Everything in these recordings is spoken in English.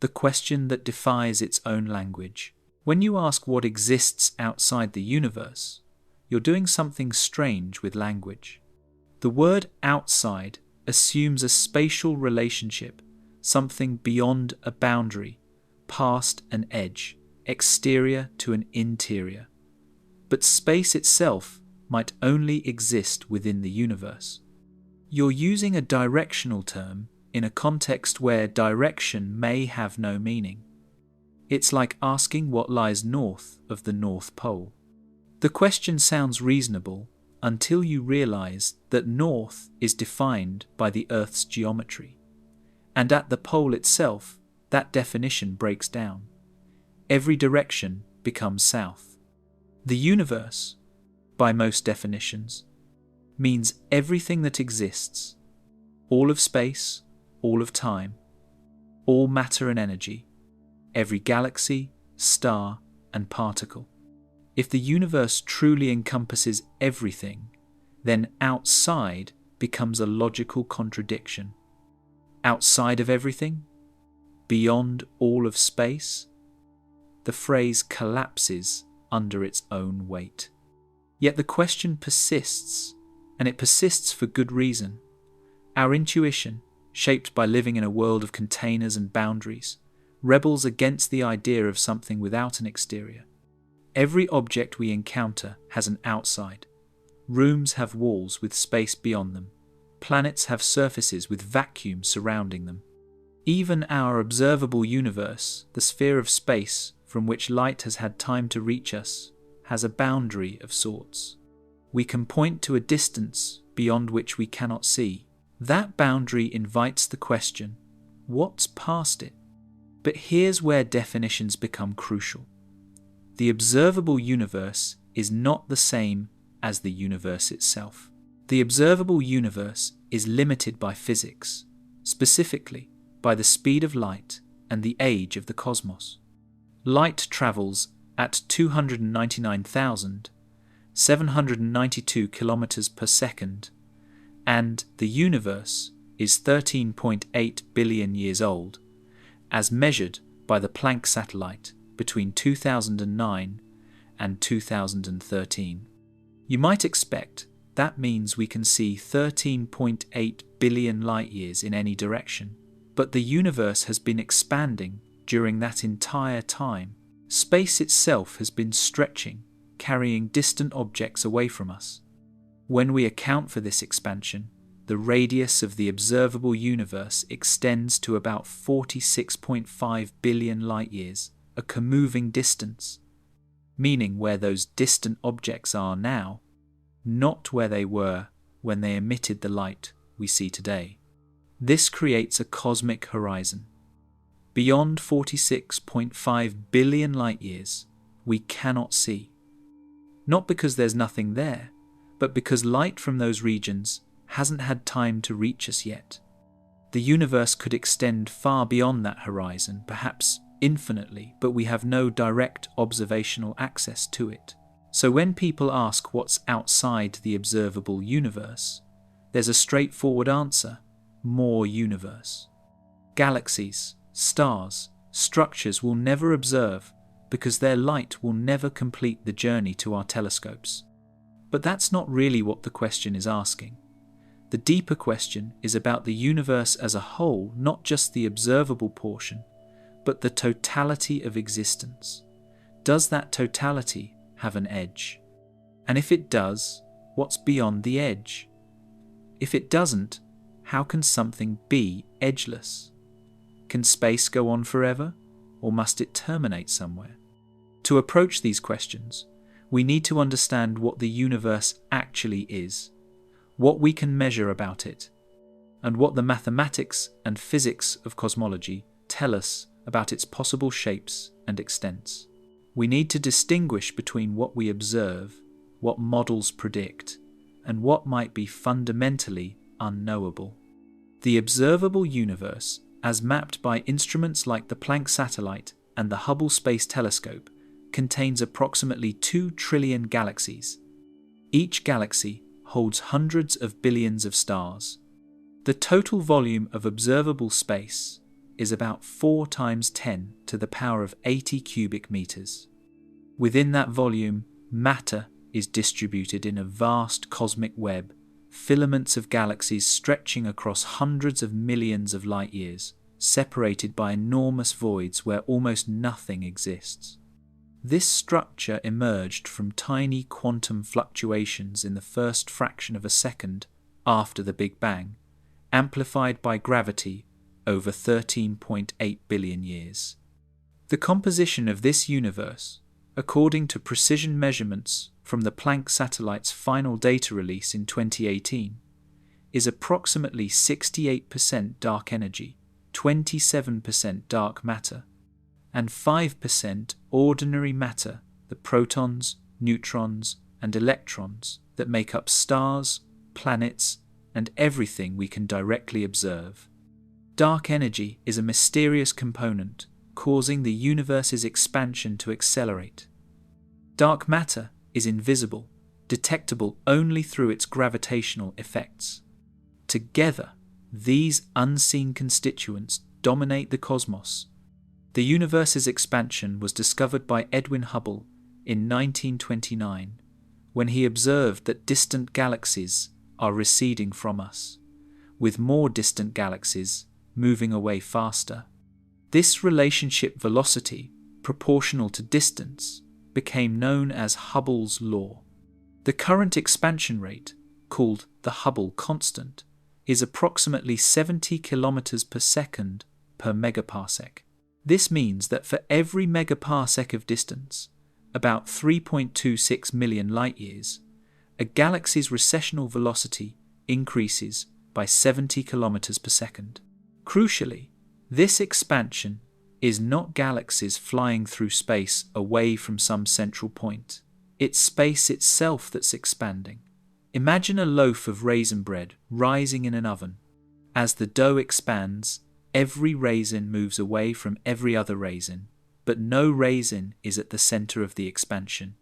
the question that defies its own language. When you ask what exists outside the universe, you're doing something strange with language. The word outside assumes a spatial relationship, something beyond a boundary, past an edge, exterior to an interior. But space itself might only exist within the universe. You're using a directional term in a context where direction may have no meaning. It's like asking what lies north of the North Pole. The question sounds reasonable until you realize that north is defined by the Earth's geometry. And at the pole itself, that definition breaks down. Every direction becomes south. The universe, by most definitions, means everything that exists, all of space, all of time, all matter and energy, every galaxy, star, and particle. If the universe truly encompasses everything, then outside becomes a logical contradiction. Outside of everything? Beyond all of space? The phrase collapses under its own weight. Yet the question persists, and it persists for good reason. Our intuition, shaped by living in a world of containers and boundaries, rebels against the idea of something without an exterior. Every object we encounter has an outside. Rooms have walls with space beyond them. Planets have surfaces with vacuum surrounding them. Even our observable universe, the sphere of space from which light has had time to reach us, has a boundary of sorts. We can point to a distance beyond which we cannot see. That boundary invites the question, what's past it? But here's where definitions become crucial. The observable universe is not the same as the universe itself. The observable universe is limited by physics, specifically by the speed of light and the age of the cosmos. Light travels at 299,792 kilometers per second, and the universe is 13.8 billion years old, as measured by the Planck satellite between 2009 and 2013. You might expect that means we can see 13.8 billion light-years in any direction, but the universe has been expanding during that entire time. Space itself has been stretching, carrying distant objects away from us. When we account for this expansion, the radius of the observable universe extends to about 46.5 billion light-years, a commoving distance, meaning where those distant objects are now, not where they were when they emitted the light we see today. This creates a cosmic horizon. Beyond 46.5 billion light-years, we cannot see. Not because there's nothing there, but because light from those regions hasn't had time to reach us yet. The universe could extend far beyond that horizon, perhaps infinitely, but we have no direct observational access to it. So when people ask what's outside the observable universe, there's a straightforward answer: more universe. Galaxies, stars, structures we'll never observe because their light will never complete the journey to our telescopes. But that's not really what the question is asking. The deeper question is about the universe as a whole, not just the observable portion, but the totality of existence. Does that totality have an edge? And if it does, what's beyond the edge? If it doesn't, how can something be edgeless? Can space go on forever, or must it terminate somewhere? To approach these questions, we need to understand what the universe actually is, what we can measure about it, and what the mathematics and physics of cosmology tell us about its possible shapes and extents. We need to distinguish between what we observe, what models predict, and what might be fundamentally unknowable. The observable universe, as mapped by instruments like the Planck satellite and the Hubble Space Telescope, contains approximately 2 trillion galaxies. Each galaxy holds hundreds of billions of stars. The total volume of observable space is about 4 times 10 to the power of 80 cubic meters. Within that volume, matter is distributed in a vast cosmic web, filaments of galaxies stretching across hundreds of millions of light years, separated by enormous voids where almost nothing exists. This structure emerged from tiny quantum fluctuations in the first fraction of a second after the Big Bang, amplified by gravity over 13.8 billion years. The composition of this universe, according to precision measurements from the Planck satellite's final data release in 2018, is approximately 68% dark energy, 27% dark matter, and 5% ordinary matter, the protons, neutrons, and electrons that make up stars, planets, and everything we can directly observe. Dark energy is a mysterious component, causing the universe's expansion to accelerate. Dark matter is invisible, detectable only through its gravitational effects. Together, these unseen constituents dominate the cosmos. The universe's expansion was discovered by Edwin Hubble in 1929, when he observed that distant galaxies are receding from us, with more distant galaxies moving away faster. This relationship velocity, proportional to distance, became known as Hubble's law. The current expansion rate, called the Hubble constant, is approximately 70 kilometers per second per megaparsec. This means that for every megaparsec of distance, about 3.26 million light-years, a galaxy's recessional velocity increases by 70 kilometers per second. Crucially, this expansion is not galaxies flying through space away from some central point. It's space itself that's expanding. Imagine a loaf of raisin bread rising in an oven. As the dough expands, every raisin moves away from every other raisin, but no raisin is at the center of the expansion.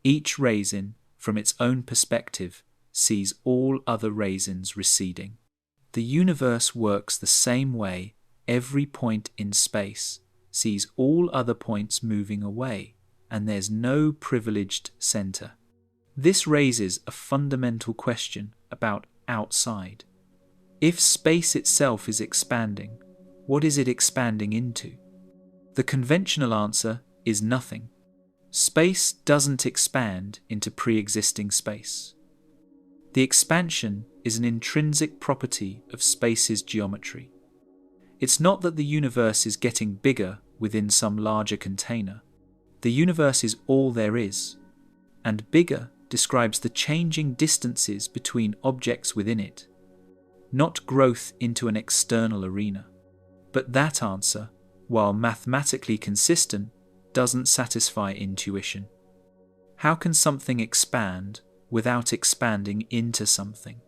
Each raisin, from its own perspective, sees all other raisins receding. The universe works the same way. Every point in space sees all other points moving away, and there's no privileged center. This raises a fundamental question about outside. If space itself is expanding, what is it expanding into? The conventional answer is nothing. Space doesn't expand into pre-existing space. The expansion is an intrinsic property of space's geometry. It's not that the universe is getting bigger within some larger container. The universe is all there is, and bigger describes the changing distances between objects within it, not growth into an external arena. But that answer, while mathematically consistent, doesn't satisfy intuition. How can something expand without expanding into something?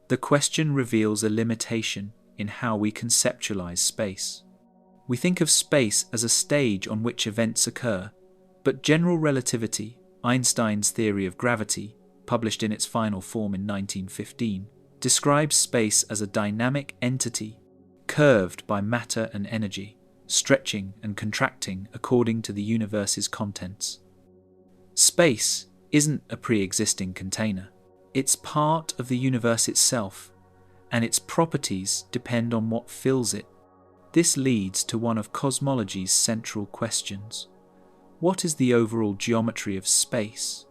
The question reveals a limitation in how we conceptualize space. We think of space as a stage on which events occur, but general relativity, Einstein's theory of gravity, published in its final form in 1915, describes space as a dynamic entity, curved by matter and energy, stretching and contracting according to the universe's contents. Space isn't a pre-existing container. It's part of the universe itself, and its properties depend on what fills it. This leads to one of cosmology's central questions. What is the overall geometry of space?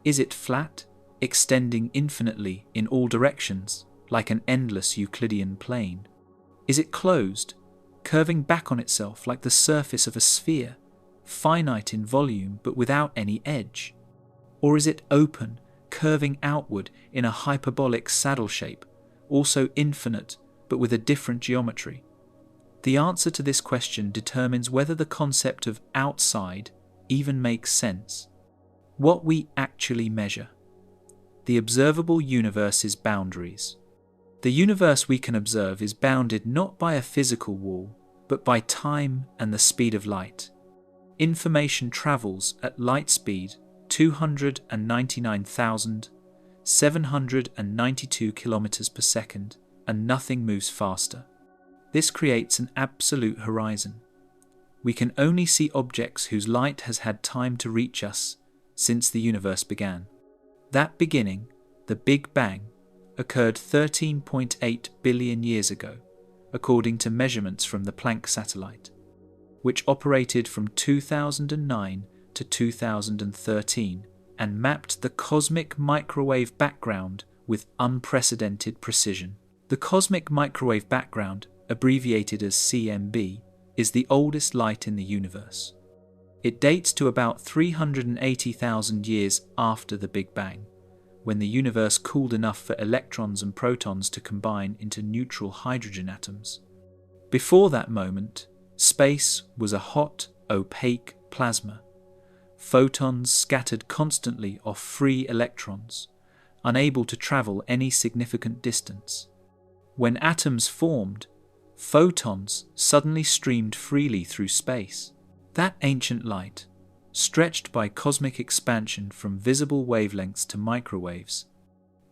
Is it flat, extending infinitely in all directions, like an endless Euclidean plane? Is it closed, curving back on itself like the surface of a sphere, finite in volume but without any edge? Or is it open, curving outward in a hyperbolic saddle shape, also infinite but with a different geometry? The answer to this question determines whether the concept of outside even makes sense. What we actually measure. The observable universe's boundaries. The universe we can observe is bounded not by a physical wall, but by time and the speed of light. Information travels at light speed 299,792 kilometers per second, and nothing moves faster. This creates an absolute horizon. We can only see objects whose light has had time to reach us since the universe began. That beginning, the Big Bang, occurred 13.8 billion years ago, according to measurements from the Planck satellite, which operated from 2009 to 2013 and mapped the cosmic microwave background with unprecedented precision. The cosmic microwave background, abbreviated as CMB, is the oldest light in the universe. It dates to about 380,000 years after the Big Bang, when the universe cooled enough for electrons and protons to combine into neutral hydrogen atoms. Before that moment, space was a hot, opaque plasma. Photons scattered constantly off free electrons, unable to travel any significant distance. When atoms formed, photons suddenly streamed freely through space. That ancient light, stretched by cosmic expansion from visible wavelengths to microwaves,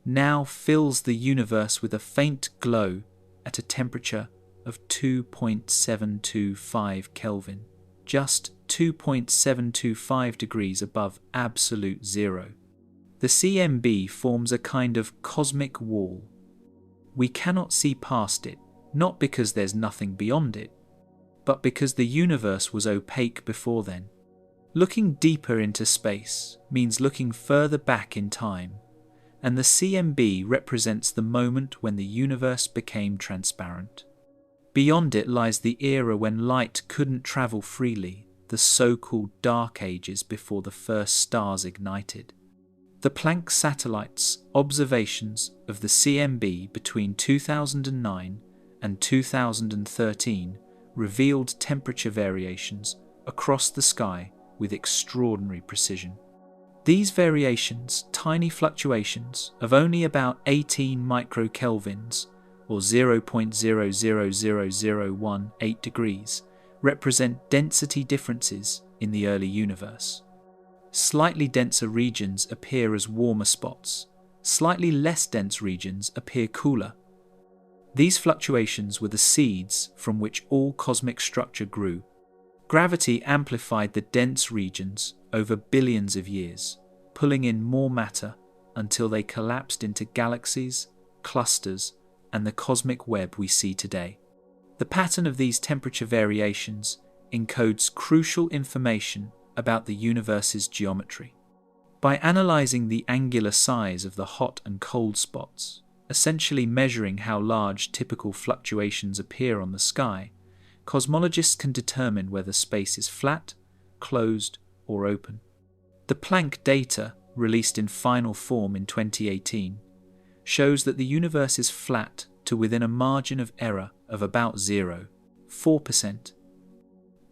now fills the universe with a faint glow at a temperature of 2.725 Kelvin, just 2.725 degrees above absolute zero. The CMB forms a kind of cosmic wall. We cannot see past it, not because there's nothing beyond it, but because the universe was opaque before then. Looking deeper into space means looking further back in time, and the CMB represents the moment when the universe became transparent. Beyond it lies the era when light couldn't travel freely, the so-called Dark Ages before the first stars ignited. The Planck satellite's observations of the CMB between 2009 and 2013 revealed temperature variations across the sky with extraordinary precision. These variations, tiny fluctuations of only about 18 microkelvins or 0.000018 degrees, represent density differences in the early universe. Slightly denser regions appear as warmer spots. Slightly less dense regions appear cooler. These fluctuations were the seeds from which all cosmic structure grew. Gravity amplified the dense regions over billions of years, pulling in more matter until they collapsed into galaxies, clusters, and the cosmic web we see today. The pattern of these temperature variations encodes crucial information about the universe's geometry. By analysing the angular size of the hot and cold spots, essentially measuring how large typical fluctuations appear on the sky, cosmologists can determine whether space is flat, closed, or open. The Planck data, released in final form in 2018, shows that the universe is flat to within a margin of error of about 4%.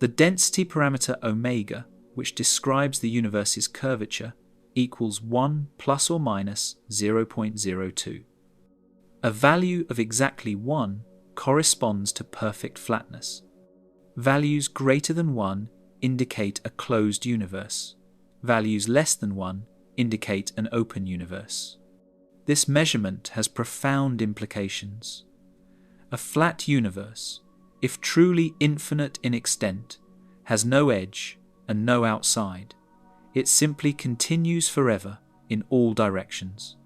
The density parameter omega, which describes the universe's curvature, equals 1 plus or minus 0.02. A value of exactly 1 corresponds to perfect flatness. Values greater than 1 indicate a closed universe. Values less than 1 indicate an open universe. This measurement has profound implications. A flat universe, if truly infinite in extent, has no edge and no outside. It simply continues forever in all directions.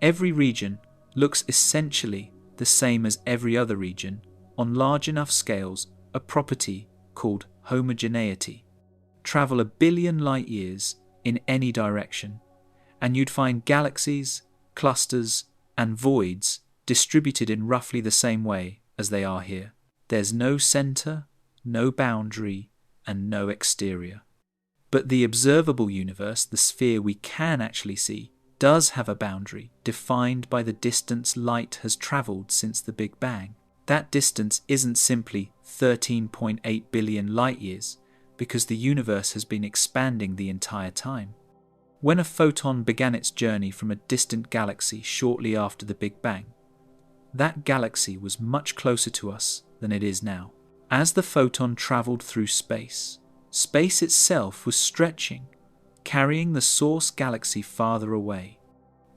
Every region looks essentially the same as every other region on large enough scales, a property called homogeneity. Travel 1 billion light years in any direction, and you'd find galaxies, clusters, and voids distributed in roughly the same way as they are here. There's no center, no boundary, and no exterior. But the observable universe, the sphere we can actually see, does have a boundary defined by the distance light has travelled since the Big Bang. That distance isn't simply 13.8 billion light years, because the universe has been expanding the entire time. When a photon began its journey from a distant galaxy shortly after the Big Bang, that galaxy was much closer to us than it is now. As the photon travelled through space, space itself was stretching, carrying the source galaxy farther away.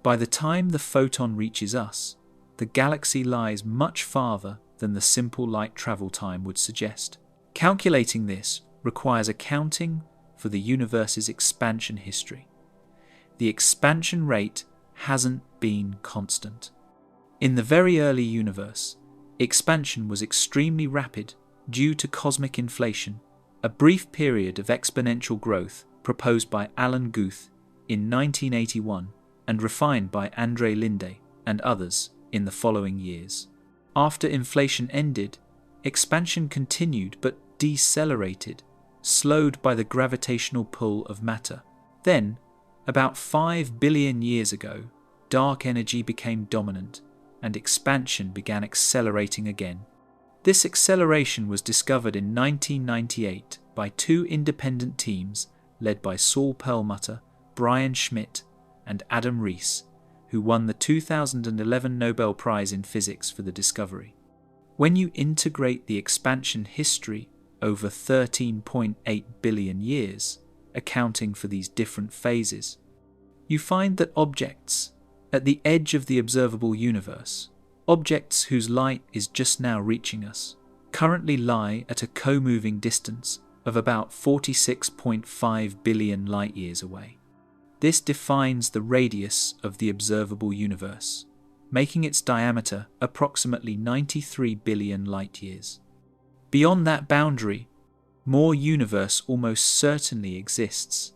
By the time the photon reaches us, the galaxy lies much farther than the simple light travel time would suggest. Calculating this requires accounting for the universe's expansion history. The expansion rate hasn't been constant. In the very early universe, expansion was extremely rapid due to cosmic inflation, a brief period of exponential growth proposed by Alan Guth in 1981 and refined by André Linde and others in the following years. After inflation ended, expansion continued but decelerated, slowed by the gravitational pull of matter. Then, about 5 billion years ago, dark energy became dominant and expansion began accelerating again. This acceleration was discovered in 1998 by two independent teams led by Saul Perlmutter, Brian Schmidt, and Adam Rees, who won the 2011 Nobel Prize in Physics for the discovery. When you integrate the expansion history over 13.8 billion years, accounting for these different phases, you find that objects at the edge of the observable universe, objects whose light is just now reaching us, currently lie at a co-moving distance of about 46.5 billion light-years away. This defines the radius of the observable universe, making its diameter approximately 93 billion light-years. Beyond that boundary, more universe almost certainly exists.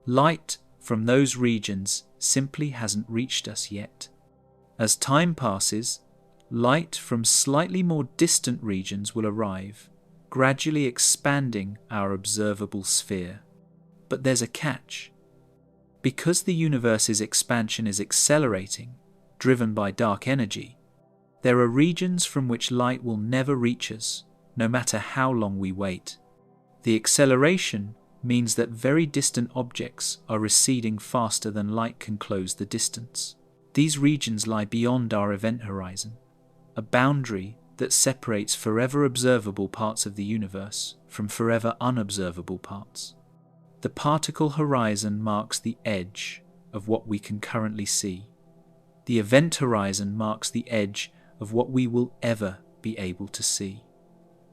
Light from those regions simply hasn't reached us yet. As time passes, light from slightly more distant regions will arrive, gradually expanding our observable sphere. But there's a catch. Because the universe's expansion is accelerating, driven by dark energy, there are regions from which light will never reach us, no matter how long we wait. The acceleration means that very distant objects are receding faster than light can close the distance. These regions lie beyond our event horizon, a boundary that separates forever observable parts of the universe from forever unobservable parts. The particle horizon marks the edge of what we can currently see. The event horizon marks the edge of what we will ever be able to see.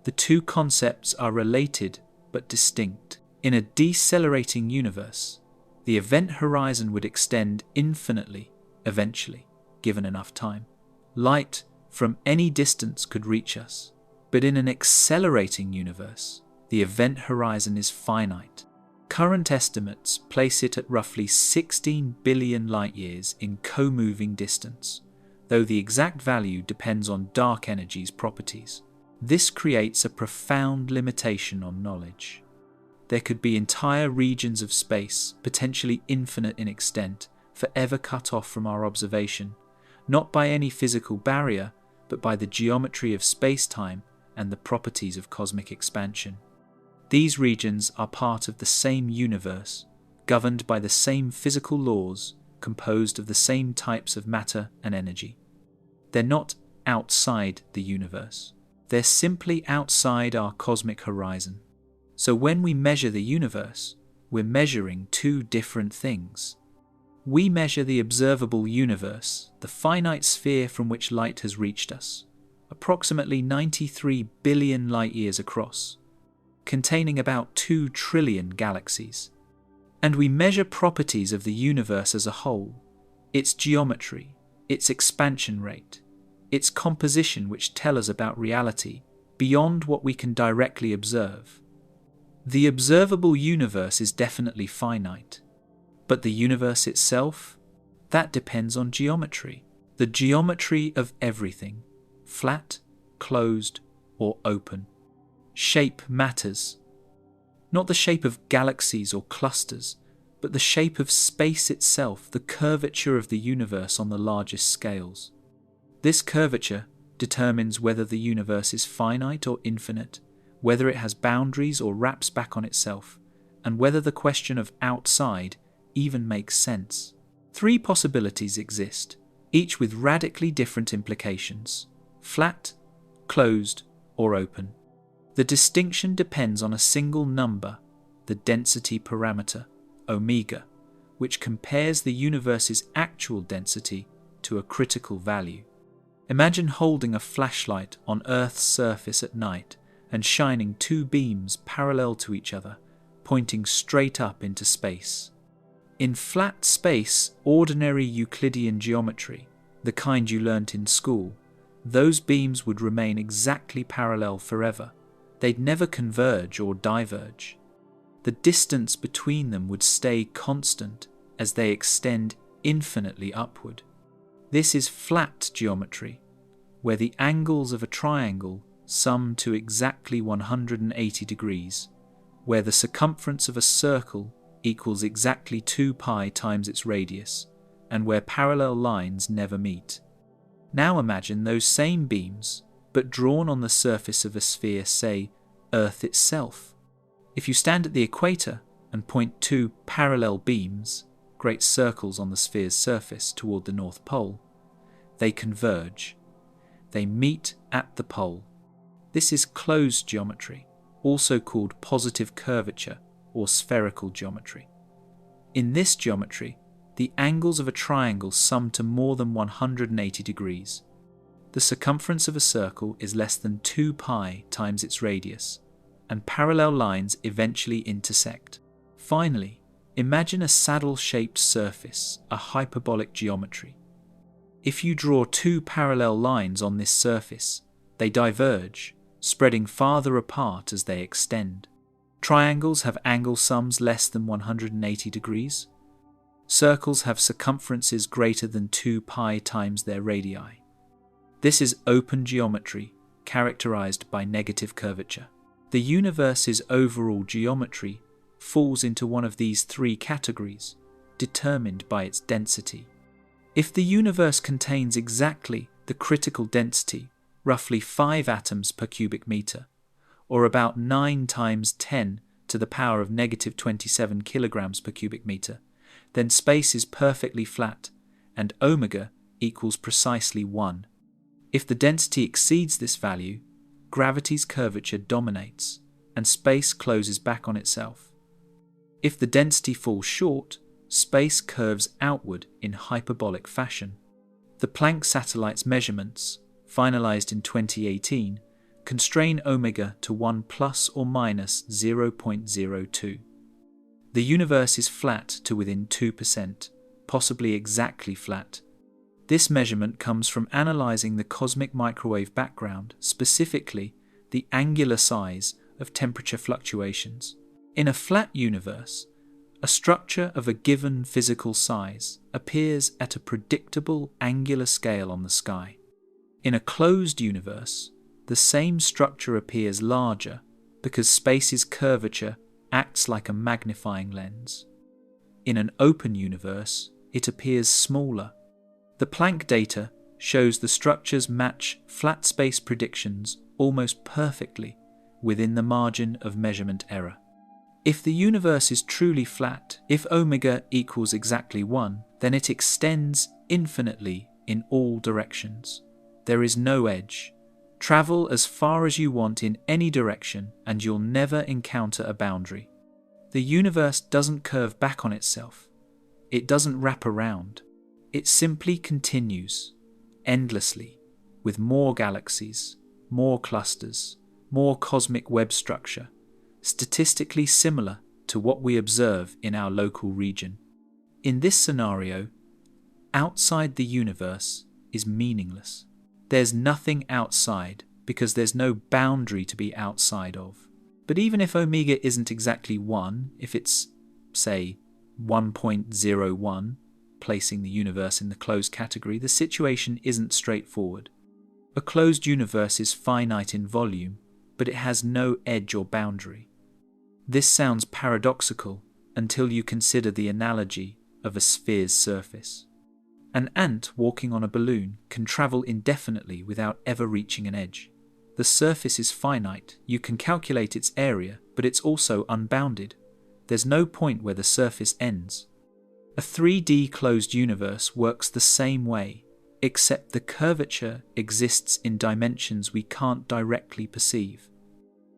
The two concepts are related but distinct. In a decelerating universe, the event horizon would extend infinitely eventually, given enough time. Light from any distance could reach us, but in an accelerating universe, the event horizon is finite. Current estimates place it at roughly 16 billion light-years in co-moving distance, though the exact value depends on dark energy's properties. This creates a profound limitation on knowledge. There could be entire regions of space, potentially infinite in extent, forever cut off from our observation, not by any physical barrier, but by the geometry of space-time and the properties of cosmic expansion. These regions are part of the same universe, governed by the same physical laws, composed of the same types of matter and energy. They're not outside the universe. They're simply outside our cosmic horizon. So when we measure the universe, we're measuring two different things. We measure the observable universe, the finite sphere from which light has reached us, approximately 93 billion light-years across, containing about 2 trillion galaxies. And we measure properties of the universe as a whole, its geometry, its expansion rate, its composition, which tell us about reality beyond what we can directly observe. The observable universe is definitely finite, but the universe itself, that depends on geometry. The geometry of everything, flat, closed, or open. Shape matters. Not the shape of galaxies or clusters, but the shape of space itself, the curvature of the universe on the largest scales. This curvature determines whether the universe is finite or infinite, whether it has boundaries or wraps back on itself, and whether the question of outside even makes sense. 3 possibilities exist, each with radically different implications: flat, closed, or open. The distinction depends on a single number, the density parameter, omega, which compares the universe's actual density to a critical value. Imagine holding a flashlight on Earth's surface at night and shining two beams parallel to each other, pointing straight up into space. In flat space, ordinary Euclidean geometry, the kind you learnt in school, those beams would remain exactly parallel forever. They'd never converge or diverge. The distance between them would stay constant as they extend infinitely upward. This is flat geometry, where the angles of a triangle sum to exactly 180 degrees, where the circumference of a circle equals exactly 2 pi times its radius, and where parallel lines never meet. Now imagine those same beams, but drawn on the surface of a sphere, say, Earth itself. If you stand at the equator and point two parallel beams, great circles on the sphere's surface toward the North Pole, they converge. They meet at the pole. This is closed geometry, also called positive curvature or spherical geometry. In this geometry, the angles of a triangle sum to more than 180 degrees. The circumference of a circle is less than 2 pi times its radius, and parallel lines eventually intersect. Finally, imagine a saddle-shaped surface, a hyperbolic geometry. If you draw two parallel lines on this surface, they diverge, spreading farther apart as they extend. Triangles have angle sums less than 180 degrees. Circles have circumferences greater than 2 pi times their radii. This is open geometry, characterized by negative curvature. The universe's overall geometry falls into one of these three categories, determined by its density. If the universe contains exactly the critical density, roughly 5 atoms per cubic meter, or about 9 times 10 to the power of negative 27 kilograms per cubic meter, then space is perfectly flat, and omega equals precisely 1. If the density exceeds this value, gravity's curvature dominates, and space closes back on itself. If the density falls short, space curves outward in hyperbolic fashion. The Planck satellite's measurements, finalized in 2018, constrain omega to 1 plus or minus 0.02. The universe is flat to within 2%, possibly exactly flat. This measurement comes from analyzing the cosmic microwave background, specifically the angular size of temperature fluctuations. In a flat universe, a structure of a given physical size appears at a predictable angular scale on the sky. In a closed universe, the same structure appears larger because space's curvature acts like a magnifying lens. In an open universe, it appears smaller. The Planck data shows the structures match flat space predictions almost perfectly within the margin of measurement error. If the universe is truly flat, if omega equals exactly 1, then it extends infinitely in all directions. There is no edge. Travel as far as you want in any direction and you'll never encounter a boundary. The universe doesn't curve back on itself. It doesn't wrap around. It simply continues, endlessly, with more galaxies, more clusters, more cosmic web structure, statistically similar to what we observe in our local region. In this scenario, outside the universe is meaningless. There's nothing outside because there's no boundary to be outside of. But even if omega isn't exactly 1, if it's, say, 1.01, placing the universe in the closed category, the situation isn't straightforward. A closed universe is finite in volume, but it has no edge or boundary. This sounds paradoxical until you consider the analogy of a sphere's surface. An ant walking on a balloon can travel indefinitely without ever reaching an edge. The surface is finite, you can calculate its area, but it's also unbounded. There's no point where the surface ends. A 3D closed universe works the same way, except the curvature exists in dimensions we can't directly perceive.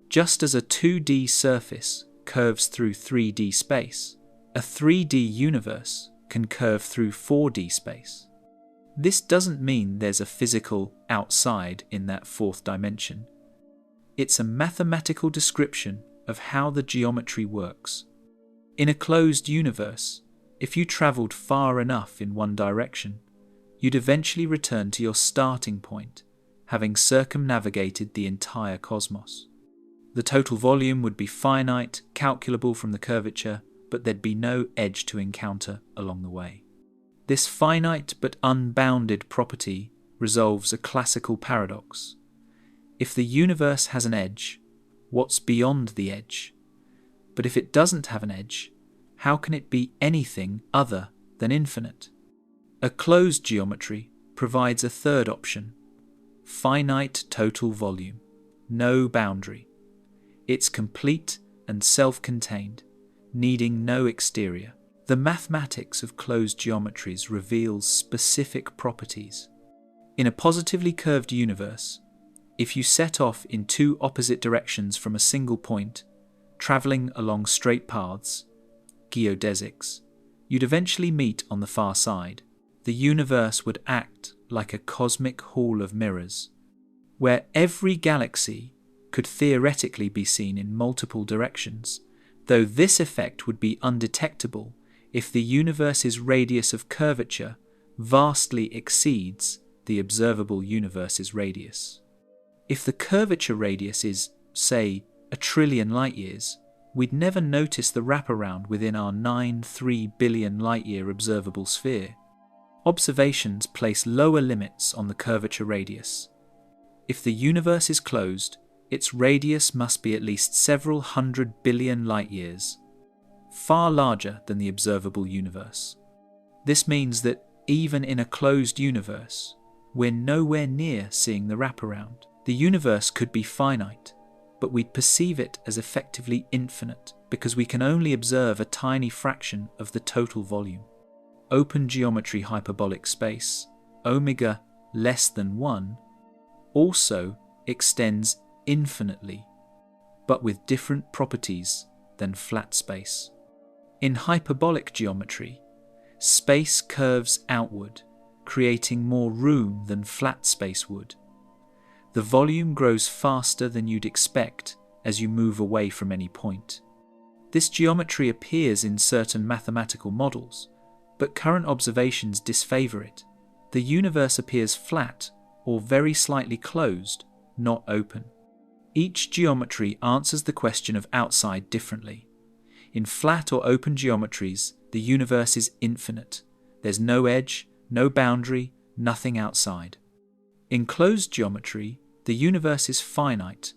Just as a 2D surface curves through 3D space, a 3D universe can curve through 4D space. This doesn't mean there's a physical outside in that fourth dimension. It's a mathematical description of how the geometry works. In a closed universe, if you travelled far enough in one direction, you'd eventually return to your starting point, having circumnavigated the entire cosmos. The total volume would be finite, calculable from the curvature, but there'd be no edge to encounter along the way. This finite but unbounded property resolves a classical paradox. If the universe has an edge, what's beyond the edge? But if it doesn't have an edge, how can it be anything other than infinite? A closed geometry provides a third option: finite total volume, no boundary. It's complete and self-contained, needing no exterior. The mathematics of closed geometries reveals specific properties. In a positively curved universe, if you set off in two opposite directions from a single point, travelling along straight paths, geodesics, you'd eventually meet on the far side. The universe would act like a cosmic hall of mirrors, where every galaxy could theoretically be seen in multiple directions, though this effect would be undetectable if the universe's radius of curvature vastly exceeds the observable universe's radius. If the curvature radius is, say, 1 trillion light-years, we'd never notice the wraparound within our 9.3 billion light-year observable sphere. Observations place lower limits on the curvature radius. If the universe is closed, its radius must be at least several 100 billion light-years, far larger than the observable universe. This means that even in a closed universe, we're nowhere near seeing the wraparound. The universe could be finite, but we'd perceive it as effectively infinite because we can only observe a tiny fraction of the total volume. Open geometry hyperbolic space, omega less than 1, also extends infinitely, but with different properties than flat space. In hyperbolic geometry, space curves outward, creating more room than flat space would. The volume grows faster than you'd expect as you move away from any point. This geometry appears in certain mathematical models, but current observations disfavour it. The universe appears flat or very slightly closed, not open. Each geometry answers the question of outside differently. In flat or open geometries, the universe is infinite. There's no edge, no boundary, nothing outside. In closed geometry, the universe is finite,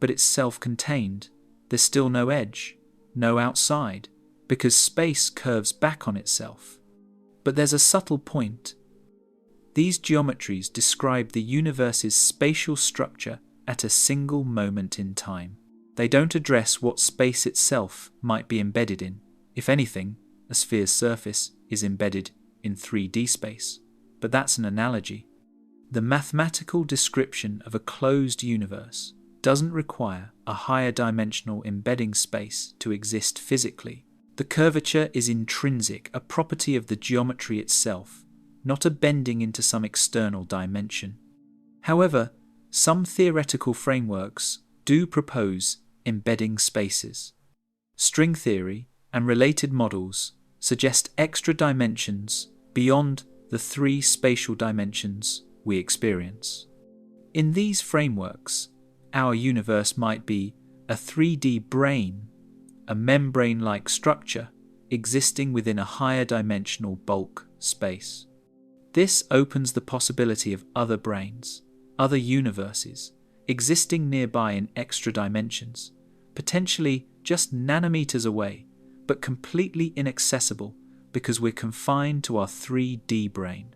but it's self-contained. There's still no edge, no outside, because space curves back on itself. But there's a subtle point. These geometries describe the universe's spatial structure at a single moment in time. They don't address what space itself might be embedded in. If anything, a sphere's surface is embedded in 3D space. But that's an analogy. The mathematical description of a closed universe doesn't require a higher dimensional embedding space to exist physically. The curvature is intrinsic, a property of the geometry itself, not a bending into some external dimension. However, some theoretical frameworks do propose embedding spaces. String theory and related models suggest extra dimensions beyond the 3 spatial dimensions we experience. In these frameworks, our universe might be a 3D brain, a membrane-like structure existing within a higher dimensional bulk space. This opens the possibility of other brains, other universes, existing nearby in extra dimensions, potentially just nanometers away, but completely inaccessible because we're confined to our 3D brain.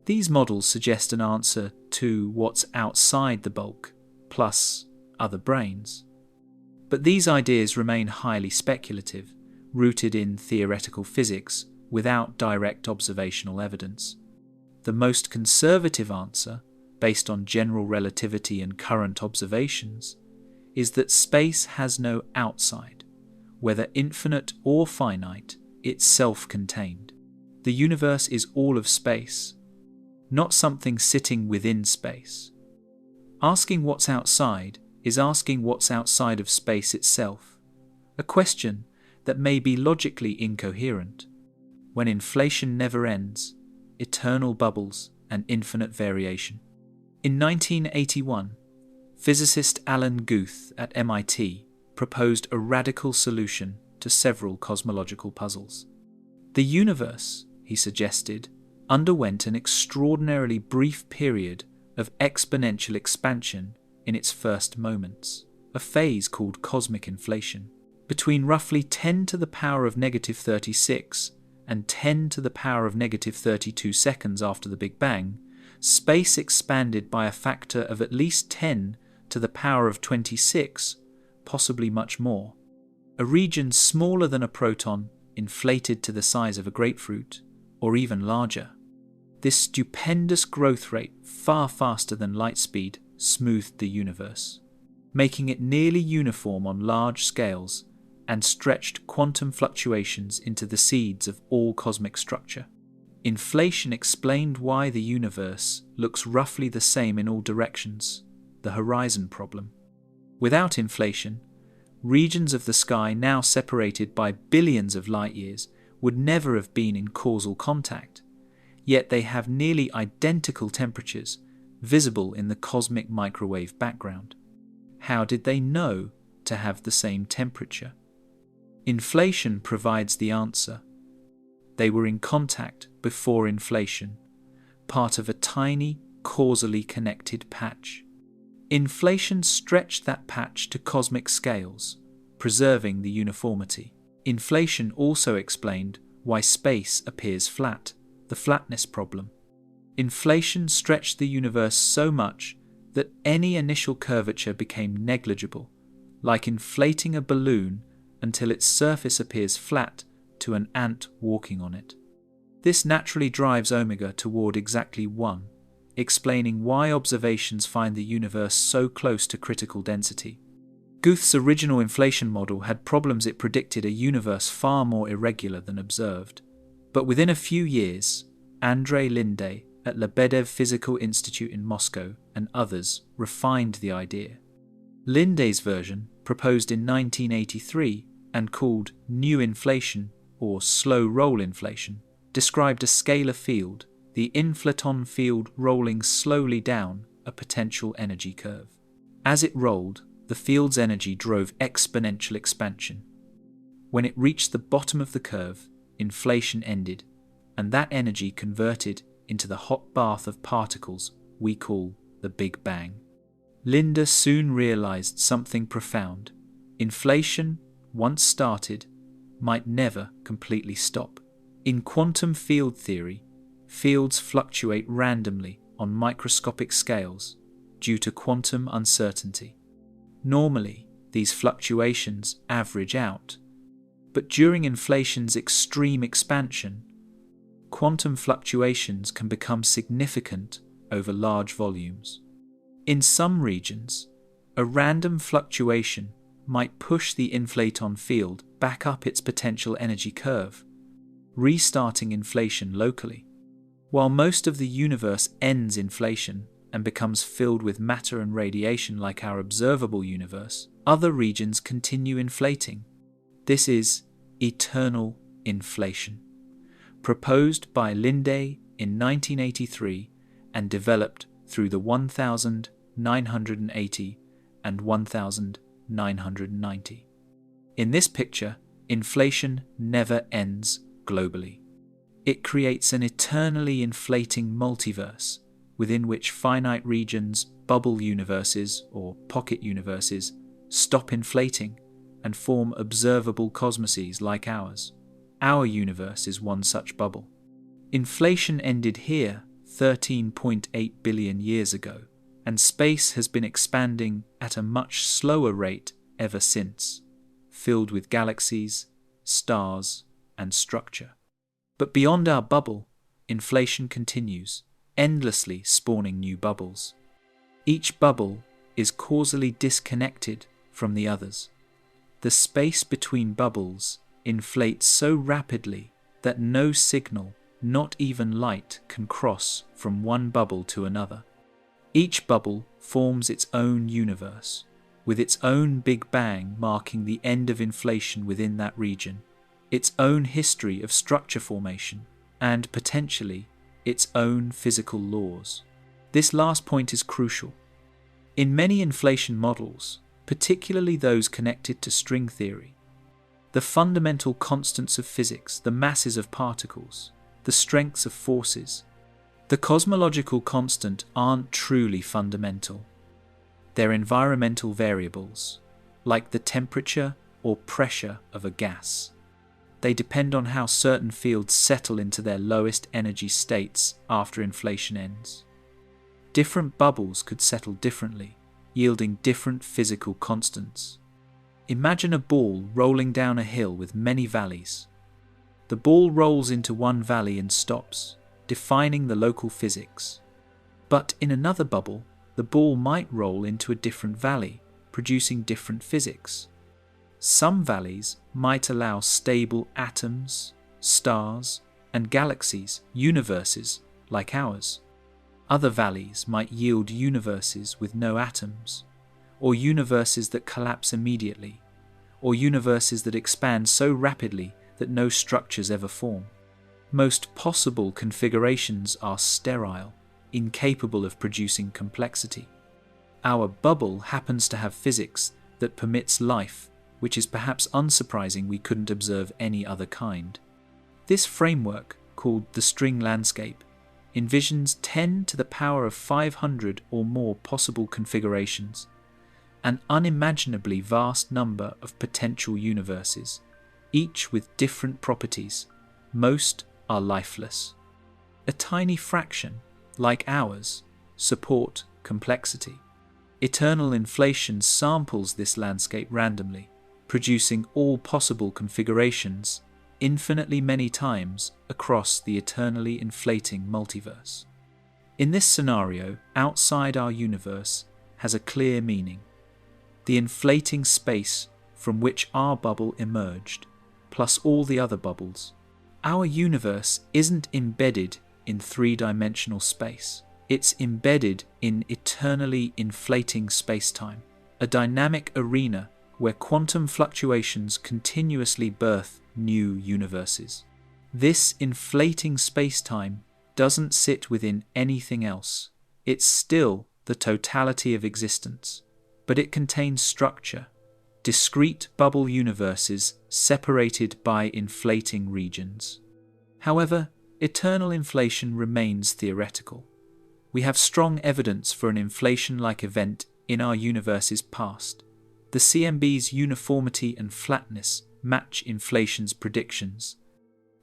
These models suggest an answer to what's outside the bulk, plus other brains. But these ideas remain highly speculative, rooted in theoretical physics without direct observational evidence. The most conservative answer, based on general relativity and current observations, is that space has no outside. Whether infinite or finite, it's self-contained. The universe is all of space. not something sitting within space. Asking what's outside is asking what's outside of space itself, a question that may be logically incoherent. When inflation never ends, eternal bubbles and infinite variation. In 1981, physicist Alan Guth at MIT proposed a radical solution to several cosmological puzzles. The universe, he suggested, underwent an extraordinarily brief period of exponential expansion in its first moments, a phase called cosmic inflation. Between roughly 10 to the power of negative 36 and 10 to the power of negative 32 seconds after the Big Bang, space expanded by a factor of at least 10 to the power of 26, possibly much more. A region smaller than a proton inflated to the size of a grapefruit, or even larger. This stupendous growth rate, far faster than light speed, smoothed the universe, making it nearly uniform on large scales and stretched quantum fluctuations into the seeds of all cosmic structure. Inflation explained why the universe looks roughly the same in all directions, the horizon problem. Without inflation, regions of the sky now separated by billions of light years would never have been in causal contact, yet they have nearly identical temperatures visible in the cosmic microwave background. How did they know to have the same temperature? Inflation provides the answer. They were in contact before inflation, part of a tiny, causally connected patch. Inflation stretched that patch to cosmic scales, preserving the uniformity. Inflation also explained why space appears flat, the flatness problem. Inflation stretched the universe so much that any initial curvature became negligible, like inflating a balloon until its surface appears flat to an ant walking on it. This naturally drives omega toward exactly 1, explaining why observations find the universe so close to critical density. Guth's original inflation model had problems. It predicted a universe far more irregular than observed. But within a few years, Andrei Linde at Lebedev Physical Institute in Moscow and others refined the idea. Linde's version, proposed in 1983 and called new inflation or slow roll inflation, described a scalar field, the inflaton field, rolling slowly down a potential energy curve. As it rolled, the field's energy drove exponential expansion. When it reached the bottom of the curve, inflation ended, and that energy converted into the hot bath of particles we call the Big Bang. Linde soon realized something profound. Inflation, once started, might never completely stop. In quantum field theory, fields fluctuate randomly on microscopic scales due to quantum uncertainty. Normally, these fluctuations average out, but during inflation's extreme expansion, quantum fluctuations can become significant over large volumes. In some regions, a random fluctuation might push the inflaton field back up its potential energy curve, restarting inflation locally. While most of the universe ends inflation and becomes filled with matter and radiation like our observable universe, other regions continue inflating. This is eternal inflation, proposed by Linde in 1983 and developed through the 1980 and 1990. In this picture, inflation never ends globally. It creates an eternally inflating multiverse within which finite regions, bubble universes or pocket universes, stop inflating and form observable cosmoses like ours. Our universe is one such bubble. Inflation ended here 13.8 billion years ago, and space has been expanding at a much slower rate ever since, filled with galaxies, stars, and structure. But beyond our bubble, inflation continues, endlessly spawning new bubbles. Each bubble is causally disconnected from the others. The space between bubbles inflates so rapidly that no signal not even light can cross from one bubble to another. Each bubble forms its own universe, with its own Big Bang marking the end of inflation within that region, its own history of structure formation, and potentially its own physical laws. This last point is crucial. In many inflation models, particularly those connected to string theory, the fundamental constants of physics, the masses of particles, the strengths of forces, the cosmological constant aren't truly fundamental. They're environmental variables, like the temperature or pressure of a gas. They depend on how certain fields settle into their lowest energy states after inflation ends. Different bubbles could settle differently, yielding different physical constants. Imagine a ball rolling down a hill with many valleys. The ball rolls into one valley and stops, defining the local physics. But in another bubble, the ball might roll into a different valley, producing different physics. Some valleys might allow stable atoms, stars, and galaxies, universes like ours. Other valleys might yield universes with no atoms, or universes that collapse immediately, or universes that expand so rapidly that no structures ever form. Most possible configurations are sterile, incapable of producing complexity. Our bubble happens to have physics that permits life, which is perhaps unsurprising we couldn't observe any other kind. This framework, called the string landscape, envisions 10 to the power of 500 or more possible configurations, an unimaginably vast number of potential universes, each with different properties. Most are lifeless. A tiny fraction, like ours, support complexity. Eternal inflation samples this landscape randomly, producing all possible configurations infinitely many times across the eternally inflating multiverse. In this scenario, outside our universe has a clear meaning: the inflating space from which our bubble emerged, plus all the other bubbles. Our universe isn't embedded in three-dimensional space. It's embedded in eternally inflating space-time, a dynamic arena where quantum fluctuations continuously birth new universes. This inflating space-time doesn't sit within anything else. It's still the totality of existence, but it contains structure, discrete bubble universes separated by inflating regions. However, eternal inflation remains theoretical. We have strong evidence for an inflation-like event in our universe's past. The CMB's uniformity and flatness match inflation's predictions,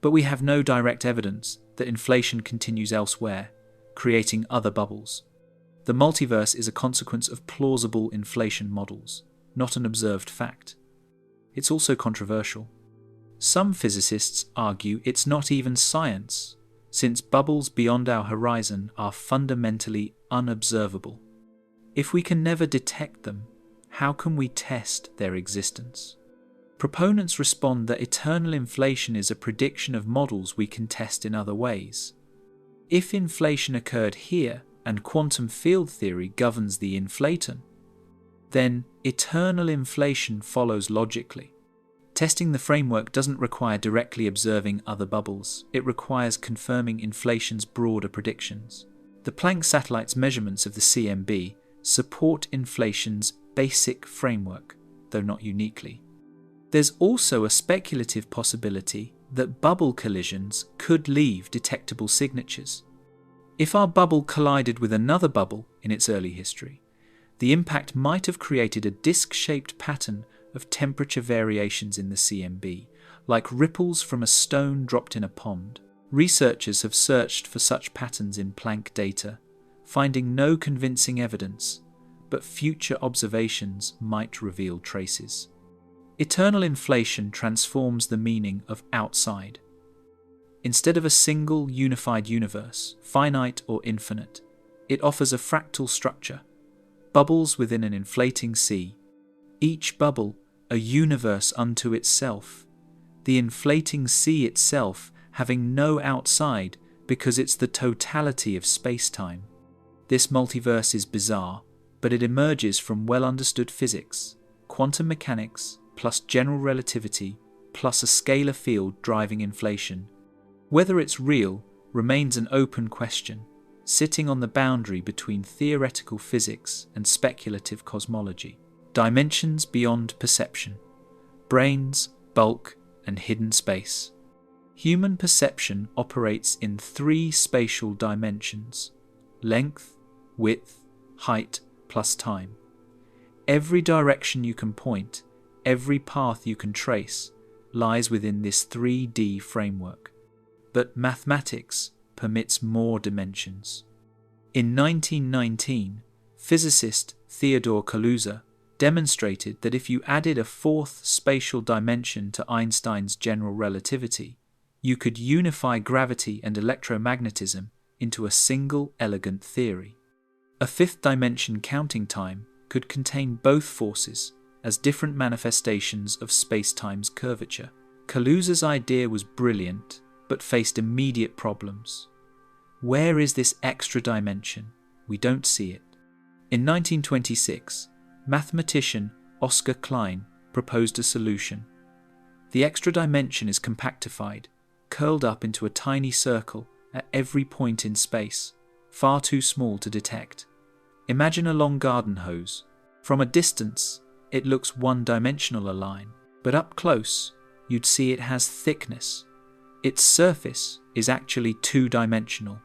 but we have no direct evidence that inflation continues elsewhere, creating other bubbles. The multiverse is a consequence of plausible inflation models, not an observed fact. It's also controversial. Some physicists argue it's not even science, since bubbles beyond our horizon are fundamentally unobservable. If we can never detect them, how can we test their existence? Proponents respond that eternal inflation is a prediction of models we can test in other ways. If inflation occurred here and quantum field theory governs the inflaton, then eternal inflation follows logically. Testing the framework doesn't require directly observing other bubbles. It requires confirming inflation's broader predictions. The Planck satellite's measurements of the CMB support inflation's basic framework, though not uniquely. There's also a speculative possibility that bubble collisions could leave detectable signatures. If our bubble collided with another bubble in its early history, the impact might have created a disc-shaped pattern of temperature variations in the CMB, like ripples from a stone dropped in a pond. Researchers have searched for such patterns in Planck data, finding no convincing evidence, but future observations might reveal traces. Eternal inflation transforms the meaning of outside. Instead of a single unified universe, finite or infinite, it offers a fractal structure, bubbles within an inflating sea, each bubble a universe unto itself. The inflating sea itself having no outside because it's the totality of space-time. This multiverse is bizarre, but it emerges from well-understood physics, quantum mechanics, plus general relativity, plus a scalar field driving inflation. Whether it's real remains an open question, sitting on the boundary between theoretical physics and speculative cosmology. Dimensions beyond perception. Brains, bulk, and hidden space. Human perception operates in 3 spatial dimensions: length, width, height, plus time. Every direction you can point, every path you can trace, lies within this 3D framework. But mathematics permits more dimensions. In 1919, physicist Theodore Kaluza demonstrated that if you added a 4th spatial dimension to Einstein's general relativity, you could unify gravity and electromagnetism into a single elegant theory. A 5th dimension counting time could contain both forces as different manifestations of space-time's curvature. Kaluza's idea was brilliant, but faced immediate problems. Where is this extra dimension? We don't see it. In 1926, mathematician Oscar Klein proposed a solution. The extra dimension is compactified, curled up into a tiny circle at every point in space, far too small to detect. Imagine a long garden hose. From a distance, it looks one-dimensional a line, but up close, you'd see it has thickness. Its surface is actually 2-dimensional,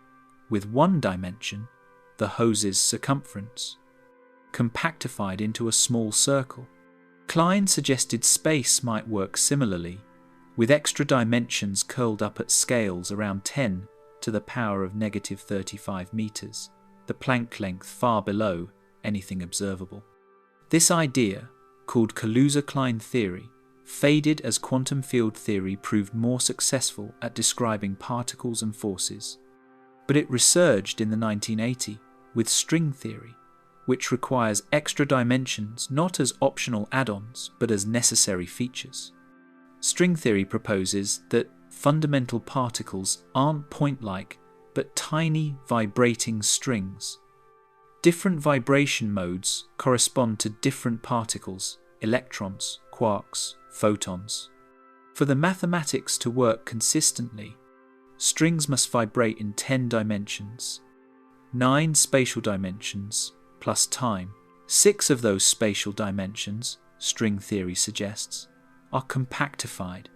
with 1 dimension, the hose's circumference, compactified into a small circle. Klein suggested space might work similarly, with extra dimensions curled up at scales around 10 to the power of -35 meters, the Planck length far below anything observable. This idea, called Kaluza-Klein theory, faded as quantum field theory proved more successful at describing particles and forces. But it resurged in the 1980s with string theory, which requires extra dimensions not as optional add-ons but as necessary features. String theory proposes that fundamental particles aren't point-like but tiny vibrating strings. Different vibration modes correspond to different particles, electrons, quarks, photons. For the mathematics to work consistently, strings must vibrate in 10 dimensions, 9 spatial dimensions plus time. 6 of those spatial dimensions, string theory suggests, are compactified.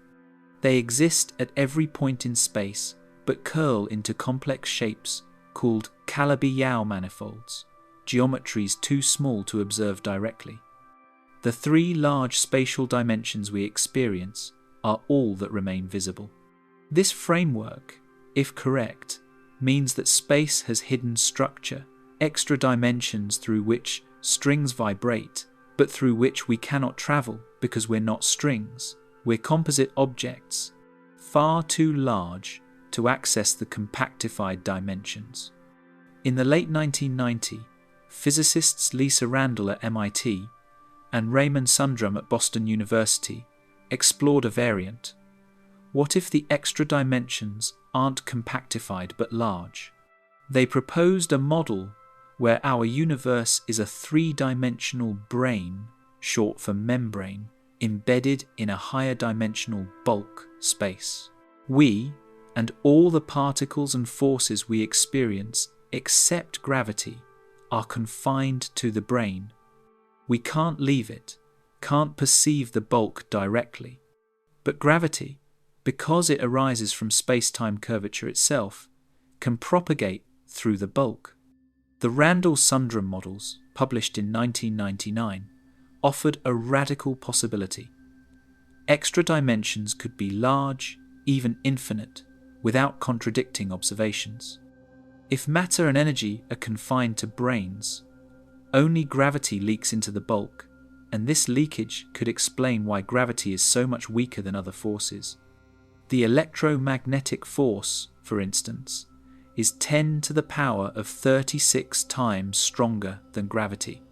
They exist at every point in space but curl into complex shapes called Calabi-Yau manifolds, geometries too small to observe directly. The 3 large spatial dimensions we experience are all that remain visible. This framework, if correct, means that space has hidden structure, extra dimensions through which strings vibrate, but through which we cannot travel because we're not strings. We're composite objects, far too large to access the compactified dimensions. In the late 1990s, physicists Lisa Randall at MIT and Raymond Sundrum at Boston University explored a variant. What if the extra dimensions aren't compactified but large? They proposed a model where our universe is a 3-dimensional brane, short for membrane, embedded in a higher dimensional bulk space. We, and all the particles and forces we experience except gravity, are confined to the brane. We can't leave it, can't perceive the bulk directly. But gravity, because it arises from space-time curvature itself, can propagate through the bulk. The Randall-Sundrum models, published in 1999, offered a radical possibility. Extra dimensions could be large, even infinite, without contradicting observations. If matter and energy are confined to branes, only gravity leaks into the bulk, and this leakage could explain why gravity is so much weaker than other forces. The electromagnetic force, for instance, is 10 to the power of 36 times stronger than gravity.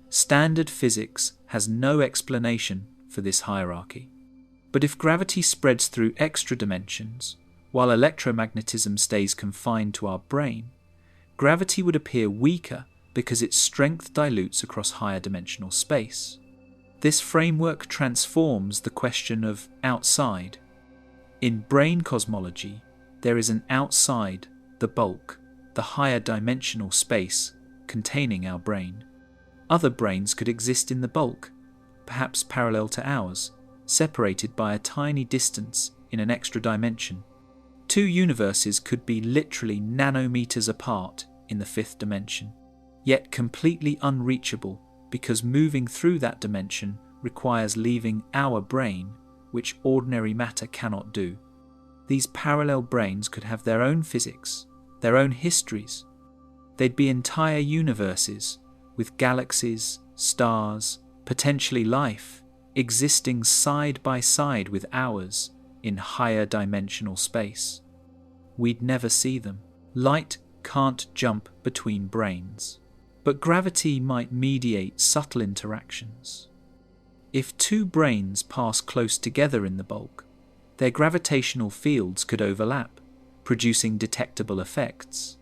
Standard physics has no explanation for this hierarchy. But if gravity spreads through extra dimensions, While electromagnetism stays confined to our brain, gravity would appear weaker because its strength dilutes across higher dimensional space. This framework transforms the question of outside. In brain cosmology, there is an outside, the bulk, the higher dimensional space containing our brain. Other brains could exist in the bulk, perhaps parallel to ours, separated by a tiny distance in an extra dimension. Two universes could be literally nanometers apart in the fifth dimension, yet completely unreachable because moving through that dimension requires leaving our brain, which ordinary matter cannot do. These parallel brains could have their own physics, their own histories. They'd be entire universes with galaxies, stars, potentially life, existing side by side with ours in higher dimensional space. We'd never see them. Light can't jump between brains, but gravity might mediate subtle interactions. If two brains pass close together in the bulk, their gravitational fields could overlap, producing detectable effects.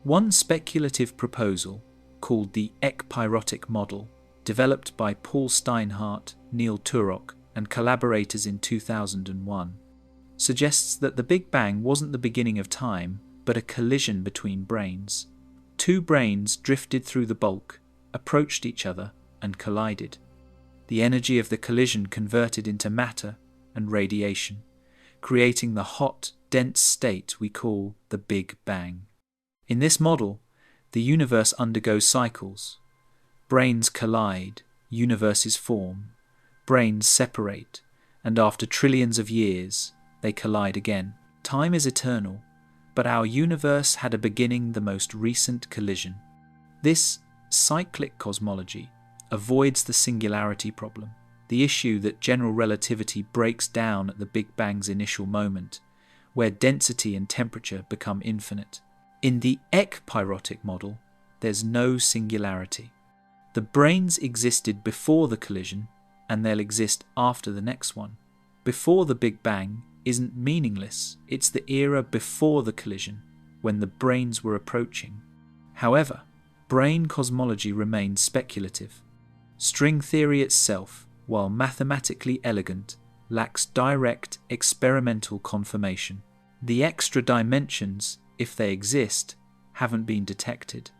One speculative proposal, called the ekpyrotic model, developed by Paul Steinhardt, Neil Turok, and collaborators in 2001, suggests that the Big Bang wasn't the beginning of time, but a collision between brains. Two brains drifted through the bulk, approached each other, and collided. The energy of the collision converted into matter and radiation, creating the hot, dense state we call the Big Bang. In this model, the universe undergoes cycles. Brains collide, universes form, brains separate, and after trillions of years, they collide again. Time is eternal, but our universe had a beginning, the most recent collision. This cyclic cosmology avoids the singularity problem, the issue that general relativity breaks down at the Big Bang's initial moment, where density and temperature become infinite. In the ekpyrotic model, there's no singularity. The brains existed before the collision, and they'll exist after the next one. Before the Big Bang isn't meaningless, it's the era before the collision, when the brains were approaching. However, brain cosmology remains speculative. String theory itself, while mathematically elegant, lacks direct experimental confirmation. The extra dimensions, if they exist, haven't been detected.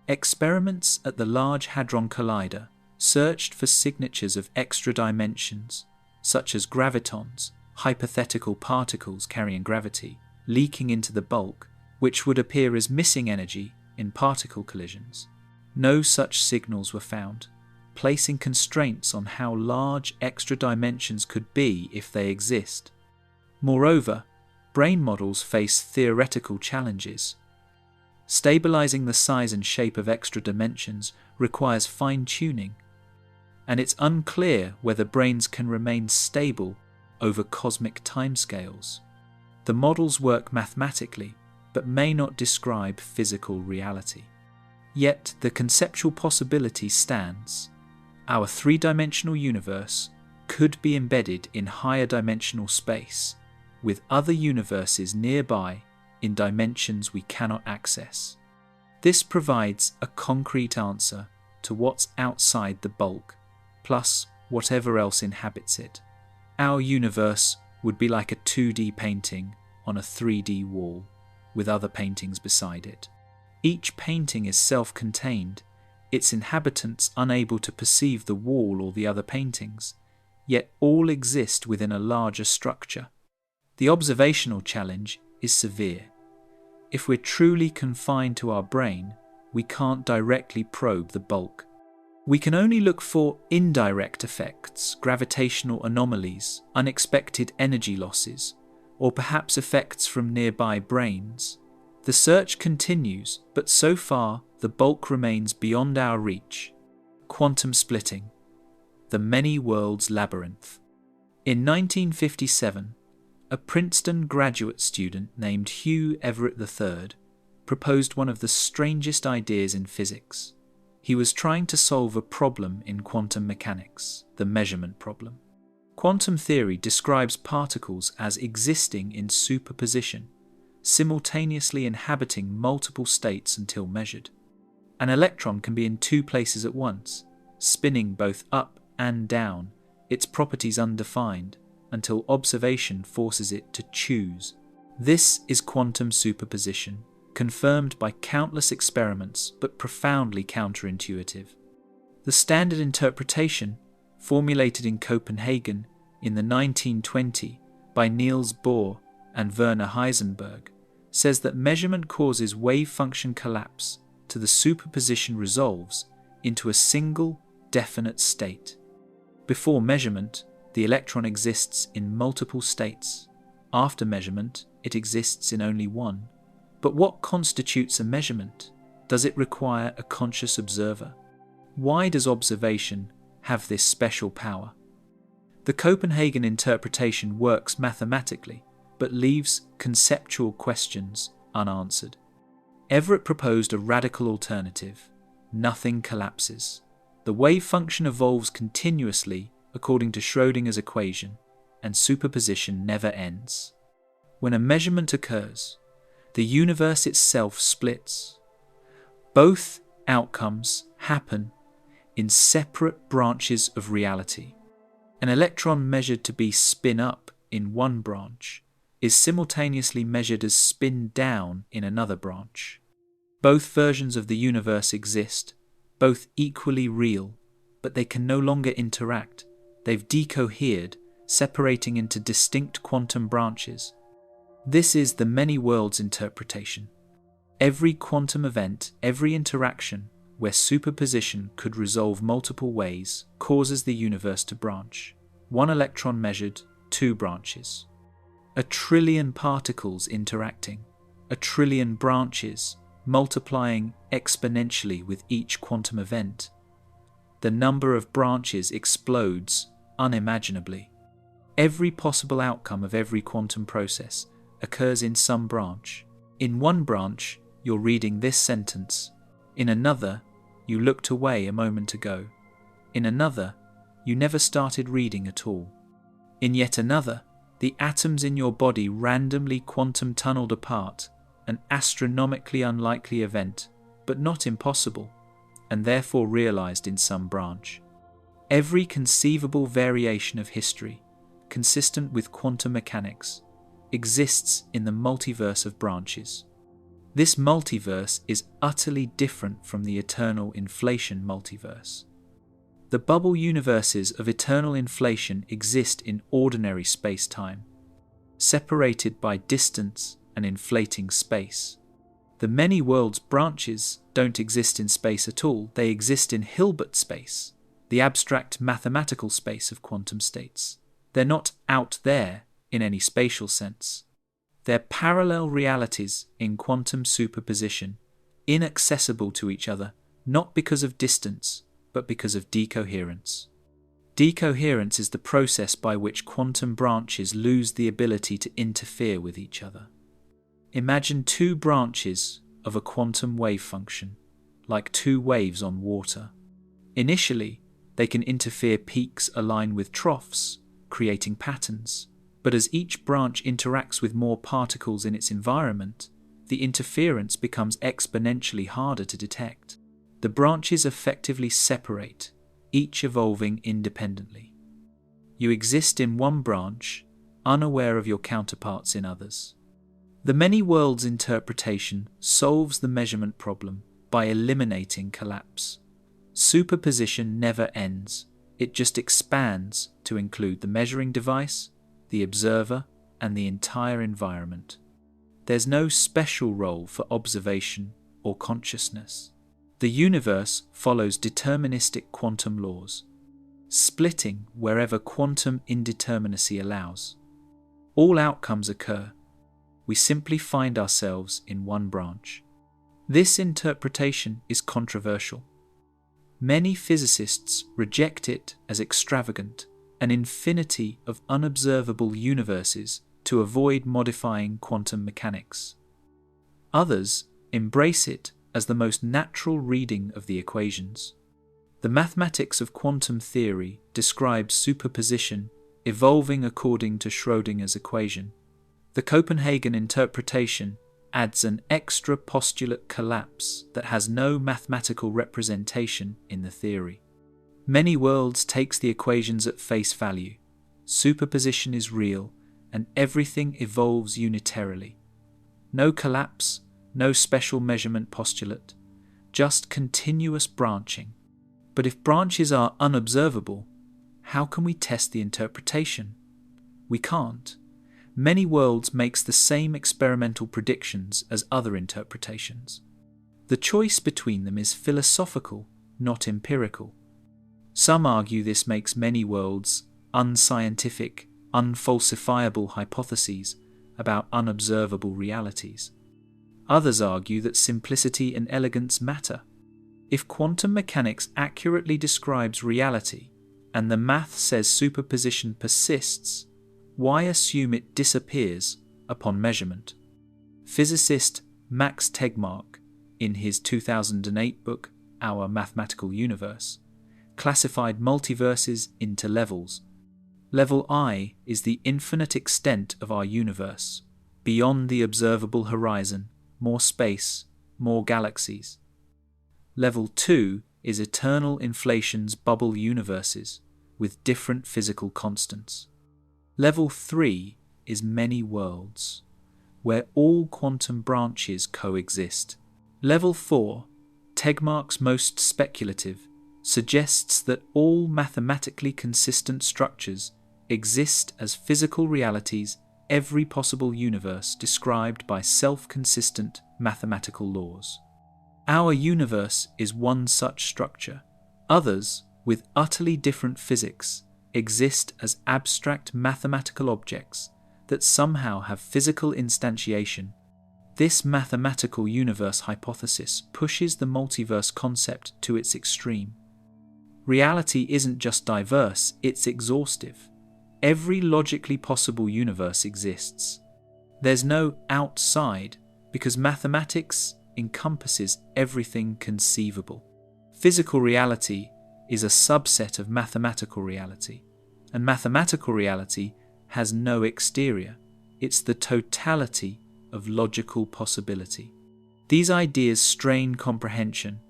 Experiments at the Large Hadron Collider searched for signatures of extra dimensions, such as gravitons, hypothetical particles carrying gravity, leaking into the bulk, which would appear as missing energy in particle collisions. No such signals were found, placing constraints on how large extra dimensions could be if they exist. Moreover, brain models face theoretical challenges. Stabilizing the size and shape of extra dimensions requires fine-tuning, and it's unclear whether brains can remain stable over cosmic timescales. The models work mathematically, but may not describe physical reality. Yet the conceptual possibility stands. Our three-dimensional universe could be embedded in higher dimensional space, with other universes nearby in dimensions we cannot access. This provides a concrete answer to what's outside the bulk, plus whatever else inhabits it. Our universe would be like a 2D painting on a 3D wall, with other paintings beside it. Each painting is self-contained, its inhabitants unable to perceive the wall or the other paintings, yet all exist within a larger structure. The observational challenge is severe. If we're truly confined to our brain, we can't directly probe the bulk. We can only look for indirect effects, gravitational anomalies, unexpected energy losses, or perhaps effects from nearby brains. The search continues, but so far the bulk remains beyond our reach. Quantum splitting, the many worlds labyrinth. In 1957, a Princeton graduate student named Hugh Everett III proposed one of the strangest ideas in physics. He was trying to solve a problem in quantum mechanics, the measurement problem. Quantum theory describes particles as existing in superposition, simultaneously inhabiting multiple states until measured. An electron can be in two places at once, spinning both up and down, its properties undefined, until observation forces it to choose. This is quantum superposition, confirmed by countless experiments but profoundly counterintuitive. The standard interpretation, formulated in Copenhagen in the 1920 by Niels Bohr and Werner Heisenberg, says that measurement causes wave function collapse till the superposition resolves into a single definite state. Before measurement, the electron exists in multiple states. After measurement, it exists in only one. But what constitutes a measurement? Does it require a conscious observer? Why does observation have this special power? The Copenhagen interpretation works mathematically, but leaves conceptual questions unanswered. Everett proposed a radical alternative. Nothing collapses. The wave function evolves continuously according to Schrödinger's equation, and superposition never ends. When a measurement occurs, the universe itself splits. Both outcomes happen in separate branches of reality. An electron measured to be spin up in one branch is simultaneously measured as spin down in another branch. Both versions of the universe exist, both equally real, but they can no longer interact. They've decohered, separating into distinct quantum branches. This is the many worlds interpretation. Every quantum event, every interaction where superposition could resolve multiple ways, causes the universe to branch. One electron measured, two branches. 1 trillion particles interacting, 1 trillion branches, multiplying exponentially with each quantum event. The number of branches explodes unimaginably. Every possible outcome of every quantum process occurs in some branch. In one branch, you're reading this sentence. In another, you looked away a moment ago. In another, you never started reading at all. In yet another, the atoms in your body randomly quantum tunneled apart, an astronomically unlikely event, but not impossible, and therefore realized in some branch. Every conceivable variation of history, consistent with quantum mechanics, exists in the multiverse of branches. This multiverse is utterly different from the eternal inflation multiverse. The bubble universes of eternal inflation exist in ordinary space-time, separated by distance and inflating space. The many worlds branches don't exist in space at all, they exist in Hilbert space, the abstract mathematical space of quantum states. They're not out there in any spatial sense. They're parallel realities in quantum superposition, inaccessible to each other, not because of distance, but because of decoherence. Decoherence is the process by which quantum branches lose the ability to interfere with each other. Imagine two branches of a quantum wave function, like two waves on water. Initially, they can interfere peaks align with troughs, creating patterns. But as each branch interacts with more particles in its environment, the interference becomes exponentially harder to detect. The branches effectively separate, each evolving independently. You exist in one branch, unaware of your counterparts in others. The many worlds interpretation solves the measurement problem by eliminating collapse. Superposition never ends, it just expands to include the measuring device, the observer, and the entire environment. There's no special role for observation or consciousness. The universe follows deterministic quantum laws, splitting wherever quantum indeterminacy allows. All outcomes occur. We simply find ourselves in one branch. This interpretation is controversial. Many physicists reject it as extravagant, an infinity of unobservable universes to avoid modifying quantum mechanics. Others embrace it as the most natural reading of the equations. The mathematics of quantum theory describes superposition evolving according to Schrödinger's equation. The Copenhagen interpretation adds an extra postulate collapse that has no mathematical representation in the theory. Many worlds takes the equations at face value. Superposition is real, and everything evolves unitarily. No collapse, no special measurement postulate, just continuous branching. But if branches are unobservable, how can we test the interpretation? We can't. Many worlds makes the same experimental predictions as other interpretations. The choice between them is philosophical, not empirical. Some argue this makes many worlds unscientific, unfalsifiable hypotheses about unobservable realities. Others argue that simplicity and elegance matter. If quantum mechanics accurately describes reality and the math says superposition persists, why assume it disappears upon measurement? Physicist Max Tegmark, in his 2008 book Our Mathematical Universe, classified multiverses into levels. Level I is the infinite extent of our universe, beyond the observable horizon, more space, more galaxies. Level 2 is eternal inflation's bubble universes with different physical constants. Level 3 is many worlds, where all quantum branches coexist. Level 4, Tegmark's most speculative, suggests that all mathematically consistent structures exist as physical realities, every possible universe described by self-consistent mathematical laws. Our universe is one such structure. Others, with utterly different physics, exist as abstract mathematical objects that somehow have physical instantiation. This mathematical universe hypothesis pushes the multiverse concept to its extreme. Reality isn't just diverse, it's exhaustive. Every logically possible universe exists. There's no outside because mathematics encompasses everything conceivable. Physical reality is a subset of mathematical reality, and mathematical reality has no exterior. It's the totality of logical possibility. These ideas strain comprehension.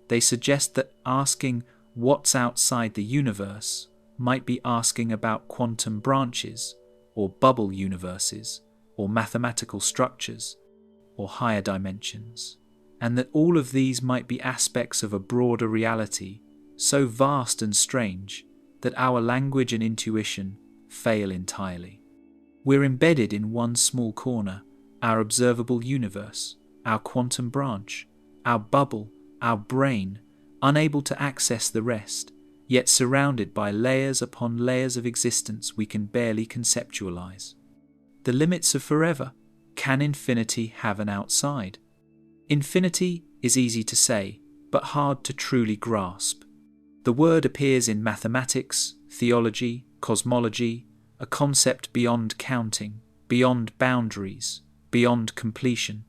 They suggest that asking what's outside the universe might be asking about quantum branches, or bubble universes, or mathematical structures, or higher dimensions, and that all of these might be aspects of a broader reality so vast and strange that our language and intuition fail entirely. We're embedded in one small corner, our observable universe, our quantum branch, our bubble, our brain, unable to access the rest, yet surrounded by layers upon layers of existence we can barely conceptualize. The limits of forever. Can infinity have an outside? Infinity is easy to say, but hard to truly grasp. The word appears in mathematics, theology, cosmology, a concept beyond counting, beyond boundaries, beyond completion.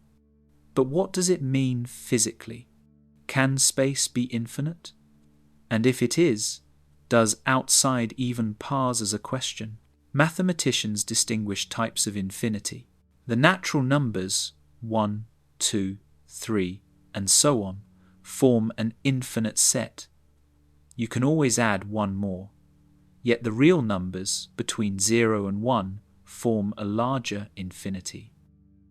But what does it mean physically? Can space be infinite? And if it is, does outside even pose as a question? Mathematicians distinguish types of infinity. The natural numbers 1, 2, 3, and so on form an infinite set. You can always add one more. Yet the real numbers between 0 and 1 form a larger infinity.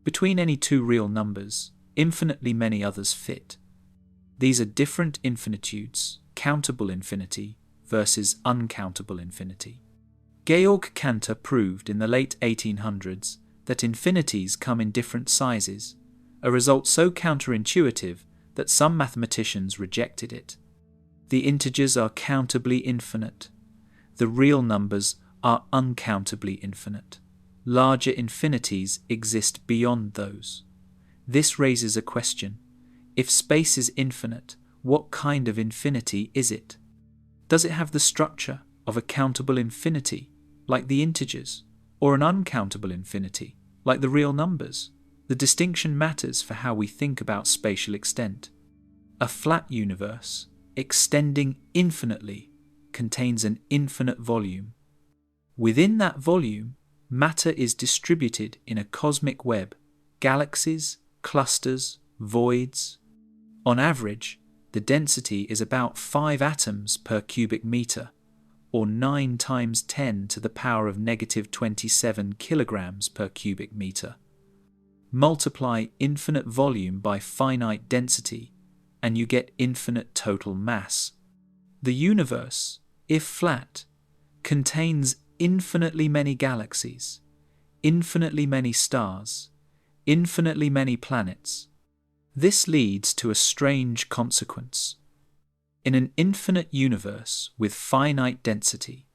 Between any two real numbers, infinitely many others fit. These are different infinitudes, countable infinity versus uncountable infinity. Georg Cantor proved in the late 1800s that infinities come in different sizes, a result so counterintuitive that some mathematicians rejected it. The integers are countably infinite. The real numbers are uncountably infinite. Larger infinities exist beyond those. This raises a question. If space is infinite, what kind of infinity is it? Does it have the structure of a countable infinity, like the integers, or an uncountable infinity, like the real numbers? The distinction matters for how we think about spatial extent. A flat universe, extending infinitely, contains an infinite volume. Within that volume, matter is distributed in a cosmic web, galaxies, clusters, voids. On average, the density is about 5 atoms per cubic meter, or 9 times 10 to the power of negative 27 kilograms per cubic meter. Multiply infinite volume by finite density, and you get infinite total mass. The universe, if flat, contains infinitely many galaxies, infinitely many stars, infinitely many planets. This leads to a strange consequence. In an infinite universe with finite density,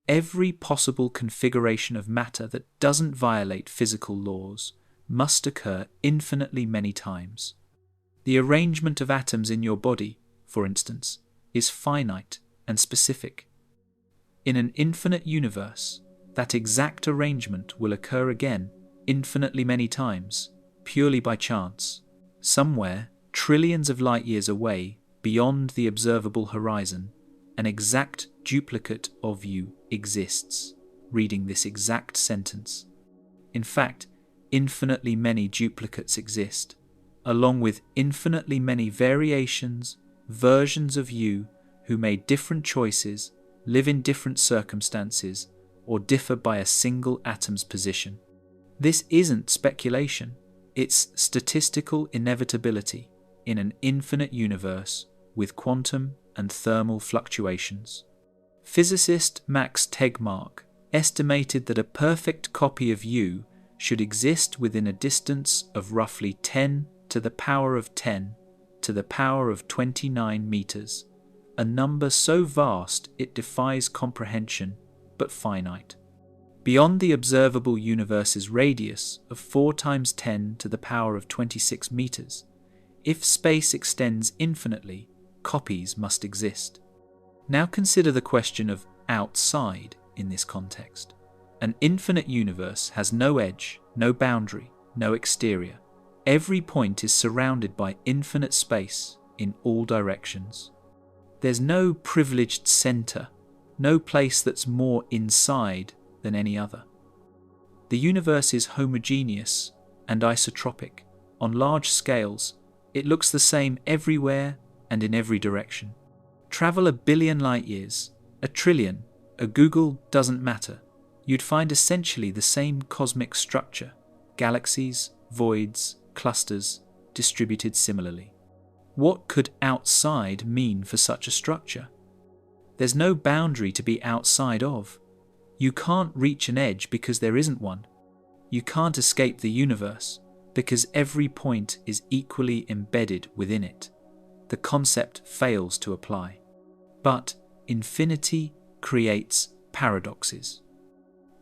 every possible configuration of matter that doesn't violate physical laws must occur infinitely many times. The arrangement of atoms in your body, for instance, is finite and specific. In an infinite universe, that exact arrangement will occur again infinitely many times, purely by chance. Somewhere, trillions of light years away, beyond the observable horizon, an exact duplicate of you exists, reading this exact sentence. In fact, infinitely many duplicates exist, along with infinitely many variations, versions of you who made different choices, live in different circumstances, or differ by a single atom's position. This isn't speculation, it's statistical inevitability in an infinite universe with quantum and thermal fluctuations. Physicist Max Tegmark estimated that a perfect copy of you should exist within a distance of roughly 10 to the power of 10 to the power of 29 meters, a number so vast it defies comprehension, but finite. Beyond the observable universe's radius of 4 times 10 to the power of 26 meters, if space extends infinitely, copies must exist. Now consider the question of outside in this context. An infinite universe has no edge, no boundary, no exterior. Every point is surrounded by infinite space in all directions. There's no privileged center, no place that's more inside than any other. The universe is homogeneous and isotropic. On large scales, it looks the same everywhere and in every direction. Travel 1 billion light years, 1 trillion, a Google doesn't matter. You'd find essentially the same cosmic structure, galaxies, voids, clusters, distributed similarly. What could outside mean for such a structure? There's no boundary to be outside of. You can't reach an edge because there isn't one. You can't escape the universe because every point is equally embedded within it. The concept fails to apply. But infinity creates paradoxes.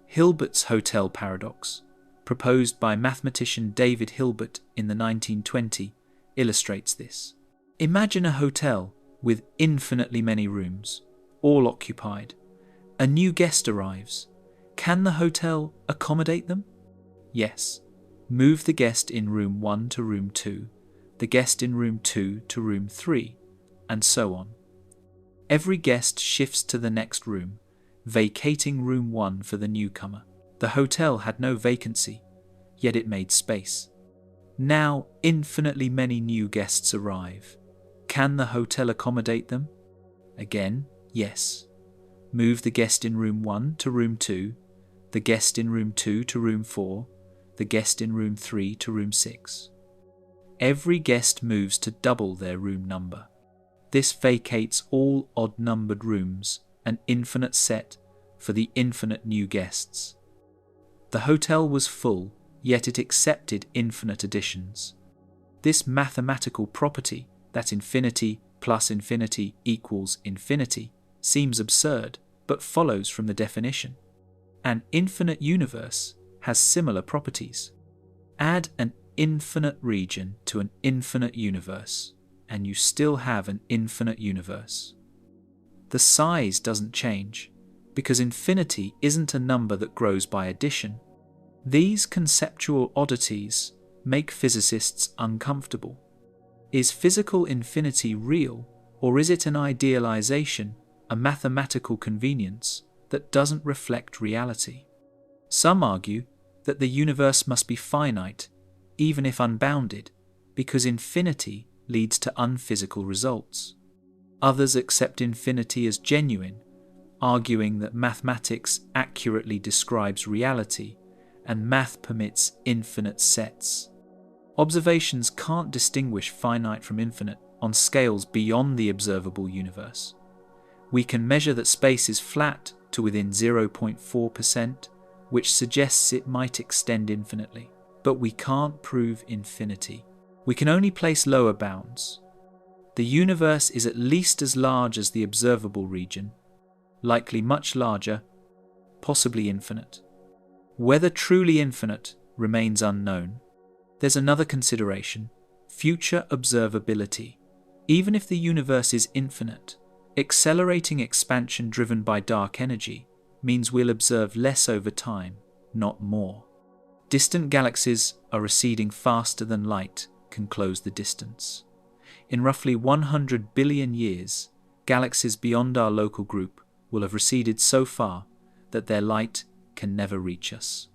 Hilbert's hotel paradox, proposed by mathematician David Hilbert in the 1920s, illustrates this. Imagine a hotel with infinitely many rooms, all occupied. A new guest arrives. Can the hotel accommodate them? Yes. Move the guest in room 1 to room 2, the guest in room 2 to room 3, and so on. Every guest shifts to the next room, vacating room 1 for the newcomer. The hotel had no vacancy, yet it made space. Now infinitely many new guests arrive. Can the hotel accommodate them? Again, yes. Move the guest in room 1 to room 2, the guest in room 2 to room 4, the guest in room 3 to room 6. Every guest moves to double their room number. This vacates all odd-numbered rooms, an infinite set for the infinite new guests. The hotel was full, yet it accepted infinite additions. This mathematical property, that infinity plus infinity equals infinity, seems absurd, but follows from the definition. An infinite universe has similar properties. Add an infinite region to an infinite universe, and you still have an infinite universe. The size doesn't change, because infinity isn't a number that grows by addition. These conceptual oddities make physicists uncomfortable. Is physical infinity real, or is it an idealization, a mathematical convenience, that doesn't reflect reality. Some argue that the universe must be finite, even if unbounded, because infinity leads to unphysical results. Others accept infinity as genuine, arguing that mathematics accurately describes reality and math permits infinite sets. Observations can't distinguish finite from infinite on scales beyond the observable universe. We can measure that space is flat to within 0.4%, which suggests it might extend infinitely. But we can't prove infinity. We can only place lower bounds. The universe is at least as large as the observable region, likely much larger, possibly infinite. Whether truly infinite remains unknown. There's another consideration: future observability. Even if the universe is infinite, accelerating expansion driven by dark energy means we'll observe less over time, not more. Distant galaxies are receding faster than light can close the distance. In roughly 100 billion years, galaxies beyond our local group will have receded so far that their light can never reach us.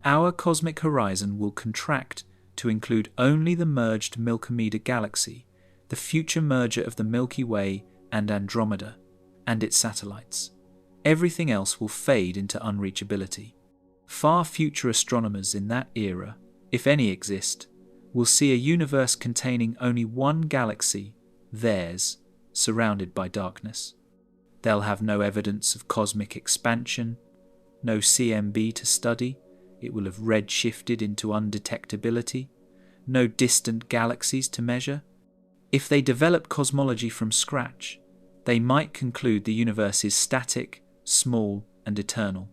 Our cosmic horizon will contract to include only the merged Milky galaxy, the future merger of the Milky Way and Andromeda, and its satellites. Everything else will fade into unreachability. Far future astronomers in that era, if any exist, will see a universe containing only one galaxy, theirs, surrounded by darkness. They'll have no evidence of cosmic expansion, no CMB to study, it will have red-shifted into undetectability, no distant galaxies to measure. If they develop cosmology from scratch, they might conclude the universe is static, small, and eternal.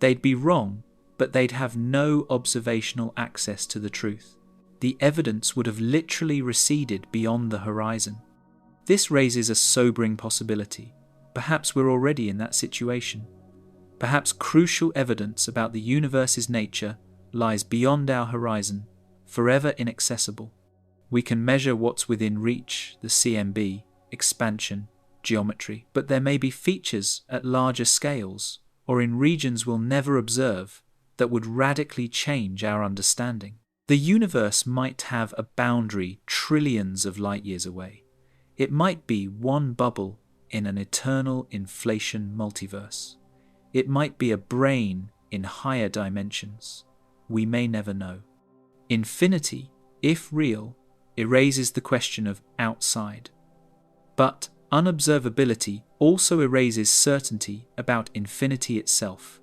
They'd be wrong, but they'd have no observational access to the truth. The evidence would have literally receded beyond the horizon. This raises a sobering possibility. Perhaps we're already in that situation. Perhaps crucial evidence about the universe's nature lies beyond our horizon, forever inaccessible. We can measure what's within reach, the CMB, expansion, geometry, but there may be features at larger scales or in regions we'll never observe that would radically change our understanding. The universe might have a boundary trillions of light years away. It might be one bubble in an eternal inflation multiverse. It might be a brain in higher dimensions. We may never know. Infinity, if real, erases the question of outside. But unobservability also erases certainty about infinity itself.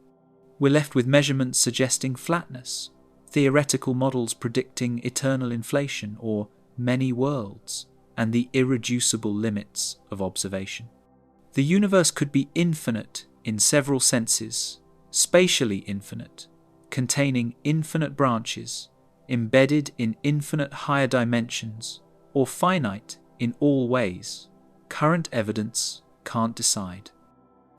We're left with measurements suggesting flatness, theoretical models predicting eternal inflation or many worlds, and the irreducible limits of observation. The universe could be infinite in several senses, spatially infinite, containing infinite branches, embedded in infinite higher dimensions, or finite in all ways. Current evidence can't decide.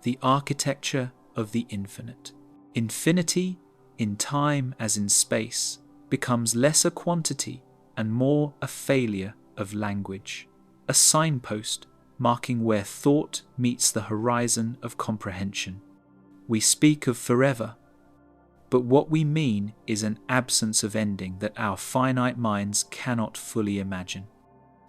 The architecture of the infinite. Infinity, in time as in space, becomes less a quantity and more a failure of language, a signpost marking where thought meets the horizon of comprehension. We speak of forever, but what we mean is an absence of ending that our finite minds cannot fully imagine.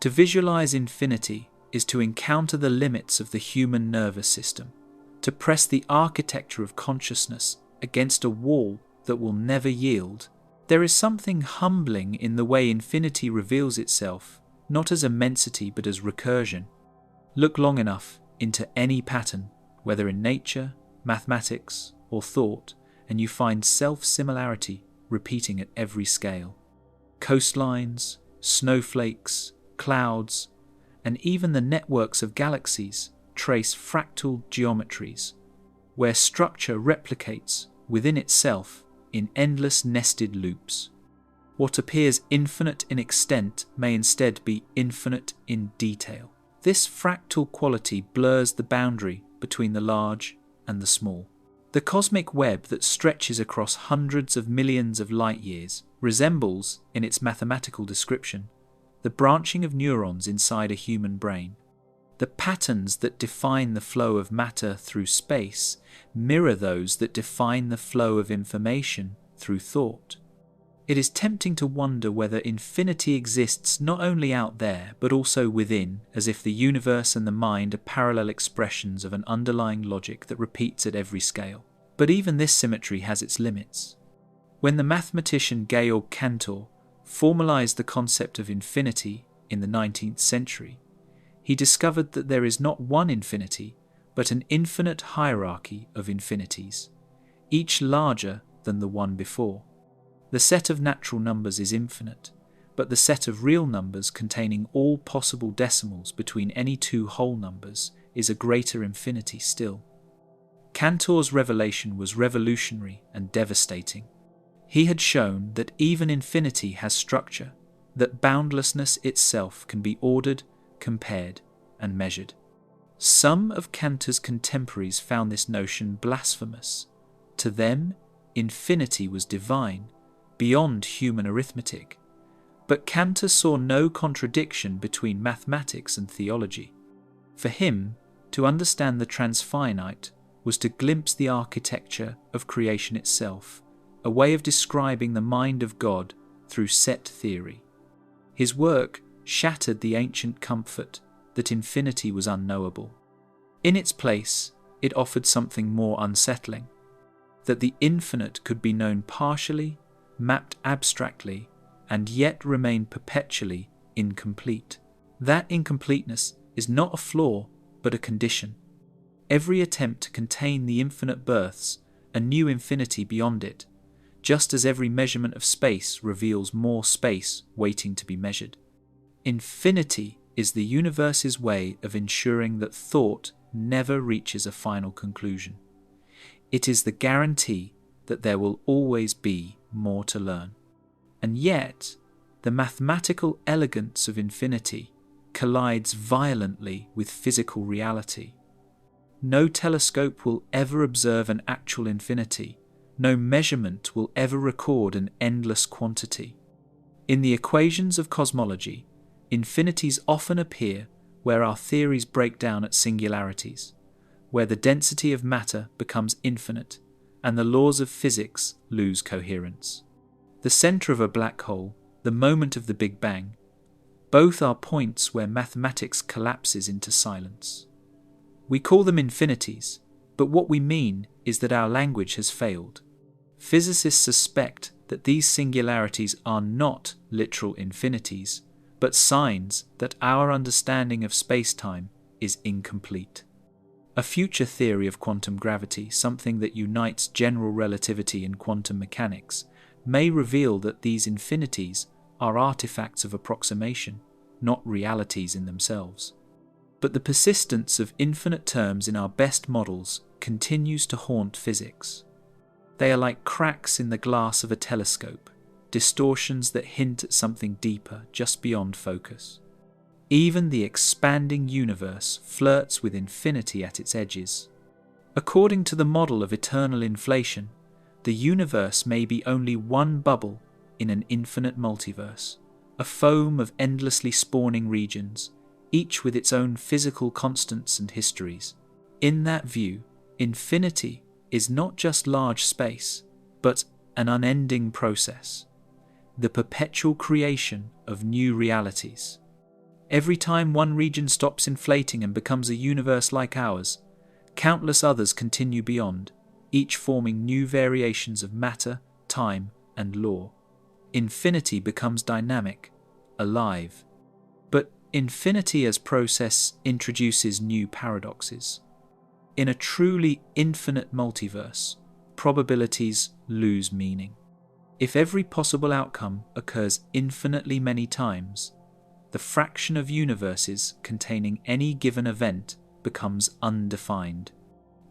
To visualize infinity is to encounter the limits of the human nervous system, to press the architecture of consciousness against a wall that will never yield. There is something humbling in the way infinity reveals itself, not as immensity but as recursion. Look long enough into any pattern, whether in nature, mathematics, or thought, and you find self-similarity repeating at every scale. Coastlines, snowflakes, clouds, and even the networks of galaxies trace fractal geometries, where structure replicates within itself in endless nested loops. What appears infinite in extent may instead be infinite in detail. This fractal quality blurs the boundary between the large and the small. The cosmic web that stretches across hundreds of millions of light years resembles, in its mathematical description, the branching of neurons inside a human brain. The patterns that define the flow of matter through space mirror those that define the flow of information through thought. It is tempting to wonder whether infinity exists not only out there but also within, as if the universe and the mind are parallel expressions of an underlying logic that repeats at every scale. But even this symmetry has its limits. When the mathematician Georg Cantor formalized the concept of infinity in the 19th century, he discovered that there is not one infinity, but an infinite hierarchy of infinities, each larger than the one before. The set of natural numbers is infinite, but the set of real numbers containing all possible decimals between any two whole numbers is a greater infinity still. Cantor's revelation was revolutionary and devastating. He had shown that even infinity has structure, that boundlessness itself can be ordered, compared, and measured. Some of Cantor's contemporaries found this notion blasphemous. To them, infinity was divine, beyond human arithmetic. But Cantor saw no contradiction between mathematics and theology. For him, to understand the transfinite was to glimpse the architecture of creation itself, a way of describing the mind of God through set theory. His work shattered the ancient comfort that infinity was unknowable. In its place, it offered something more unsettling, that the infinite could be known partially, mapped abstractly, and yet remain perpetually incomplete. That incompleteness is not a flaw, but a condition. Every attempt to contain the infinite births a new infinity beyond it, just as every measurement of space reveals more space waiting to be measured. Infinity is the universe's way of ensuring that thought never reaches a final conclusion. It is the guarantee that there will always be more to learn. And yet, the mathematical elegance of infinity collides violently with physical reality. No telescope will ever observe an actual infinity. No measurement will ever record an endless quantity. In the equations of cosmology, infinities often appear where our theories break down at singularities, where the density of matter becomes infinite and the laws of physics lose coherence. The center of a black hole, the moment of the Big Bang, both are points where mathematics collapses into silence. We call them infinities, but what we mean is that our language has failed. Physicists suspect that these singularities are not literal infinities, but signs that our understanding of space-time is incomplete. A future theory of quantum gravity, something that unites general relativity and quantum mechanics, may reveal that these infinities are artifacts of approximation, not realities in themselves. But the persistence of infinite terms in our best models continues to haunt physics. They are like cracks in the glass of a telescope, distortions that hint at something deeper just beyond focus. Even the expanding universe flirts with infinity at its edges. According to the model of eternal inflation, the universe may be only one bubble in an infinite multiverse, a foam of endlessly spawning regions, each with its own physical constants and histories. In that view, infinity is not just large space, but an unending process, the perpetual creation of new realities. Every time one region stops inflating and becomes a universe like ours, countless others continue beyond, each forming new variations of matter, time, and law. Infinity becomes dynamic, alive. But infinity as process introduces new paradoxes. In a truly infinite multiverse, probabilities lose meaning. If every possible outcome occurs infinitely many times, the fraction of universes containing any given event becomes undefined.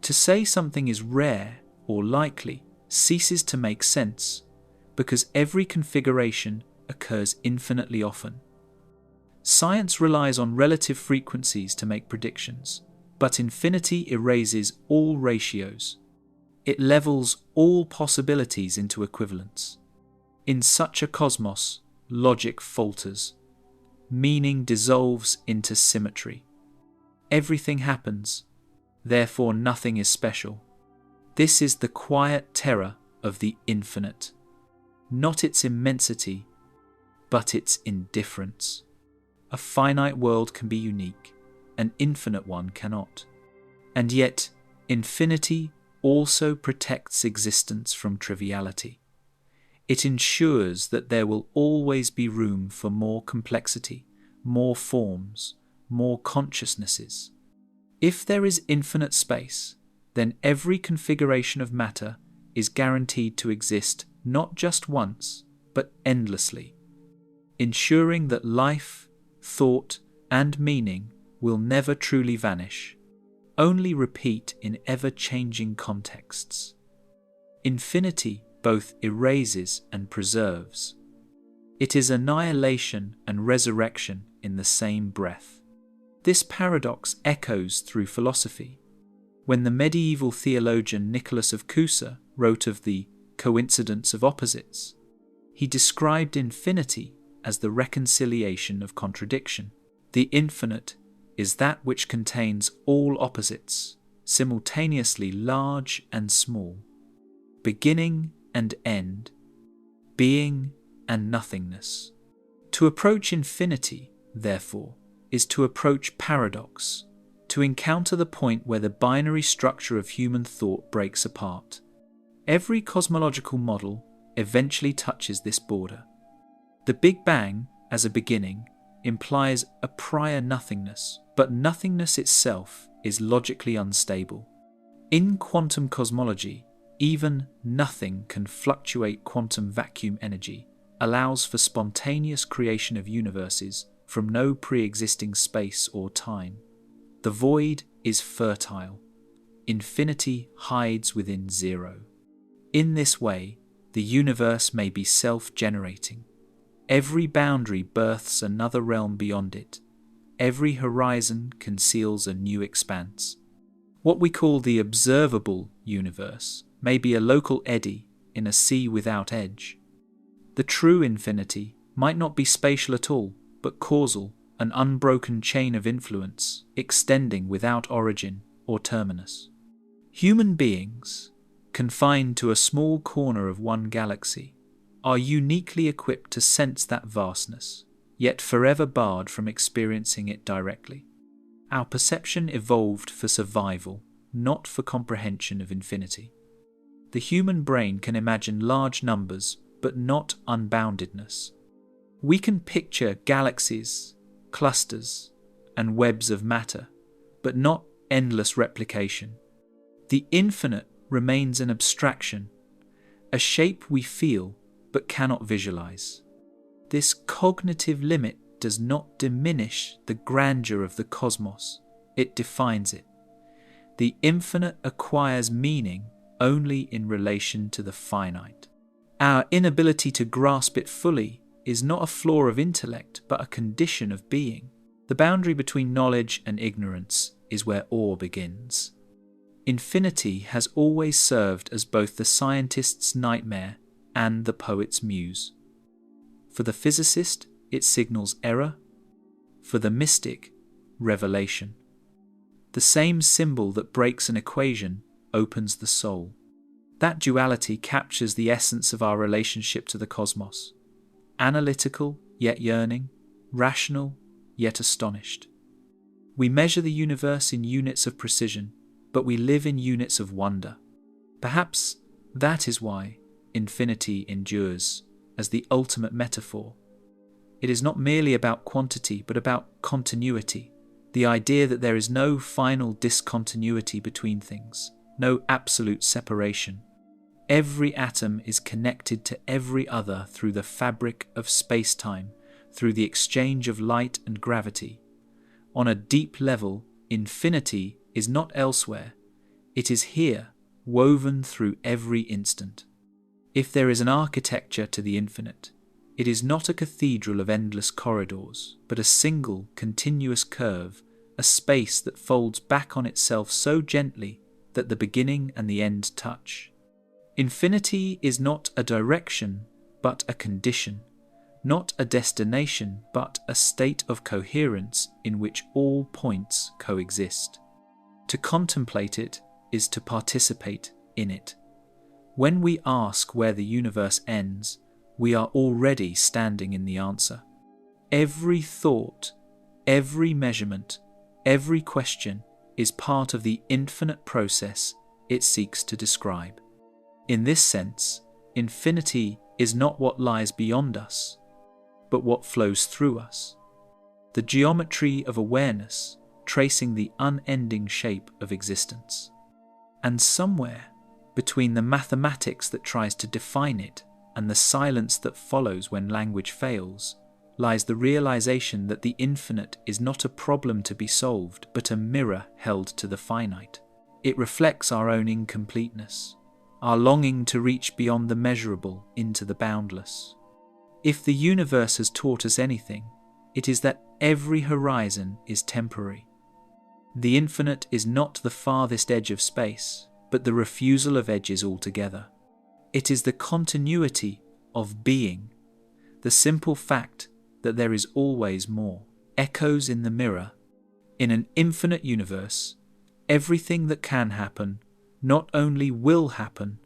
To say something is rare or likely ceases to make sense, because every configuration occurs infinitely often. Science relies on relative frequencies to make predictions, but infinity erases all ratios. It levels all possibilities into equivalence. In such a cosmos, logic falters. Meaning dissolves into symmetry. Everything happens, therefore nothing is special. This is the quiet terror of the infinite, not its immensity, but its indifference. A finite world can be unique, an infinite one cannot. And yet, infinity also protects existence from triviality. It ensures that there will always be room for more complexity, more forms, more consciousnesses. If there is infinite space, then every configuration of matter is guaranteed to exist not just once, but endlessly, ensuring that life, thought, and meaning will never truly vanish, only repeat in ever-changing contexts. Infinity both erases and preserves. It is annihilation and resurrection in the same breath. This paradox echoes through philosophy. When the medieval theologian Nicholas of Cusa wrote of the coincidence of opposites, he described infinity as the reconciliation of contradiction. The infinite is that which contains all opposites, simultaneously large and small, beginning and end, being and nothingness. To approach infinity, therefore, is to approach paradox, to encounter the point where the binary structure of human thought breaks apart. Every cosmological model eventually touches this border. The Big Bang, as a beginning, implies a prior nothingness, but nothingness itself is logically unstable. In quantum cosmology, even nothing can fluctuate. Quantum vacuum energy allows for spontaneous creation of universes from no pre-existing space or time. The void is fertile. Infinity hides within zero. In this way, the universe may be self-generating. Every boundary births another realm beyond it. Every horizon conceals a new expanse. What we call the observable universe may be a local eddy in a sea without edge. The true infinity might not be spatial at all, but causal, an unbroken chain of influence, extending without origin or terminus. Human beings, confined to a small corner of one galaxy, are uniquely equipped to sense that vastness, yet forever barred from experiencing it directly. Our perception evolved for survival, not for comprehension of infinity. The human brain can imagine large numbers, but not unboundedness. We can picture galaxies, clusters, and webs of matter, but not endless replication. The infinite remains an abstraction, a shape we feel but cannot visualize. This cognitive limit does not diminish the grandeur of the cosmos, it defines it. The infinite acquires meaning only in relation to the finite. Our inability to grasp it fully is not a flaw of intellect, but a condition of being. The boundary between knowledge and ignorance is where awe begins. Infinity has always served as both the scientist's nightmare and the poet's muse. For the physicist, it signals error. For the mystic, revelation. The same symbol that breaks an equation opens the soul. That duality captures the essence of our relationship to the cosmos. Analytical, yet yearning. Rational, yet astonished. We measure the universe in units of precision, but we live in units of wonder. Perhaps that is why infinity endures as the ultimate metaphor. It is not merely about quantity, but about continuity, the idea that there is no final discontinuity between things, no absolute separation. Every atom is connected to every other through the fabric of space-time, through the exchange of light and gravity. On a deep level, infinity is not elsewhere. It is here, woven through every instant. If there is an architecture to the infinite, it is not a cathedral of endless corridors, but a single, continuous curve, a space that folds back on itself so gently that the beginning and the end touch. Infinity is not a direction, but a condition, not a destination but a state of coherence in which all points coexist. To contemplate it is to participate in it. When we ask where the universe ends, we are already standing in the answer. Every thought, every measurement, every question is part of the infinite process it seeks to describe. In this sense, infinity is not what lies beyond us, but what flows through us. The geometry of awareness tracing the unending shape of existence. And somewhere between the mathematics that tries to define it and the silence that follows when language fails, lies the realization that the infinite is not a problem to be solved, but a mirror held to the finite. It reflects our own incompleteness, our longing to reach beyond the measurable into the boundless. If the universe has taught us anything, it is that every horizon is temporary. The infinite is not the farthest edge of space, but the refusal of edges altogether. It is the continuity of being, the simple fact that there is always more, echoes in the mirror. In an infinite universe, everything that can happen not only will happen,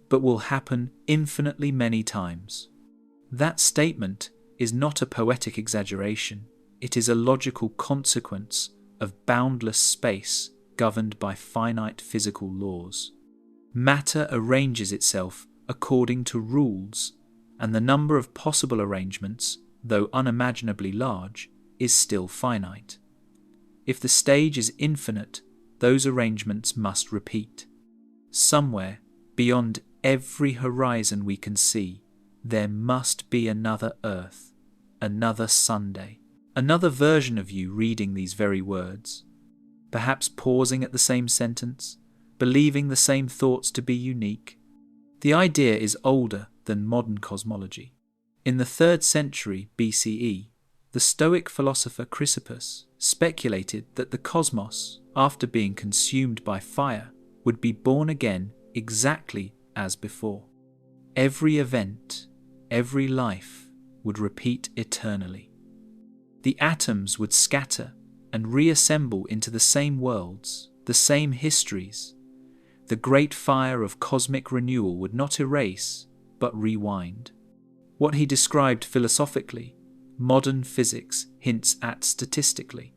but will happen infinitely many times. That statement is not a poetic exaggeration. It is a logical consequence of boundless space governed by finite physical laws. Matter arranges itself according to rules, and the number of possible arrangements, though unimaginably large, is still finite. If the stage is infinite, those arrangements must repeat. Somewhere, beyond every horizon we can see, there must be another Earth, another Sunday, another version of you reading these very words, perhaps pausing at the same sentence, believing the same thoughts to be unique. The idea is older than modern cosmology. In the 3rd century BCE, the Stoic philosopher Chrysippus speculated that the cosmos, after being consumed by fire, would be born again exactly as before. Every event, every life would repeat eternally. The atoms would scatter and reassemble into the same worlds, the same histories. The great fire of cosmic renewal would not erase, but rewind. What he described philosophically, modern physics hints at statistically.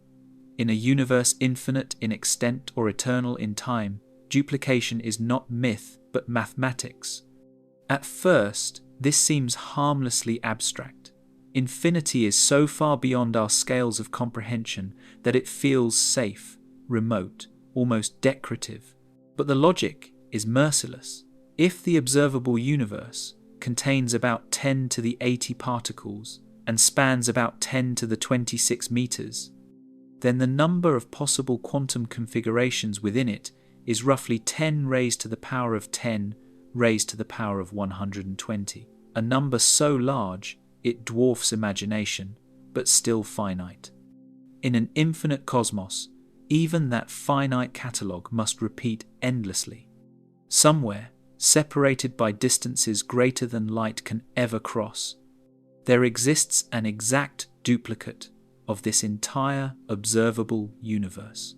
In a universe infinite in extent or eternal in time, duplication is not myth but mathematics. At first, this seems harmlessly abstract. Infinity is so far beyond our scales of comprehension that it feels safe, remote, almost decorative. But the logic is merciless. If the observable universe contains about 10 to the 80 particles and spans about 10 to the 26 meters, then the number of possible quantum configurations within it is roughly 10 raised to the power of 10 raised to the power of 120, a number so large it dwarfs imagination, but still finite. In an infinite cosmos, even that finite catalogue must repeat endlessly. Somewhere, separated by distances greater than light can ever cross, there exists an exact duplicate of this entire observable universe.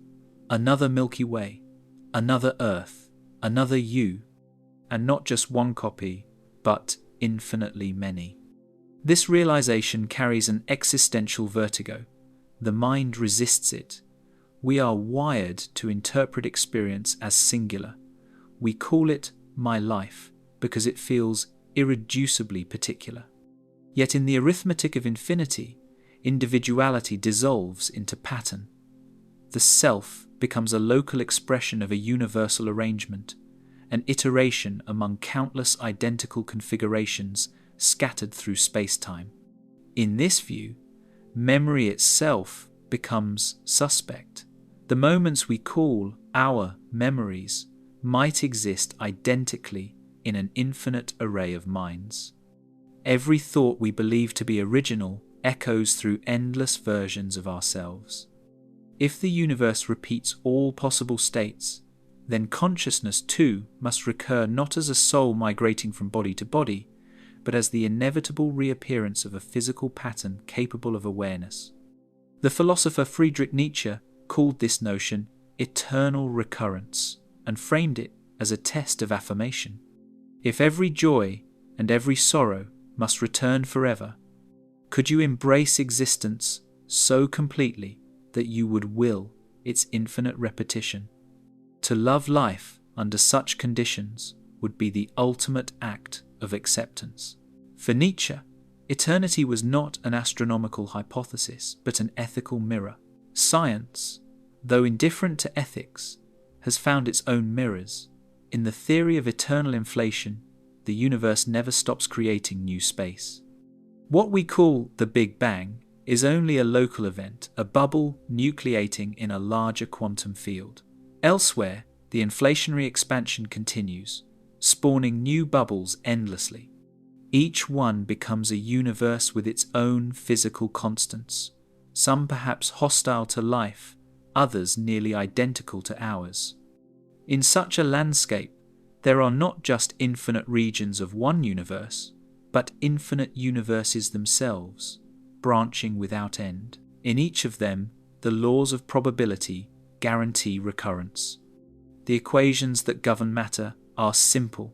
Another Milky Way, another Earth, another you, and not just one copy, but infinitely many. This realization carries an existential vertigo. The mind resists it. We are wired to interpret experience as singular. We call it my life because it feels irreducibly particular. Yet in the arithmetic of infinity, individuality dissolves into pattern. The self becomes a local expression of a universal arrangement, an iteration among countless identical configurations scattered through space-time. In this view, memory itself becomes suspect. The moments we call our memories might exist identically in an infinite array of minds. Every thought we believe to be original echoes through endless versions of ourselves. If the universe repeats all possible states, then consciousness too must recur not as a soul migrating from body to body, but as the inevitable reappearance of a physical pattern capable of awareness. The philosopher Friedrich Nietzsche called this notion eternal recurrence and framed it as a test of affirmation. If every joy and every sorrow must return forever, could you embrace existence so completely that you would will its infinite repetition? To love life under such conditions would be the ultimate act of acceptance. For Nietzsche, eternity was not an astronomical hypothesis, but an ethical mirror. Science, though indifferent to ethics, has found its own mirrors. In the theory of eternal inflation, the universe never stops creating new space. What we call the Big Bang is only a local event, a bubble nucleating in a larger quantum field. Elsewhere, the inflationary expansion continues, spawning new bubbles endlessly. Each one becomes a universe with its own physical constants, some perhaps hostile to life, others nearly identical to ours. In such a landscape, there are not just infinite regions of one universe, but infinite universes themselves, branching without end. In each of them, the laws of probability guarantee recurrence. The equations that govern matter are simple,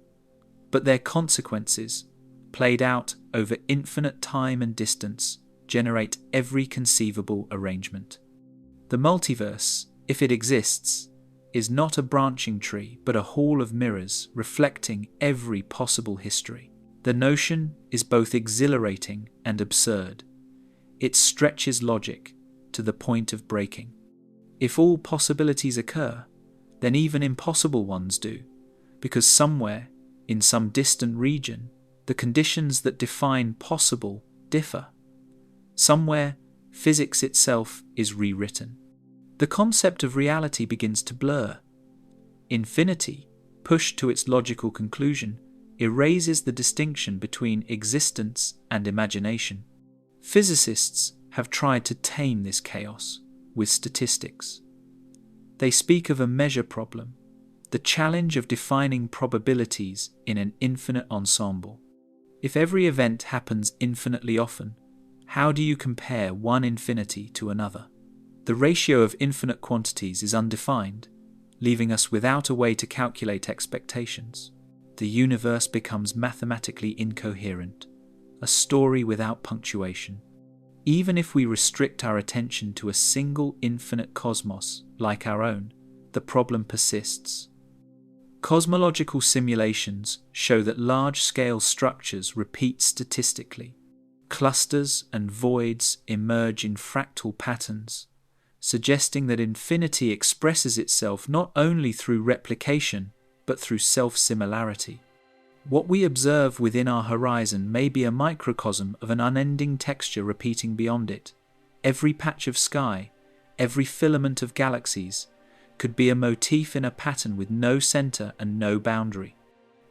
but their consequences, played out over infinite time and distance, generate every conceivable arrangement. The multiverse, if it exists, is not a branching tree, but a hall of mirrors reflecting every possible history. The notion is both exhilarating and absurd. It stretches logic to the point of breaking. If all possibilities occur, then even impossible ones do, because somewhere, in some distant region, the conditions that define possible differ. Somewhere, physics itself is rewritten. The concept of reality begins to blur. Infinity, pushed to its logical conclusion, erases the distinction between existence and imagination. Physicists have tried to tame this chaos with statistics. They speak of a measure problem, the challenge of defining probabilities in an infinite ensemble. If every event happens infinitely often, how do you compare one infinity to another? The ratio of infinite quantities is undefined, leaving us without a way to calculate expectations. The universe becomes mathematically incoherent, a story without punctuation. Even if we restrict our attention to a single infinite cosmos like our own, the problem persists. Cosmological simulations show that large-scale structures repeat statistically. Clusters and voids emerge in fractal patterns, suggesting that infinity expresses itself not only through replication, but through self-similarity. What we observe within our horizon may be a microcosm of an unending texture repeating beyond it. Every patch of sky, every filament of galaxies, could be a motif in a pattern with no center and no boundary.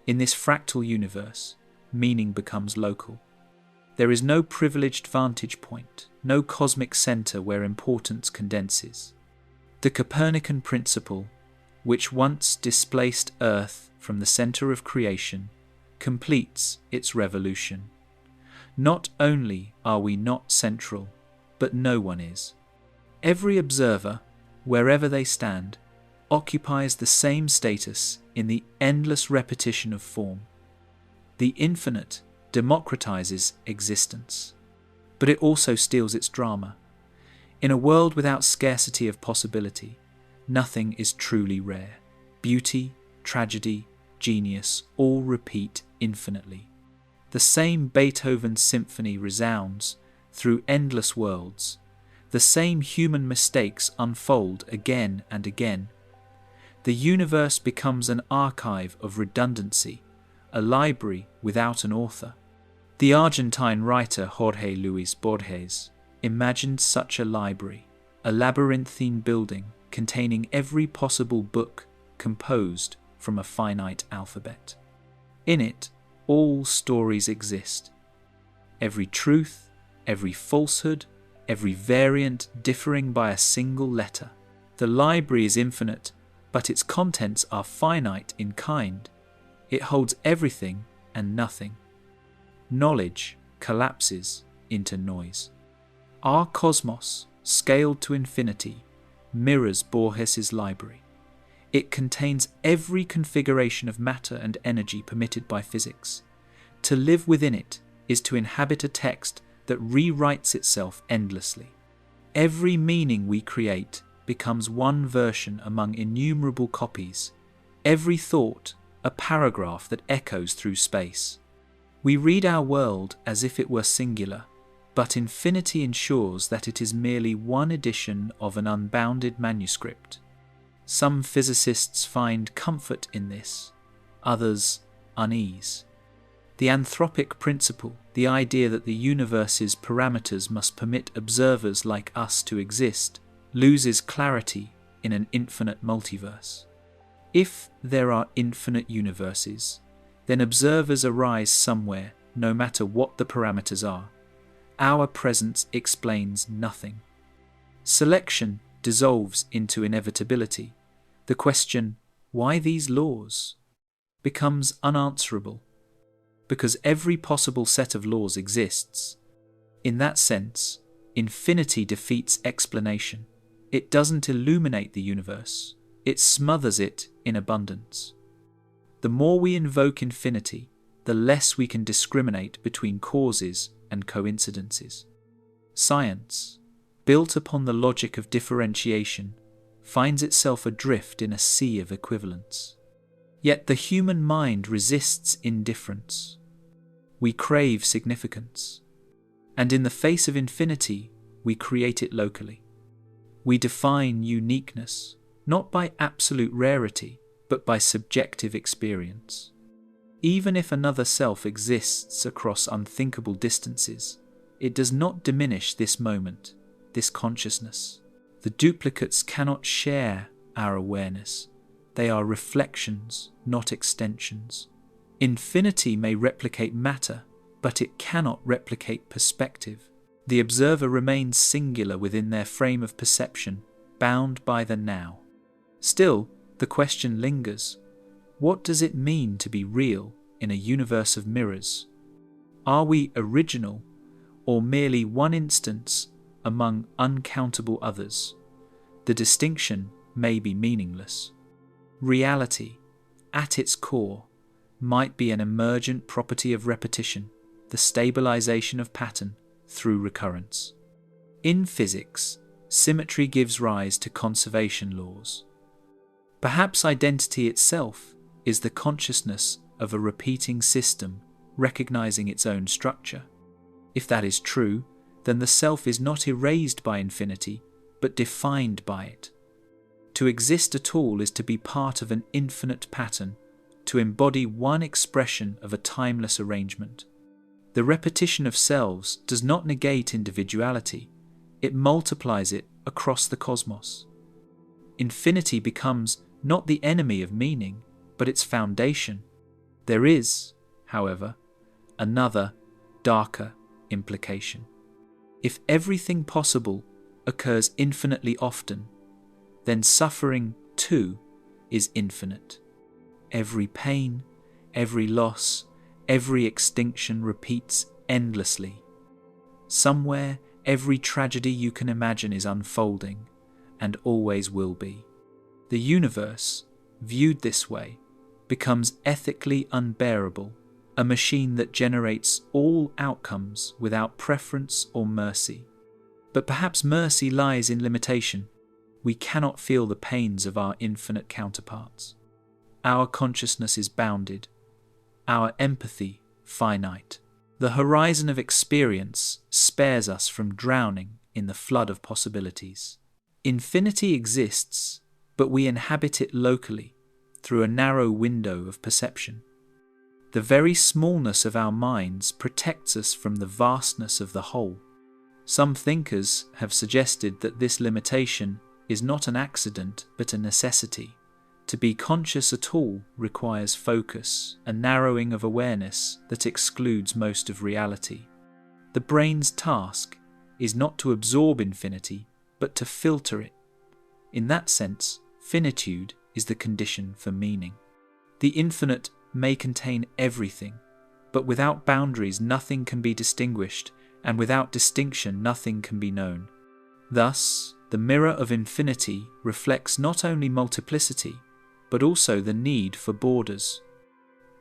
In this fractal universe, meaning becomes local. There is no privileged vantage point, no cosmic center where importance condenses. The Copernican principle, which once displaced Earth from the center of creation, completes its revolution. Not only are we not central, but no one is. Every observer, wherever they stand, occupies the same status in the endless repetition of form. The infinite democratizes existence, but it also steals its drama. In a world without scarcity of possibility, nothing is truly rare. Beauty, tragedy, genius all repeat infinitely. The same Beethoven symphony resounds through endless worlds. The same human mistakes unfold again and again. The universe becomes an archive of redundancy, a library without an author. The Argentine writer Jorge Luis Borges imagined such a library, a labyrinthine building containing every possible book composed from a finite alphabet. In it, all stories exist. Every truth, every falsehood, every variant differing by a single letter. The library is infinite, but its contents are finite in kind. It holds everything and nothing. knowledge collapses into noise. Our cosmos, scaled to infinity, mirrors Borges's library. It contains every configuration of matter and energy permitted by physics. To live within it is to inhabit a text that rewrites itself endlessly. Every meaning we create becomes one version among innumerable copies. Every thought, a paragraph that echoes through space. We read our world as if it were singular, but infinity ensures that it is merely one edition of an unbounded manuscript. Some physicists find comfort in this, others unease. The anthropic principle, the idea that the universe's parameters must permit observers like us to exist, loses clarity in an infinite multiverse. If there are infinite universes, then observers arise somewhere, no matter what the parameters are. Our presence explains nothing. Selection dissolves into inevitability. The question, why these laws, becomes unanswerable, because every possible set of laws exists. In that sense, infinity defeats explanation. It doesn't illuminate the universe, it smothers it in abundance. The more we invoke infinity, the less we can discriminate between causes and coincidences. Science, built upon the logic of differentiation, finds itself adrift in a sea of equivalence. Yet the human mind resists indifference. We crave significance, and in the face of infinity, we create it locally. We define uniqueness, not by absolute rarity, but by subjective experience. Even if another self exists across unthinkable distances, it does not diminish this moment, this consciousness. The duplicates cannot share our awareness. They are reflections, not extensions. Infinity may replicate matter, but it cannot replicate perspective. The observer remains singular within their frame of perception, bound by the now. Still, the question lingers. What does it mean to be real in a universe of mirrors? Are we original, or merely one instance among uncountable others? The distinction may be meaningless. Reality, at its core, might be an emergent property of repetition, the stabilization of pattern through recurrence. In physics, symmetry gives rise to conservation laws. Perhaps identity itself is the consciousness of a repeating system recognizing its own structure. If that is true, then the self is not erased by infinity, but defined by it. To exist at all is to be part of an infinite pattern, to embody one expression of a timeless arrangement. The repetition of selves does not negate individuality, it multiplies it across the cosmos. Infinity becomes not the enemy of meaning, but its foundation. There is, however, another, darker implication. If everything possible occurs infinitely often, then suffering too is infinite. Every pain, every loss, every extinction repeats endlessly. Somewhere, every tragedy you can imagine is unfolding, and always will be. The universe, viewed this way, becomes ethically unbearable, a machine that generates all outcomes without preference or mercy. But perhaps mercy lies in limitation. We cannot feel the pains of our infinite counterparts. Our consciousness is bounded, our empathy finite. The horizon of experience spares us from drowning in the flood of possibilities. Infinity exists, but we inhabit it locally, through a narrow window of perception. The very smallness of our minds protects us from the vastness of the whole. Some thinkers have suggested that this limitation is not an accident but a necessity. To be conscious at all requires focus, a narrowing of awareness that excludes most of reality. The brain's task is not to absorb infinity, but to filter it. In that sense, finitude is the condition for meaning. The infinite may contain everything, but without boundaries nothing can be distinguished, and without distinction nothing can be known. Thus, the mirror of infinity reflects not only multiplicity, but also the need for borders.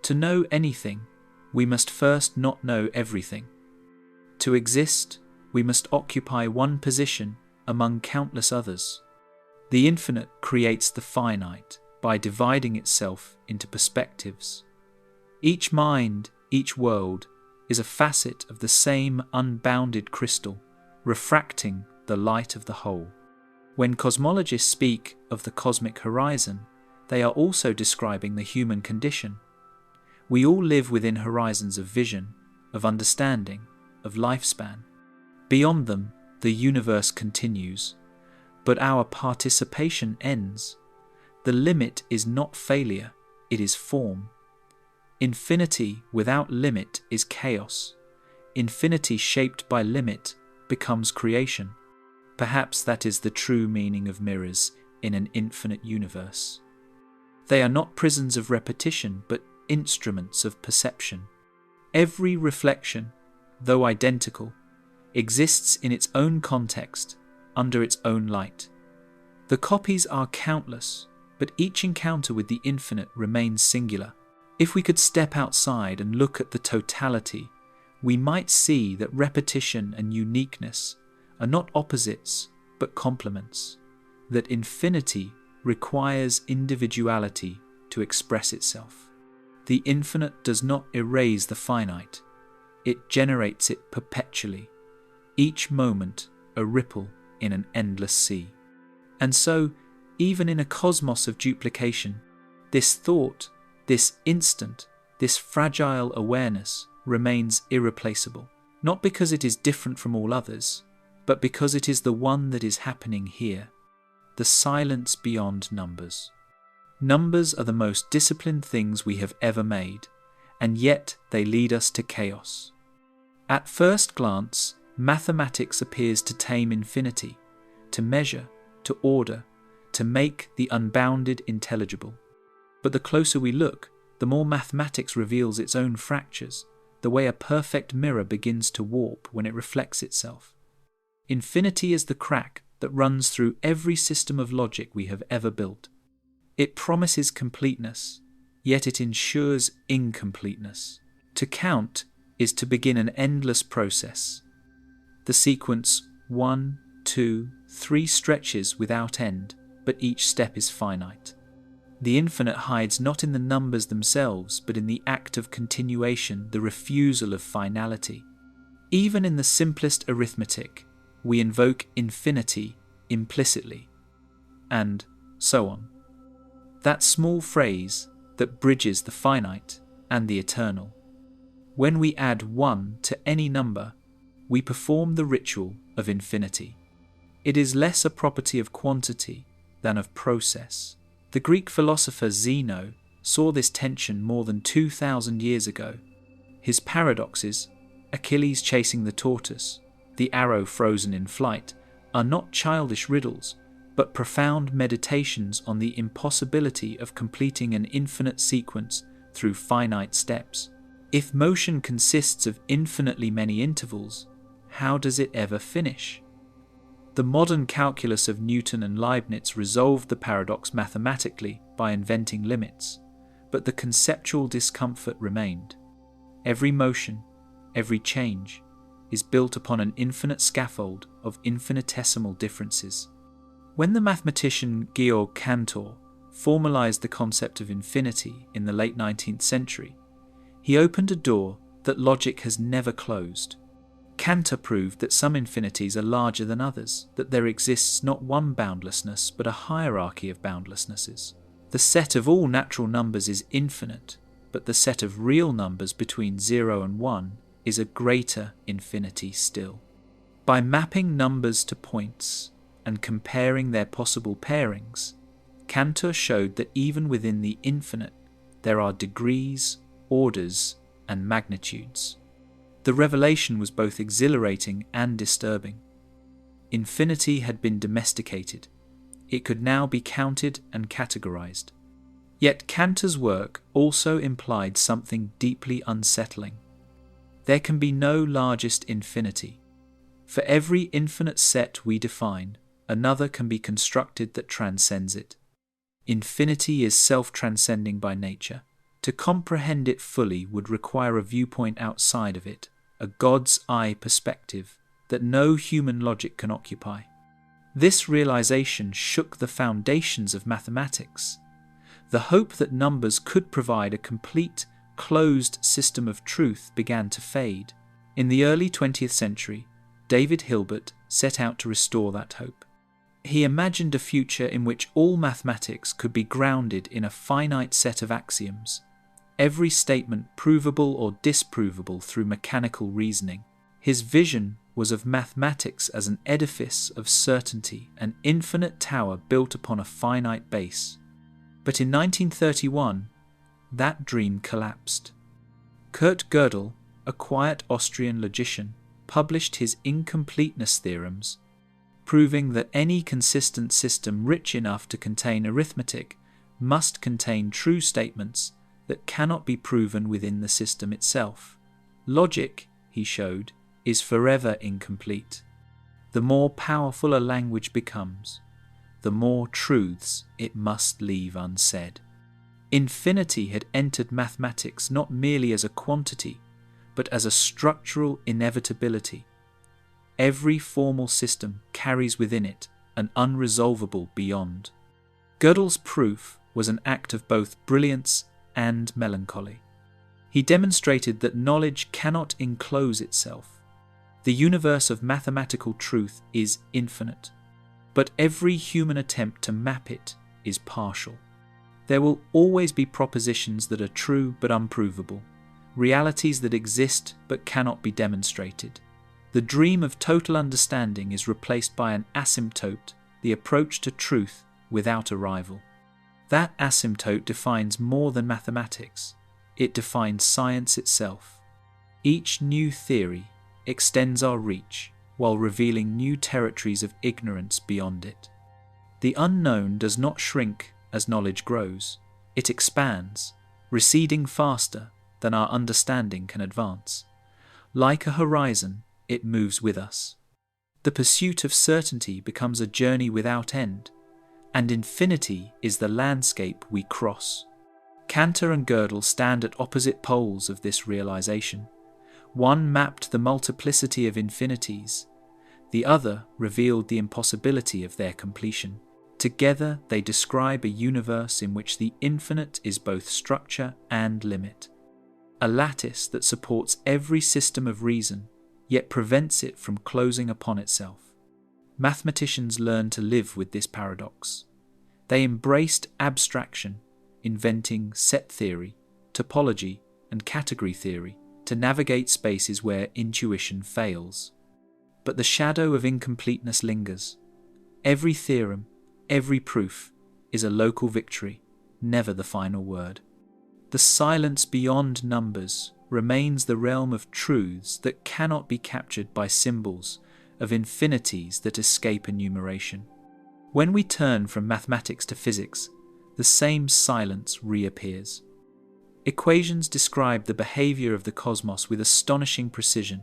To know anything, we must first not know everything. To exist, we must occupy one position among countless others. The infinite creates the finite by dividing itself into perspectives. Each mind, each world, is a facet of the same unbounded crystal, refracting the light of the whole. When cosmologists speak of the cosmic horizon, they are also describing the human condition. We all live within horizons of vision, of understanding, of lifespan. Beyond them, the universe continues, but our participation ends. The limit is not failure, it is form. Infinity without limit is chaos. Infinity shaped by limit becomes creation. Perhaps that is the true meaning of mirrors in an infinite universe. They are not prisons of repetition, but instruments of perception. Every reflection, though identical, exists in its own context, under its own light. The copies are countless, but each encounter with the infinite remains singular. If we could step outside and look at the totality, we might see that repetition and uniqueness are not opposites, but complements, that infinity requires individuality to express itself. The infinite does not erase the finite, it generates it perpetually, each moment a ripple in an endless sea. And so, even in a cosmos of duplication, this thought, this instant, this fragile awareness remains irreplaceable, not because it is different from all others, but because it is the one that is happening here, the silence beyond numbers. Numbers are the most disciplined things we have ever made, and yet they lead us to chaos. At first glance, mathematics appears to tame infinity, to measure, to order, to make the unbounded intelligible. But the closer we look, the more mathematics reveals its own fractures, the way a perfect mirror begins to warp when it reflects itself. Infinity is the crack that runs through every system of logic we have ever built. It promises completeness, yet it ensures incompleteness. To count is to begin an endless process. The sequence 1, 2, 3 stretches without end, but each step is finite. The infinite hides not in the numbers themselves, but in the act of continuation, the refusal of finality. Even in the simplest arithmetic, we invoke infinity implicitly, and so on. That small phrase that bridges the finite and the eternal. When we add 1 to any number, we perform the ritual of infinity. It is less a property of quantity than of process. The Greek philosopher Zeno saw this tension more than 2,000 years ago. His paradoxes, Achilles chasing the tortoise, the arrow frozen in flight, are not childish riddles, but profound meditations on the impossibility of completing an infinite sequence through finite steps. If motion consists of infinitely many intervals, how does it ever finish? The modern calculus of Newton and Leibniz resolved the paradox mathematically by inventing limits, but the conceptual discomfort remained. Every motion, every change, is built upon an infinite scaffold of infinitesimal differences. When the mathematician Georg Cantor formalized the concept of infinity in the late 19th century, he opened a door that logic has never closed. Cantor proved that some infinities are larger than others, that there exists not one boundlessness but a hierarchy of boundlessnesses. The set of all natural numbers is infinite, but the set of real numbers between 0 and 1 is a greater infinity still. By mapping numbers to points and comparing their possible pairings, Cantor showed that even within the infinite there are degrees, orders, and magnitudes. The revelation was both exhilarating and disturbing. Infinity had been domesticated. It could now be counted and categorized. Yet Cantor's work also implied something deeply unsettling. There can be no largest infinity. For every infinite set we define, another can be constructed that transcends it. Infinity is self-transcending by nature. To comprehend it fully would require a viewpoint outside of it, a God's eye perspective that no human logic can occupy. This realization shook the foundations of mathematics. The hope that numbers could provide a complete, closed system of truth began to fade. In the early 20th century, David Hilbert set out to restore that hope. He imagined a future in which all mathematics could be grounded in a finite set of axioms, every statement provable or disprovable through mechanical reasoning. His vision was of mathematics as an edifice of certainty, an infinite tower built upon a finite base. But in 1931, that dream collapsed. Kurt Gödel, a quiet Austrian logician, published his incompleteness theorems, proving that any consistent system rich enough to contain arithmetic must contain true statements that cannot be proven within the system itself. Logic, he showed, is forever incomplete. The more powerful a language becomes, the more truths it must leave unsaid. Infinity had entered mathematics not merely as a quantity, but as a structural inevitability. Every formal system carries within it an unresolvable beyond. Gödel's proof was an act of both brilliance and melancholy. He demonstrated that knowledge cannot enclose itself. The universe of mathematical truth is infinite, but every human attempt to map it is partial. There will always be propositions that are true but unprovable, realities that exist but cannot be demonstrated. The dream of total understanding is replaced by an asymptote, the approach to truth without a rival. That asymptote defines more than mathematics. It defines science itself. Each new theory extends our reach while revealing new territories of ignorance beyond it. The unknown does not shrink as knowledge grows. It expands, receding faster than our understanding can advance. Like a horizon, it moves with us. The pursuit of certainty becomes a journey without end, and infinity is the landscape we cross. Cantor and Gödel stand at opposite poles of this realization. One mapped the multiplicity of infinities, the other revealed the impossibility of their completion. Together they describe a universe in which the infinite is both structure and limit, a lattice that supports every system of reason, yet prevents it from closing upon itself. Mathematicians learned to live with this paradox. They embraced abstraction, inventing set theory, topology, and category theory to navigate spaces where intuition fails. But the shadow of incompleteness lingers. Every theorem, every proof, is a local victory, never the final word. The silence beyond numbers remains the realm of truths that cannot be captured by symbols, of infinities that escape enumeration. When we turn from mathematics to physics, the same silence reappears. Equations describe the behavior of the cosmos with astonishing precision,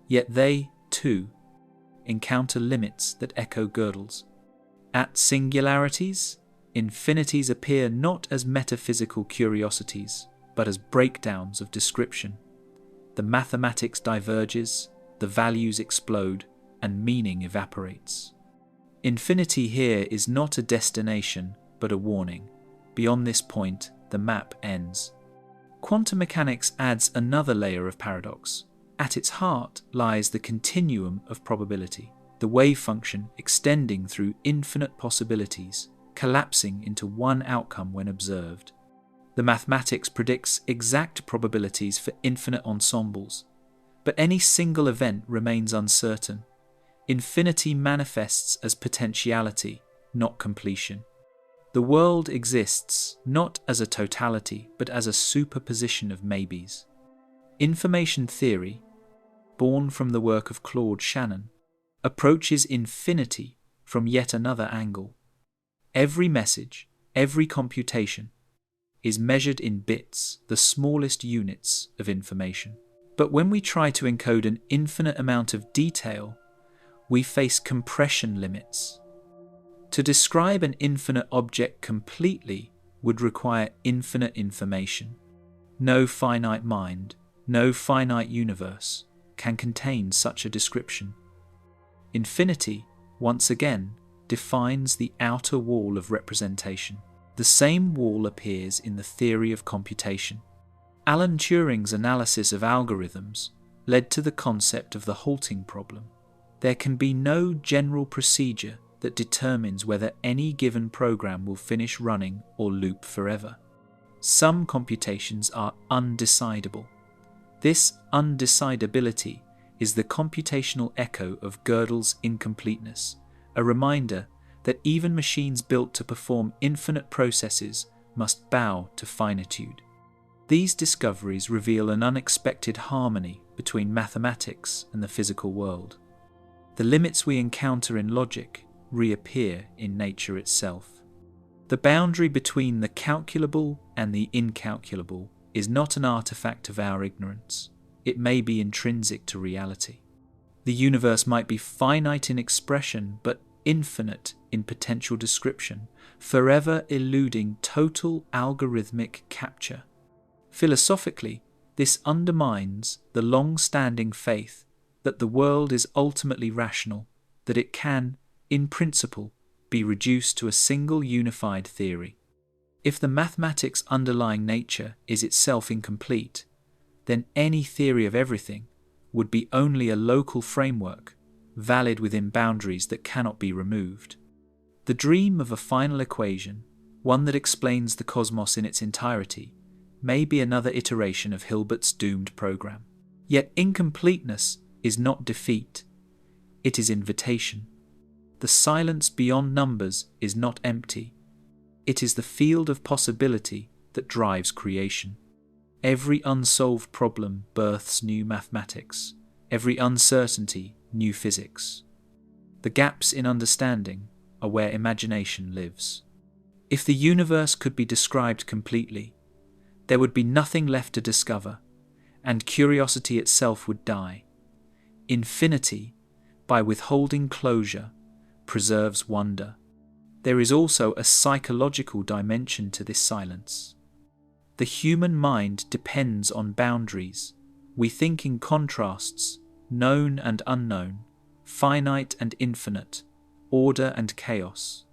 yet they, too, encounter limits that echo Gödel's. At singularities, infinities appear not as metaphysical curiosities, but as breakdowns of description. The mathematics diverges, the values explode, and meaning evaporates. Infinity here is not a destination, but a warning. Beyond this point, the map ends. Quantum mechanics adds another layer of paradox. At its heart lies the continuum of probability, the wave function extending through infinite possibilities, collapsing into one outcome when observed. The mathematics predicts exact probabilities for infinite ensembles, but any single event remains uncertain. Infinity manifests as potentiality, not completion. The world exists not as a totality, but as a superposition of maybes. Information theory, born from the work of Claude Shannon, approaches infinity from yet another angle. Every message, every computation, is measured in bits, the smallest units of information. But when we try to encode an infinite amount of detail, we face compression limits. To describe an infinite object completely would require infinite information. No finite mind, no finite universe can contain such a description. Infinity, once again, defines the outer wall of representation. The same wall appears in the theory of computation. Alan Turing's analysis of algorithms led to the concept of the halting problem. There can be no general procedure that determines whether any given program will finish running or loop forever. Some computations are undecidable. This undecidability is the computational echo of Gödel's incompleteness, a reminder that even machines built to perform infinite processes must bow to finitude. These discoveries reveal an unexpected harmony between mathematics and the physical world. The limits we encounter in logic reappear in nature itself. The boundary between the calculable and the incalculable is not an artifact of our ignorance. It may be intrinsic to reality. The universe might be finite in expression, but infinite in potential description, forever eluding total algorithmic capture. Philosophically, this undermines the long-standing faith that the world is ultimately rational, that it can, in principle, be reduced to a single unified theory. If the mathematics underlying nature is itself incomplete, then any theory of everything would be only a local framework, valid within boundaries that cannot be removed. The dream of a final equation, one that explains the cosmos in its entirety, may be another iteration of Hilbert's doomed program. Yet incompleteness is not defeat, it is invitation. The silence beyond numbers is not empty, it is the field of possibility that drives creation. Every unsolved problem births new mathematics, every uncertainty new physics. The gaps in understanding are where imagination lives. If the universe could be described completely, there would be nothing left to discover, and curiosity itself would die. Infinity, by withholding closure, preserves wonder. There is also a psychological dimension to this silence. The human mind depends on boundaries. We think in contrasts, known and unknown, finite and infinite, order and chaos.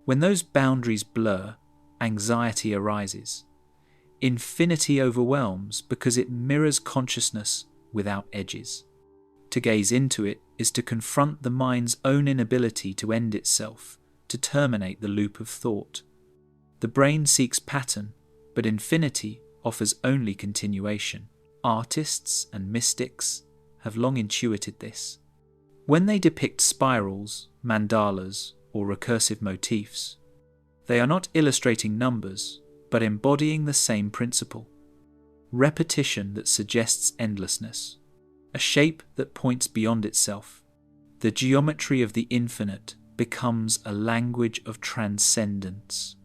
When those boundaries blur, anxiety arises. Infinity overwhelms because it mirrors consciousness without edges. To gaze into it is to confront the mind's own inability to end itself, to terminate the loop of thought. The brain seeks pattern, but infinity offers only continuation. Artists and mystics have long intuited this. When they depict spirals, mandalas, or recursive motifs, they are not illustrating numbers, but embodying the same principle. Repetition that suggests endlessness, a shape that points beyond itself. The geometry of the infinite becomes a language of transcendence.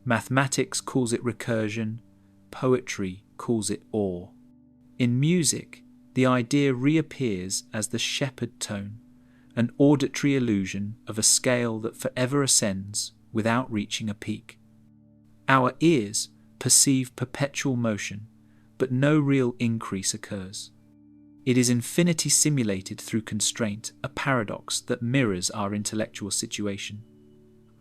Mathematics calls it recursion, poetry calls it awe. In music, the idea reappears as the shepherd tone, an auditory illusion of a scale that forever ascends without reaching a peak. Our ears perceive perpetual motion, but no real increase occurs. It is infinity simulated through constraint, a paradox that mirrors our intellectual situation.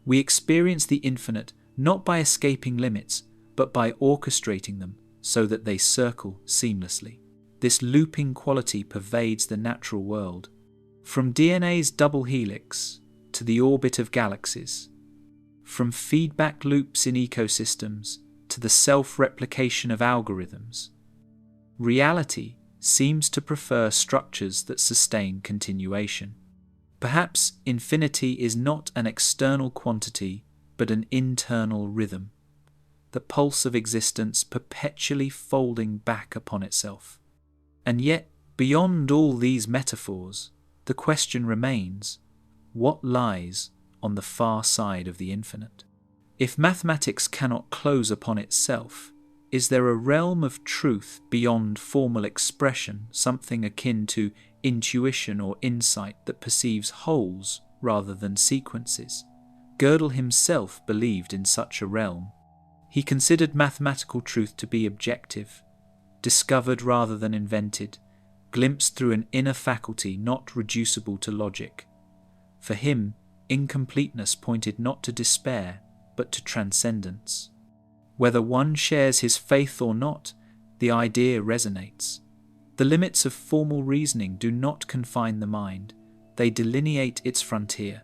We experience the infinite not by escaping limits, but by orchestrating them so that they circle seamlessly. This looping quality pervades the natural world. From DNA's double helix to the orbit of galaxies, from feedback loops in ecosystems to the self-replication of algorithms, reality seems to prefer structures that sustain continuation. Perhaps infinity is not an external quantity, but an internal rhythm, the pulse of existence perpetually folding back upon itself. And yet, beyond all these metaphors, the question remains, what lies on the far side of the infinite? If mathematics cannot close upon itself, is there a realm of truth beyond formal expression, something akin to intuition or insight that perceives wholes rather than sequences? Gödel himself believed in such a realm. He considered mathematical truth to be objective, discovered rather than invented, glimpsed through an inner faculty not reducible to logic. For him, incompleteness pointed not to despair, but to transcendence. Whether one shares his faith or not, the idea resonates. The limits of formal reasoning do not confine the mind, they delineate its frontier.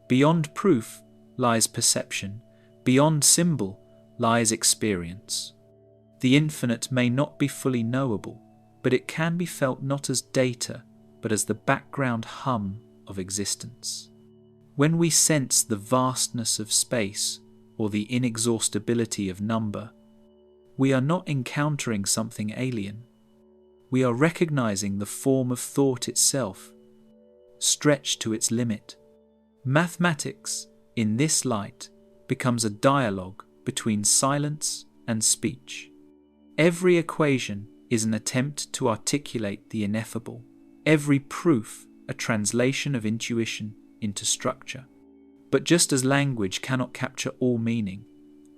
Beyond proof lies perception, beyond symbol lies experience. The infinite may not be fully knowable, but it can be felt not as data, but as the background hum of existence. When we sense the vastness of space or the inexhaustibility of number, we are not encountering something alien. We are recognizing the form of thought itself, stretched to its limit. Mathematics, in this light, becomes a dialogue between silence and speech. Every equation is an attempt to articulate the ineffable, every proof a translation of intuition into structure. But just as language cannot capture all meaning,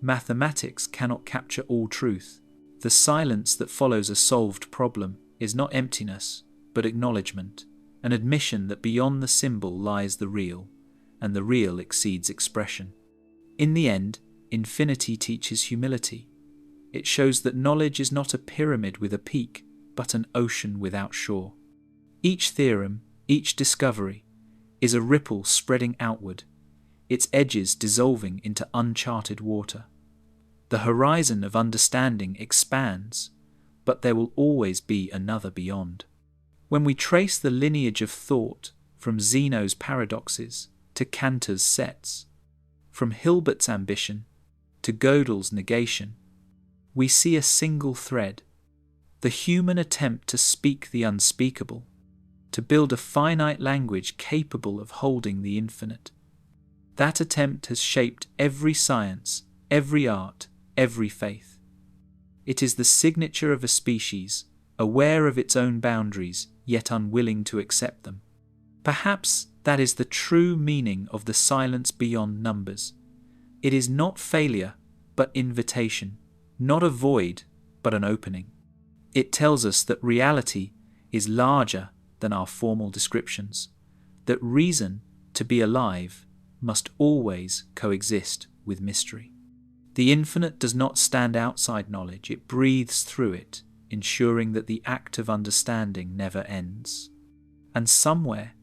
mathematics cannot capture all truth. The silence that follows a solved problem is not emptiness, but acknowledgement, an admission that beyond the symbol lies the real, and the real exceeds expression. In the end, infinity teaches humility. It shows that knowledge is not a pyramid with a peak, but an ocean without shore. Each theorem, each discovery, is a ripple spreading outward, its edges dissolving into uncharted water. The horizon of understanding expands, but there will always be another beyond. When we trace the lineage of thought from Zeno's paradoxes to Cantor's sets, from Hilbert's ambition to Gödel's negation, we see a single thread, the human attempt to speak the unspeakable, to build a finite language capable of holding the infinite. That attempt has shaped every science, every art, every faith. It is the signature of a species, aware of its own boundaries, yet unwilling to accept them. Perhaps that is the true meaning of the silence beyond numbers. It is not failure, but invitation, not a void, but an opening. It tells us that reality is larger than our formal descriptions, that reason, to be alive, must always coexist with mystery. The infinite does not stand outside knowledge, it breathes through it, ensuring that the act of understanding never ends. And somewhere,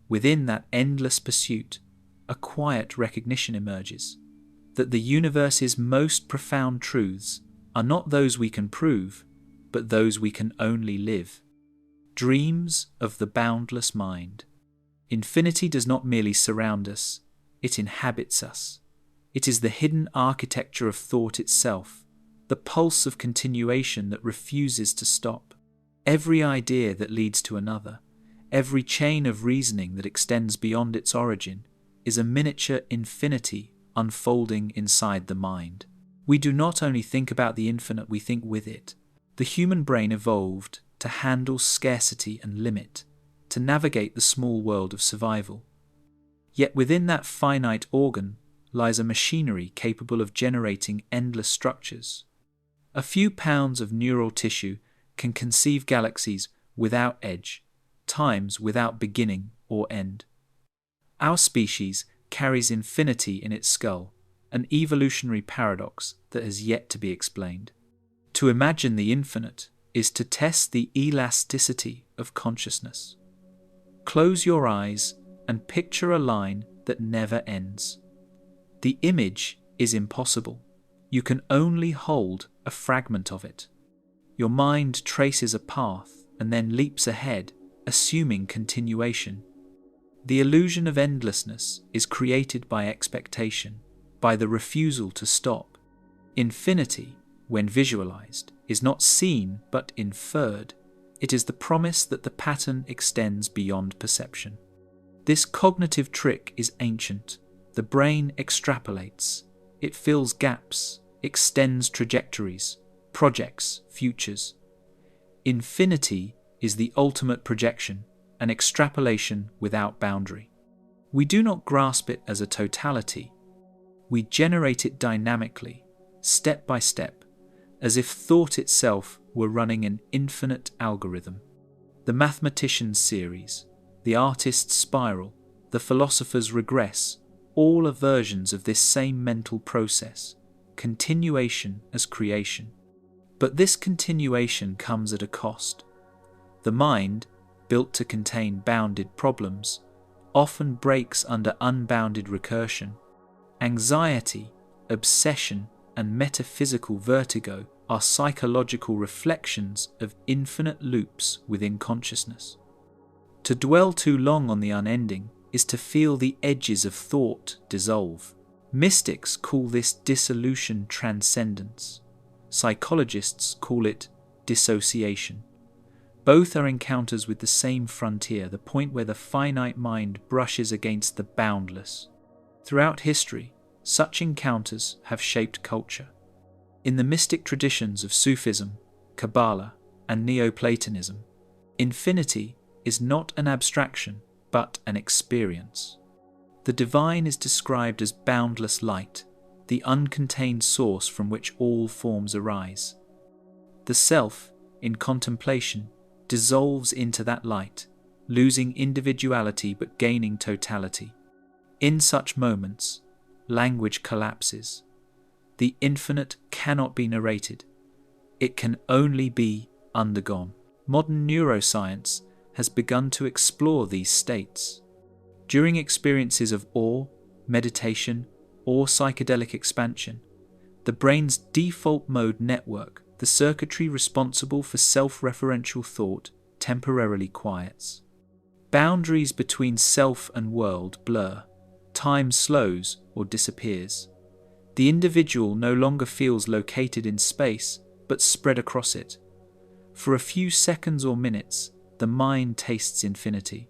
within that endless pursuit, a quiet recognition emerges, that the universe's most profound truths are not those we can prove, but those we can only live. Dreams of the boundless mind. Infinity does not merely surround us, it inhabits us. It is the hidden architecture of thought itself, the pulse of continuation that refuses to stop. Every idea that leads to another, every chain of reasoning that extends beyond its origin, is a miniature infinity unfolding inside the mind. We do not only think about the infinite, we think with it. The human brain evolved to handle scarcity and limit, to navigate the small world of survival. Yet within that finite organ lies a machinery capable of generating endless structures. A few pounds of neural tissue can conceive galaxies without edge, times without beginning or end. Our species carries infinity in its skull, an evolutionary paradox that has yet to be explained. To imagine the infinite is to test the elasticity of consciousness. Close your eyes and picture a line that never ends. The image is impossible. You can only hold a fragment of it. Your mind traces a path and then leaps ahead, assuming continuation. The illusion of endlessness is created by expectation, by the refusal to stop. Infinity, when visualized, is not seen but inferred. It is the promise that the pattern extends beyond perception. This cognitive trick is ancient. The brain extrapolates. It fills gaps, extends trajectories, projects futures. Infinity is the ultimate projection, an extrapolation without boundary. We do not grasp it as a totality. We generate it dynamically, step by step, as if thought itself were running an infinite algorithm. The mathematician's series, the artist's spiral, the philosopher's regress, all are versions of this same mental process, continuation as creation. But this continuation comes at a cost. The mind, built to contain bounded problems, often breaks under unbounded recursion. Anxiety, obsession, and metaphysical vertigo are psychological reflections of infinite loops within consciousness. To dwell too long on the unending is to feel the edges of thought dissolve. Mystics call this dissolution transcendence. Psychologists call it dissociation. Both are encounters with the same frontier, the point where the finite mind brushes against the boundless. Throughout history, such encounters have shaped culture. In the mystic traditions of Sufism, Kabbalah, and Neoplatonism, infinity is not an abstraction, but an experience. The divine is described as boundless light, the uncontained source from which all forms arise. The self, in contemplation, dissolves into that light, losing individuality but gaining totality. In such moments, language collapses. The infinite cannot be narrated. It can only be undergone. Modern neuroscience has begun to explore these states. During experiences of awe, meditation, or psychedelic expansion, the brain's default mode network, the circuitry responsible for self-referential thought, temporarily quiets. Boundaries between self and world blur. Time slows or disappears. The individual no longer feels located in space, but spread across it. For a few seconds or minutes, the mind tastes infinity.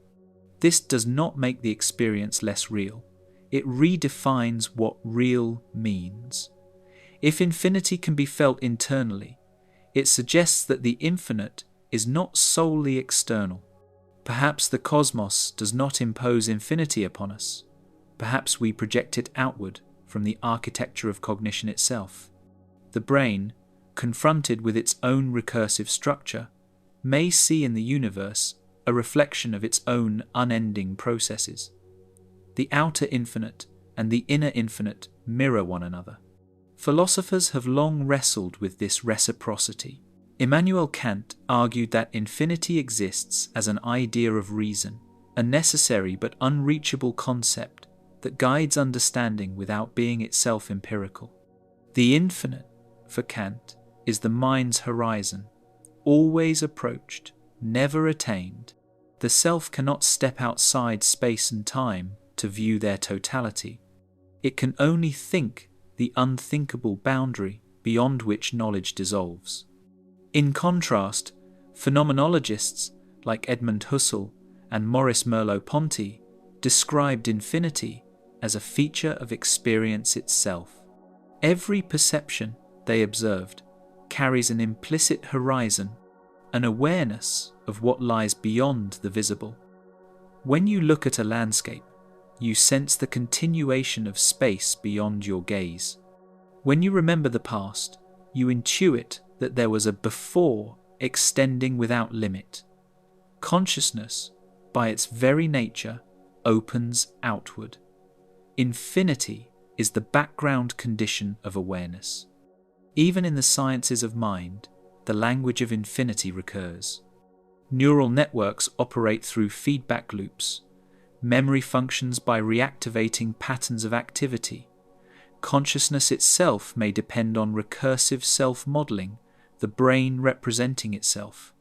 This does not make the experience less real. It redefines what real means. If infinity can be felt internally, it suggests that the infinite is not solely external. Perhaps the cosmos does not impose infinity upon us. Perhaps we project it outward from the architecture of cognition itself. The brain, confronted with its own recursive structure, may see in the universe a reflection of its own unending processes. The outer infinite and the inner infinite mirror one another. Philosophers have long wrestled with this reciprocity. Immanuel Kant argued that infinity exists as an idea of reason, a necessary but unreachable concept that guides understanding without being itself empirical. The infinite, for Kant, is the mind's horizon, always approached, never attained. The self cannot step outside space and time to view their totality. It can only think the unthinkable boundary beyond which knowledge dissolves. In contrast, phenomenologists like Edmund Husserl and Maurice Merleau-Ponty described infinity as a feature of experience itself. Every perception, they observed, carries an implicit horizon, an awareness of what lies beyond the visible. When you look at a landscape, you sense the continuation of space beyond your gaze. When you remember the past, you intuit that there was a before extending without limit. Consciousness, by its very nature, opens outward. Infinity is the background condition of awareness. Even in the sciences of mind, the language of infinity recurs. Neural networks operate through feedback loops. Memory functions by reactivating patterns of activity. Consciousness itself may depend on recursive self-modeling, the brain representing itself.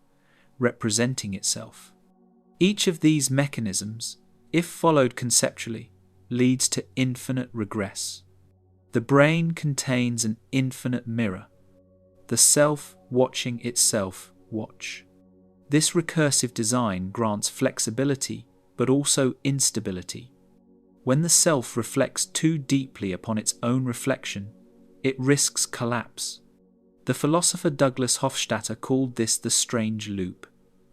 Each of these mechanisms, if followed conceptually, leads to infinite regress. The brain contains an infinite mirror, the self watching itself watch. This recursive design grants flexibility but also instability. When the self reflects too deeply upon its own reflection, it risks collapse. The philosopher Douglas Hofstadter called this the strange loop,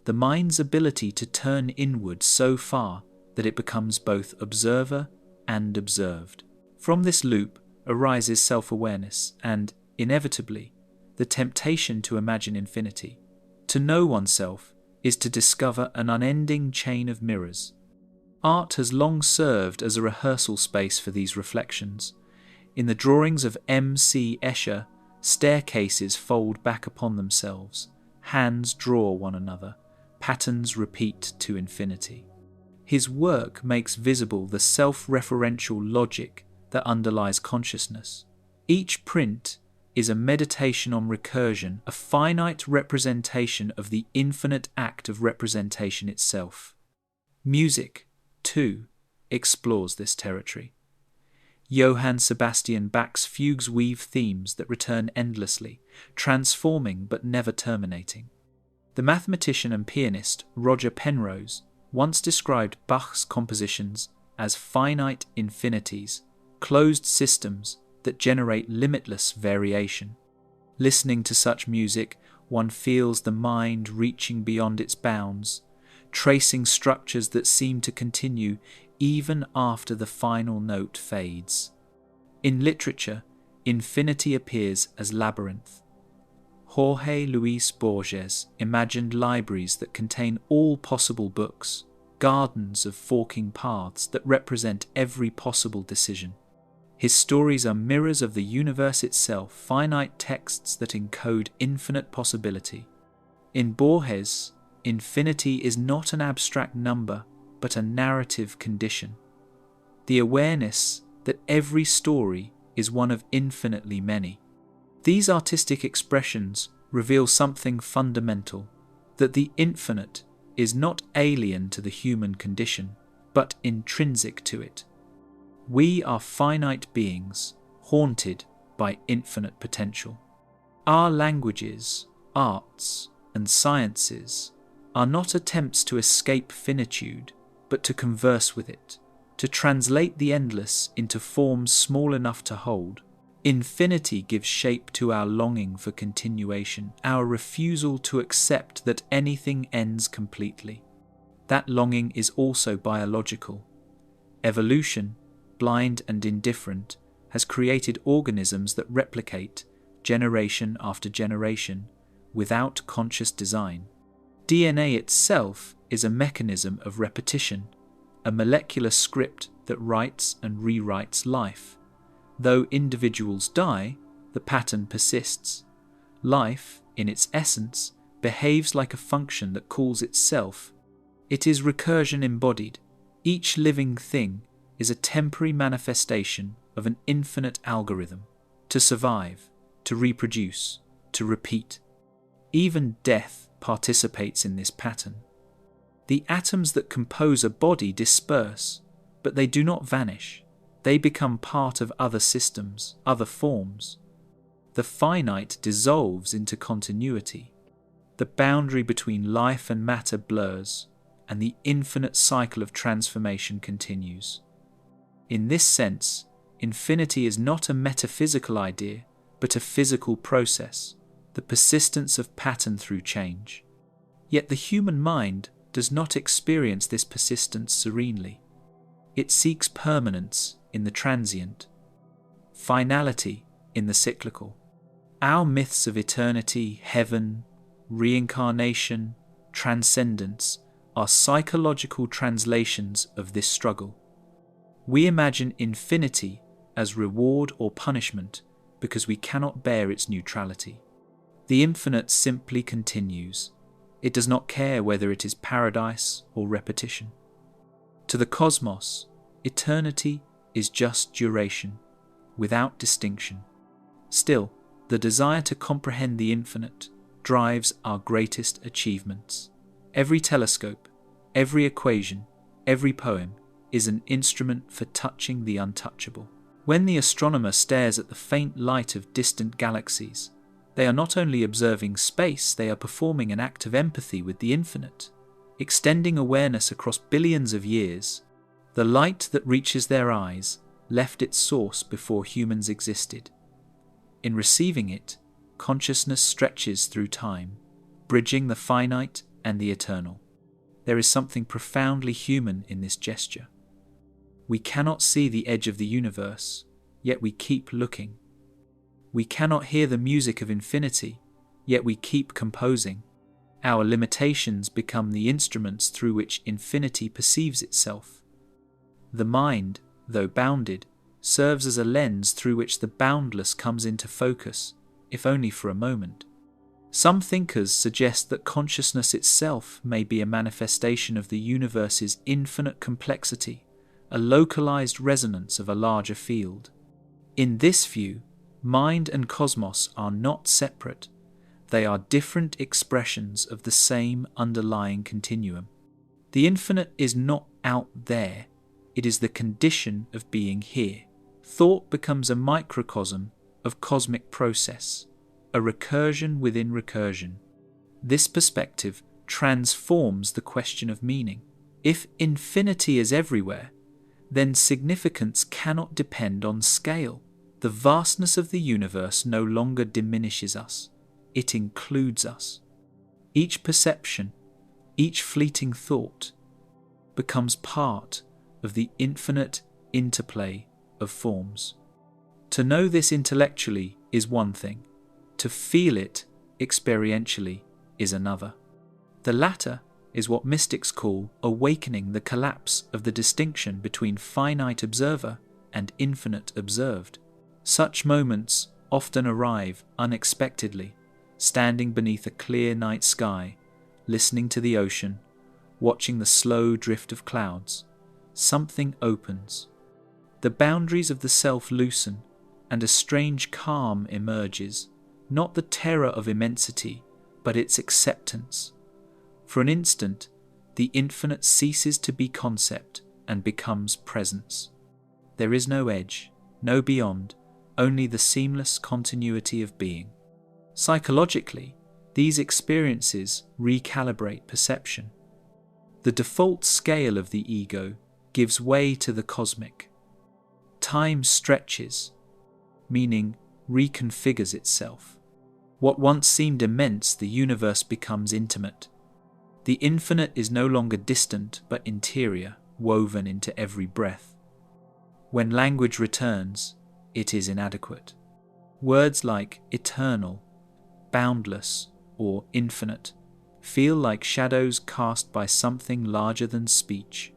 the mind's ability to turn inward so far that it becomes both observer and observed. From this loop arises self-awareness and, inevitably, the temptation to imagine infinity. To know oneself is to discover an unending chain of mirrors. Art has long served as a rehearsal space for these reflections. In the drawings of M.C. Escher, staircases fold back upon themselves, hands draw one another, patterns repeat to infinity. His work makes visible the self-referential logic that underlies consciousness. Each print is a meditation on recursion, a finite representation of the infinite act of representation itself. Music, too, explores this territory. Johann Sebastian Bach's fugues weave themes that return endlessly, transforming but never terminating. The mathematician and pianist Roger Penrose once described Bach's compositions as finite infinities, closed systems that generate limitless variation. Listening to such music, one feels the mind reaching beyond its bounds, tracing structures that seem to continue even after the final note fades. In literature, infinity appears as labyrinth. Jorge Luis Borges imagined libraries that contain all possible books, gardens of forking paths that represent every possible decision. His stories are mirrors of the universe itself, finite texts that encode infinite possibility. In Borges, infinity is not an abstract number, but a narrative condition. The awareness that every story is one of infinitely many. These artistic expressions reveal something fundamental, that the infinite is not alien to the human condition, but intrinsic to it. We are finite beings, haunted by infinite potential. Our languages, arts, and sciences are not attempts to escape finitude, but to converse with it, to translate the endless into forms small enough to hold. Infinity gives shape to our longing for continuation, our refusal to accept that anything ends completely. That longing is also biological. Evolution, blind and indifferent, has created organisms that replicate, generation after generation, without conscious design. DNA itself is a mechanism of repetition, a molecular script that writes and rewrites life. Though individuals die, the pattern persists. Life, in its essence, behaves like a function that calls itself. It is recursion embodied. Each living thing is a temporary manifestation of an infinite algorithm, to survive, to reproduce, to repeat. Even death participates in this pattern. The atoms that compose a body disperse, but they do not vanish. They become part of other systems, other forms. The finite dissolves into continuity. The boundary between life and matter blurs, and the infinite cycle of transformation continues. In this sense, infinity is not a metaphysical idea, but a physical process, the persistence of pattern through change. Yet the human mind does not experience this persistence serenely. It seeks permanence in the transient, finality in the cyclical. Our myths of eternity, heaven, reincarnation, transcendence are psychological translations of this struggle. We imagine infinity as reward or punishment because we cannot bear its neutrality. The infinite simply continues. It does not care whether it is paradise or repetition. To the cosmos, eternity is just duration, without distinction. Still, the desire to comprehend the infinite drives our greatest achievements. Every telescope, every equation, every poem is an instrument for touching the untouchable. When the astronomer stares at the faint light of distant galaxies, they are not only observing space, they are performing an act of empathy with the infinite. Extending awareness across billions of years, The light that reaches their eyes left its source before humans existed. In receiving it, consciousness stretches through time, bridging the finite and the eternal. There is something profoundly human in this gesture. We cannot see the edge of the universe, yet we keep looking. We cannot hear the music of infinity, yet we keep composing. Our limitations become the instruments through which infinity perceives itself. The mind, though bounded, serves as a lens through which the boundless comes into focus, if only for a moment. Some thinkers suggest that consciousness itself may be a manifestation of the universe's infinite complexity, a localized resonance of a larger field. In this view, mind and cosmos are not separate. They are different expressions of the same underlying continuum. The infinite is not out there, it is the condition of being here. Thought becomes a microcosm of cosmic process, a recursion within recursion. This perspective transforms the question of meaning. If infinity is everywhere, then significance cannot depend on scale. The vastness of the universe no longer diminishes us, it includes us. Each perception, each fleeting thought, becomes part of the infinite interplay of forms. To know this intellectually is one thing, to feel it experientially is another. The latter is what mystics call awakening the collapse of the distinction between finite observer and infinite observed. Such moments often arrive unexpectedly, standing beneath a clear night sky, listening to the ocean, watching the slow drift of clouds. Something opens. The boundaries of the self loosen, and a strange calm emerges, not the terror of immensity, but its acceptance. For an instant, the infinite ceases to be concept and becomes presence. There is no edge, no beyond, only the seamless continuity of being. Psychologically, these experiences recalibrate perception. The default scale of the ego gives way to the cosmic. Time stretches, meaning reconfigures itself. What once seemed immense, the universe becomes intimate. The infinite is no longer distant but interior, woven into every breath. When language returns, it is inadequate. Words like eternal, boundless, or infinite feel like shadows cast by something larger than speech.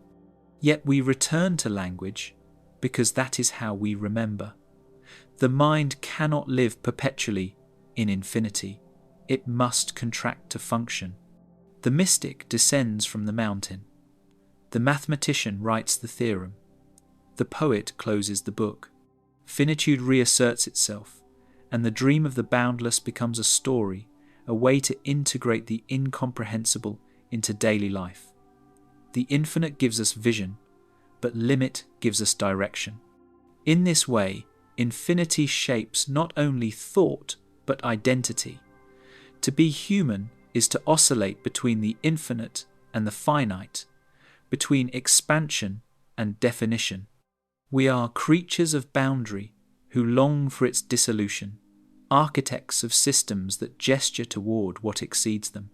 Yet we return to language because that is how we remember. The mind cannot live perpetually in infinity. It must contract to function. The mystic descends from the mountain. The mathematician writes the theorem. The poet closes the book. Finitude reasserts itself, and the dream of the boundless becomes a story, a way to integrate the incomprehensible into daily life. The infinite gives us vision, but limit gives us direction. In this way, infinity shapes not only thought, but identity. To be human is to oscillate between the infinite and the finite, between expansion and definition. We are creatures of boundary who long for its dissolution, architects of systems that gesture toward what exceeds them.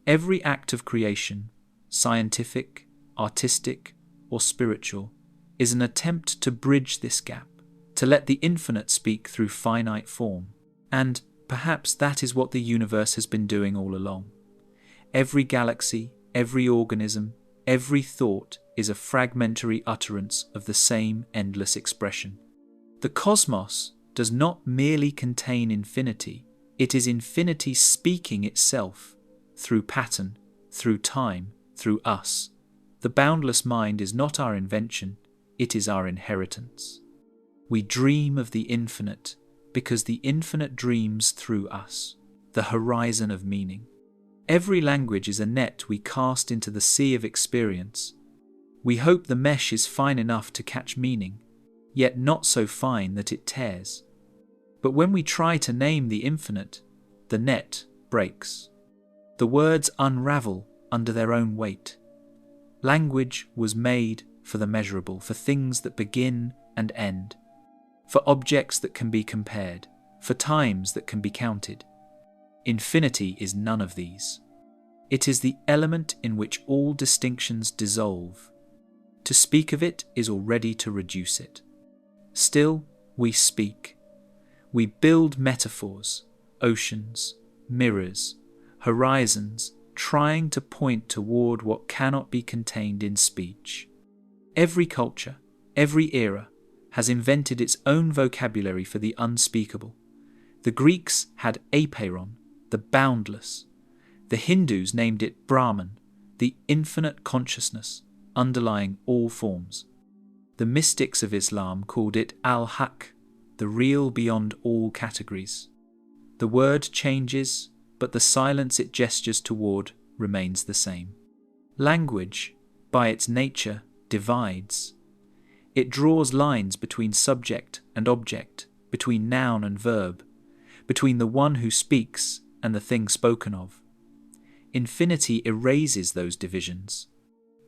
Every act of creation, scientific, artistic, or spiritual, is an attempt to bridge this gap, to let the infinite speak through finite form. And perhaps that is what the universe has been doing all along. Every galaxy, every organism, every thought is a fragmentary utterance of the same endless expression. The cosmos does not merely contain infinity, it is infinity speaking itself, through pattern, through time, through us. The boundless mind is not our invention, it is our inheritance. We dream of the infinite because the infinite dreams through us, the horizon of meaning. Every language is a net we cast into the sea of experience. We hope the mesh is fine enough to catch meaning, yet not so fine that it tears. But when we try to name the infinite, the net breaks. The words unravel under their own weight. Language was made for the measurable, for things that begin and end, for objects that can be compared, for times that can be counted. Infinity is none of these. It is the element in which all distinctions dissolve. To speak of it is already to reduce it. Still, we speak. We build metaphors, oceans, mirrors, horizons, trying to point toward what cannot be contained in speech. Every culture, every era, has invented its own vocabulary for the unspeakable. The Greeks had apeiron, the boundless. The Hindus named it Brahman, the infinite consciousness underlying all forms. The mystics of Islam called it al-Haq, the real beyond all categories. The word changes, but the silence it gestures toward remains the same. Language, by its nature, divides. It draws lines between subject and object, between noun and verb, between the one who speaks and the thing spoken of. Infinity erases those divisions.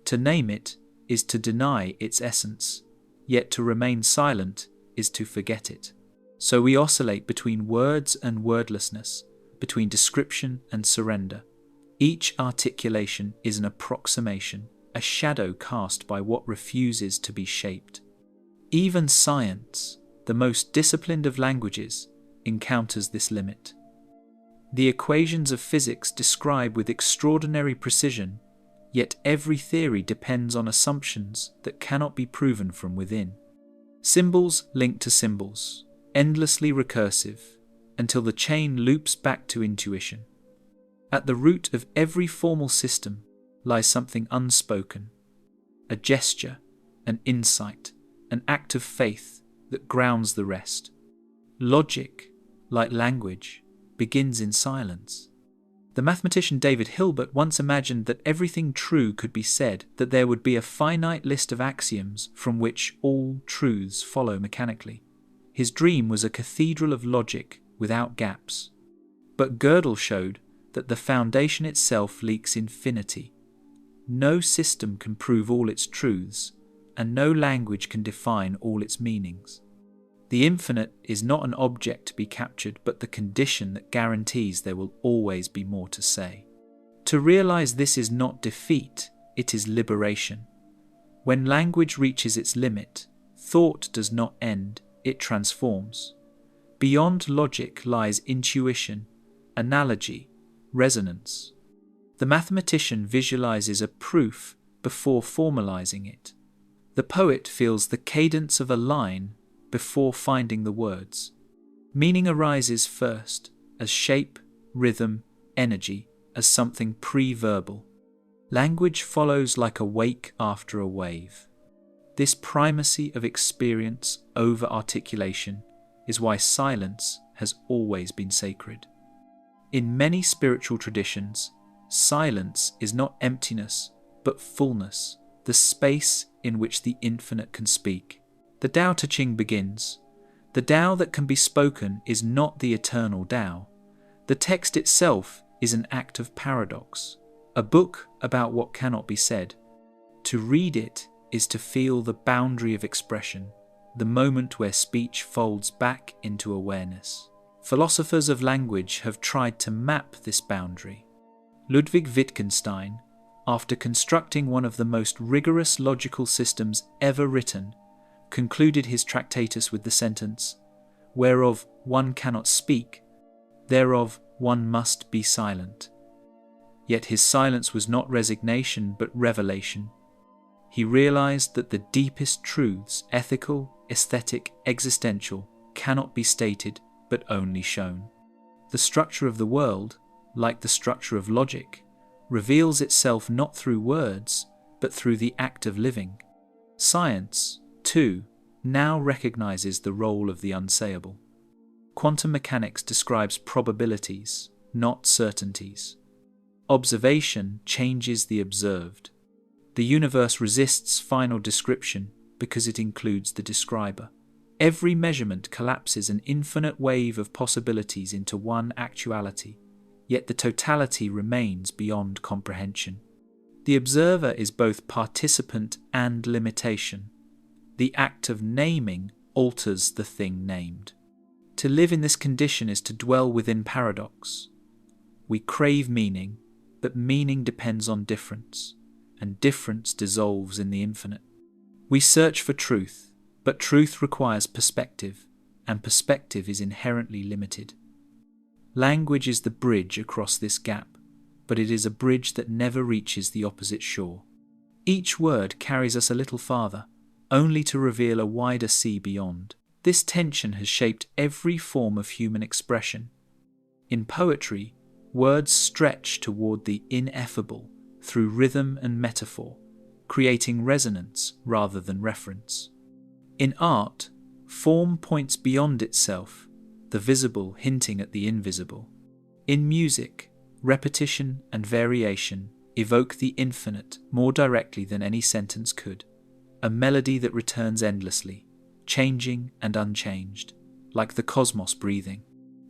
To name it is to deny its essence, yet to remain silent is to forget it. So we oscillate between words and wordlessness, between description and surrender. Each articulation is an approximation, a shadow cast by what refuses to be shaped. Even science, the most disciplined of languages, encounters this limit. The equations of physics describe with extraordinary precision, yet every theory depends on assumptions that cannot be proven from within. Symbols link to symbols, endlessly recursive, until the chain loops back to intuition. At the root of every formal system lies something unspoken, a gesture, an insight, an act of faith that grounds the rest. Logic, like language, begins in silence. The mathematician David Hilbert once imagined that everything true could be said, that there would be a finite list of axioms from which all truths follow mechanically. His dream was a cathedral of logic without gaps. But Gödel showed that the foundation itself leaks infinity. No system can prove all its truths, and no language can define all its meanings. The infinite is not an object to be captured, but the condition that guarantees there will always be more to say. To realize this is not defeat, it is liberation. When language reaches its limit, thought does not end, it transforms. Beyond logic lies intuition, analogy, resonance. The mathematician visualizes a proof before formalizing it. The poet feels the cadence of a line before finding the words. Meaning arises first, as shape, rhythm, energy, as something pre-verbal. Language follows like a wake after a wave. This primacy of experience over articulation is why silence has always been sacred. In many spiritual traditions, silence is not emptiness, but fullness, the space in which the infinite can speak. The Tao Te Ching begins, "The Tao that can be spoken is not the eternal Tao. The text itself is an act of paradox, a book about what cannot be said. To read it is to feel the boundary of expression, the moment where speech folds back into awareness." Philosophers of language have tried to map this boundary. Ludwig Wittgenstein, after constructing one of the most rigorous logical systems ever written, concluded his Tractatus with the sentence, "Whereof one cannot speak, thereof one must be silent." Yet his silence was not resignation but revelation. He realized that the deepest truths, ethical, aesthetic, existential, cannot be stated but only shown. The structure of the world, like the structure of logic, reveals itself not through words but through the act of living. Science, too, now recognizes the role of the unsayable. Quantum mechanics describes probabilities, not certainties. Observation changes the observed. The universe resists final description because it includes the describer. Every measurement collapses an infinite wave of possibilities into one actuality, yet the totality remains beyond comprehension. The observer is both participant and limitation. The act of naming alters the thing named. To live in this condition is to dwell within paradox. We crave meaning, but meaning depends on difference, and difference dissolves in the infinite. We search for truth, but truth requires perspective, and perspective is inherently limited. Language is the bridge across this gap, but it is a bridge that never reaches the opposite shore. Each word carries us a little farther, only to reveal a wider sea beyond. This tension has shaped every form of human expression. In poetry, words stretch toward the ineffable through rhythm and metaphor, creating resonance rather than reference. In art, form points beyond itself, the visible hinting at the invisible. In music, repetition and variation evoke the infinite more directly than any sentence could, a melody that returns endlessly, changing and unchanged, like the cosmos breathing.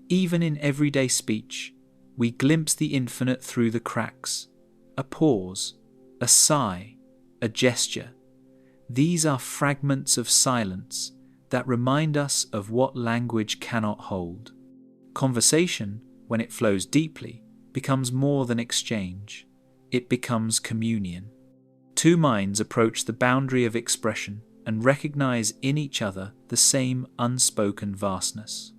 Even in everyday speech, we glimpse the infinite through the cracks, a pause, a sigh, a gesture. These are fragments of silence that remind us of what language cannot hold. Conversation, when it flows deeply, becomes more than exchange. It becomes communion. Two minds approach the boundary of expression and recognize in each other the same unspoken vastness.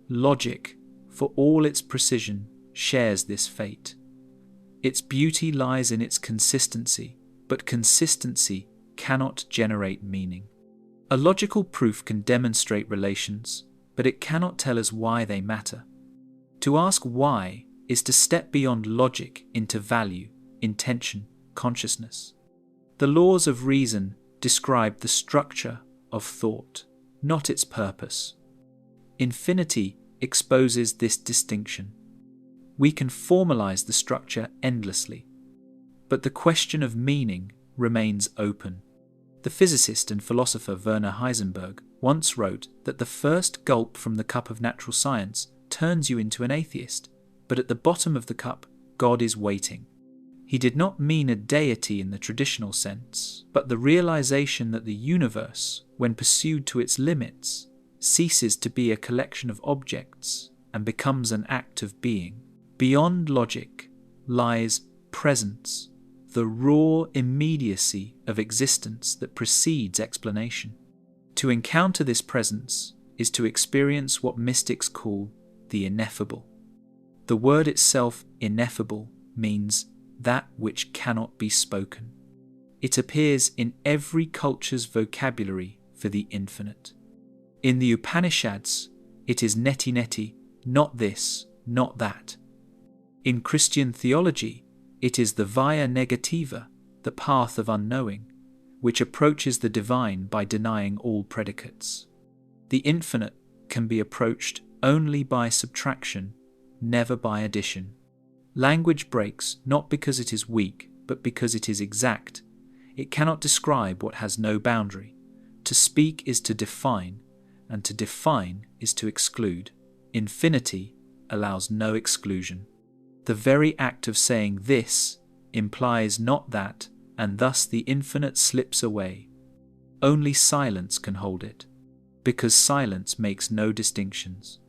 Logic, for all its precision, shares this fate. Its beauty lies in its consistency, but consistency cannot generate meaning. A logical proof can demonstrate relations, but it cannot tell us why they matter. To ask why is to step beyond logic into value, intention, consciousness. The laws of reason describe the structure of thought, not its purpose. Infinity exposes this distinction. We can formalize the structure endlessly, but the question of meaning remains open. The physicist and philosopher Werner Heisenberg once wrote that the first gulp from the cup of natural science turns you into an atheist, but at the bottom of the cup, God is waiting. He did not mean a deity in the traditional sense, but the realization that the universe, when pursued to its limits, ceases to be a collection of objects and becomes an act of being. Beyond logic lies presence, the raw immediacy of existence that precedes explanation. To encounter this presence is to experience what mystics call the ineffable. The word itself, ineffable, means that which cannot be spoken. It appears in every culture's vocabulary for the infinite. In the Upanishads, it is neti neti, not this, not that. In Christian theology, it is the via negativa, the path of unknowing, which approaches the divine by denying all predicates. The infinite can be approached only by subtraction, never by addition. Language breaks not because it is weak, but because it is exact. It cannot describe what has no boundary. To speak is to define, and to define is to exclude. Infinity allows no exclusion. The very act of saying this implies not that, and thus the infinite slips away. Only silence can hold it, because silence makes no distinctions.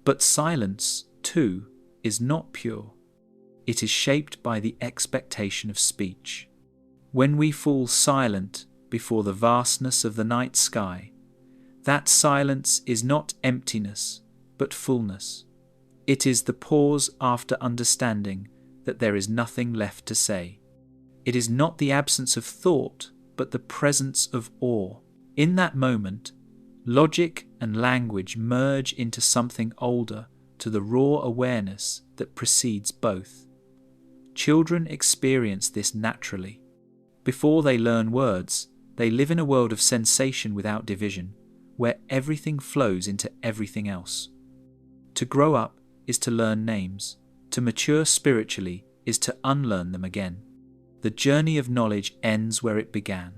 But silence, too, is not pure. It is shaped by the expectation of speech. When we fall silent before the vastness of the night sky, that silence is not emptiness, but fullness. It is the pause after understanding that there is nothing left to say. It is not the absence of thought, but the presence of awe. In that moment, logic and language merge into something older to the raw awareness that precedes both. Children experience this naturally. Before they learn words, they live in a world of sensation without division, where everything flows into everything else. To grow up is to learn names. To mature spiritually is to unlearn them again. The journey of knowledge ends where it began,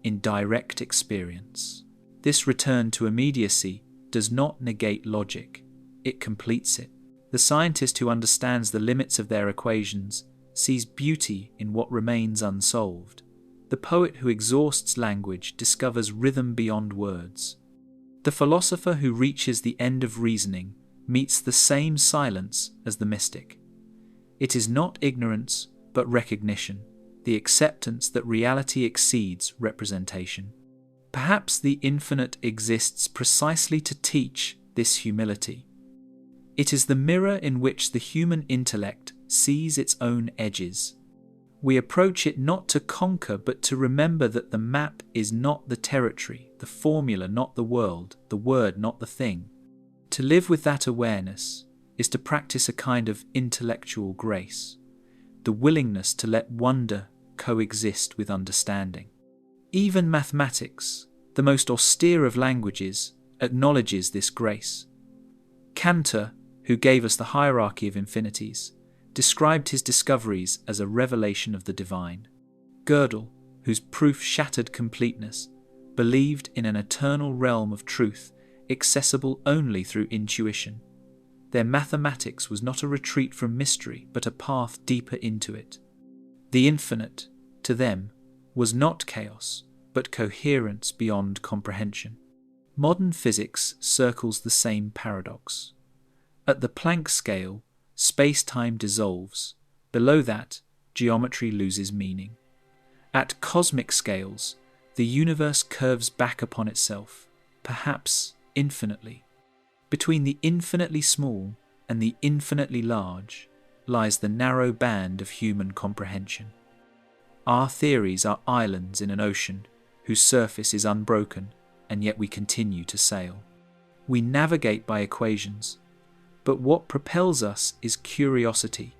in direct experience. This return to immediacy does not negate logic, it completes it. The scientist who understands the limits of their equations sees beauty in what remains unsolved. The poet who exhausts language discovers rhythm beyond words. The philosopher who reaches the end of reasoning meets the same silence as the mystic. It is not ignorance, but recognition, the acceptance that reality exceeds representation. Perhaps the infinite exists precisely to teach this humility. It is the mirror in which the human intellect sees its own edges. We approach it not to conquer, but to remember that the map is not the territory, the formula not the world, the word not the thing. To live with that awareness is to practice a kind of intellectual grace, the willingness to let wonder coexist with understanding. Even mathematics, the most austere of languages, acknowledges this grace. Cantor, who gave us the hierarchy of infinities, described his discoveries as a revelation of the divine. Gödel, whose proof shattered completeness, believed in an eternal realm of truth accessible only through intuition. Their mathematics was not a retreat from mystery, but a path deeper into it. The infinite, to them, was not chaos, but coherence beyond comprehension. Modern physics circles the same paradox. At the Planck scale, space-time dissolves. Below that, geometry loses meaning. At cosmic scales, the universe curves back upon itself, perhaps infinitely. Between the infinitely small and the infinitely large lies the narrow band of human comprehension. Our theories are islands in an ocean whose surface is unbroken, and yet we continue to sail. We navigate by equations, but what propels us is curiosity,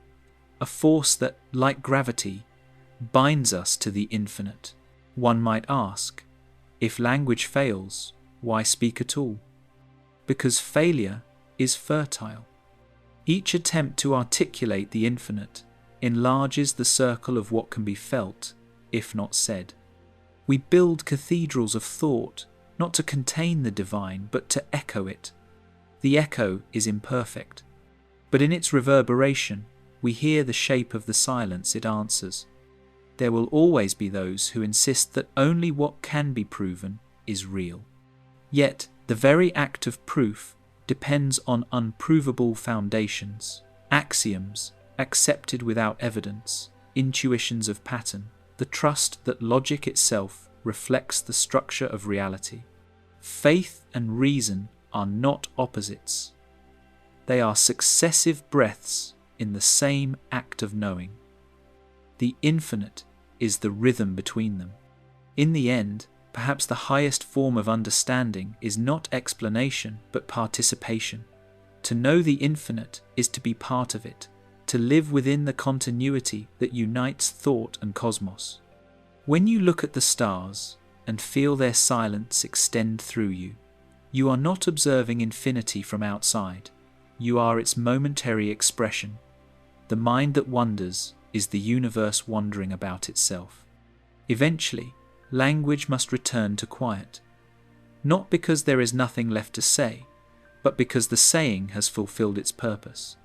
a force that, like gravity, binds us to the infinite. One might ask, if language fails, why speak at all? Because failure is fertile. Each attempt to articulate the infinite enlarges the circle of what can be felt, if not said. We build cathedrals of thought, not to contain the divine, but to echo it. The echo is imperfect, but in its reverberation, we hear the shape of the silence it answers. There will always be those who insist that only what can be proven is real. Yet, the very act of proof depends on unprovable foundations, axioms accepted without evidence, intuitions of pattern, the trust that logic itself reflects the structure of reality. Faith and reason are not opposites. They are successive breaths in the same act of knowing. The infinite is the rhythm between them. In the end, perhaps the highest form of understanding is not explanation, but participation. To know the infinite is to be part of it, to live within the continuity that unites thought and cosmos. When you look at the stars and feel their silence extend through you, you are not observing infinity from outside. You are its momentary expression. The mind that wonders is the universe wondering about itself. Eventually, language must return to quiet, not because there is nothing left to say, but because the saying has fulfilled its purpose.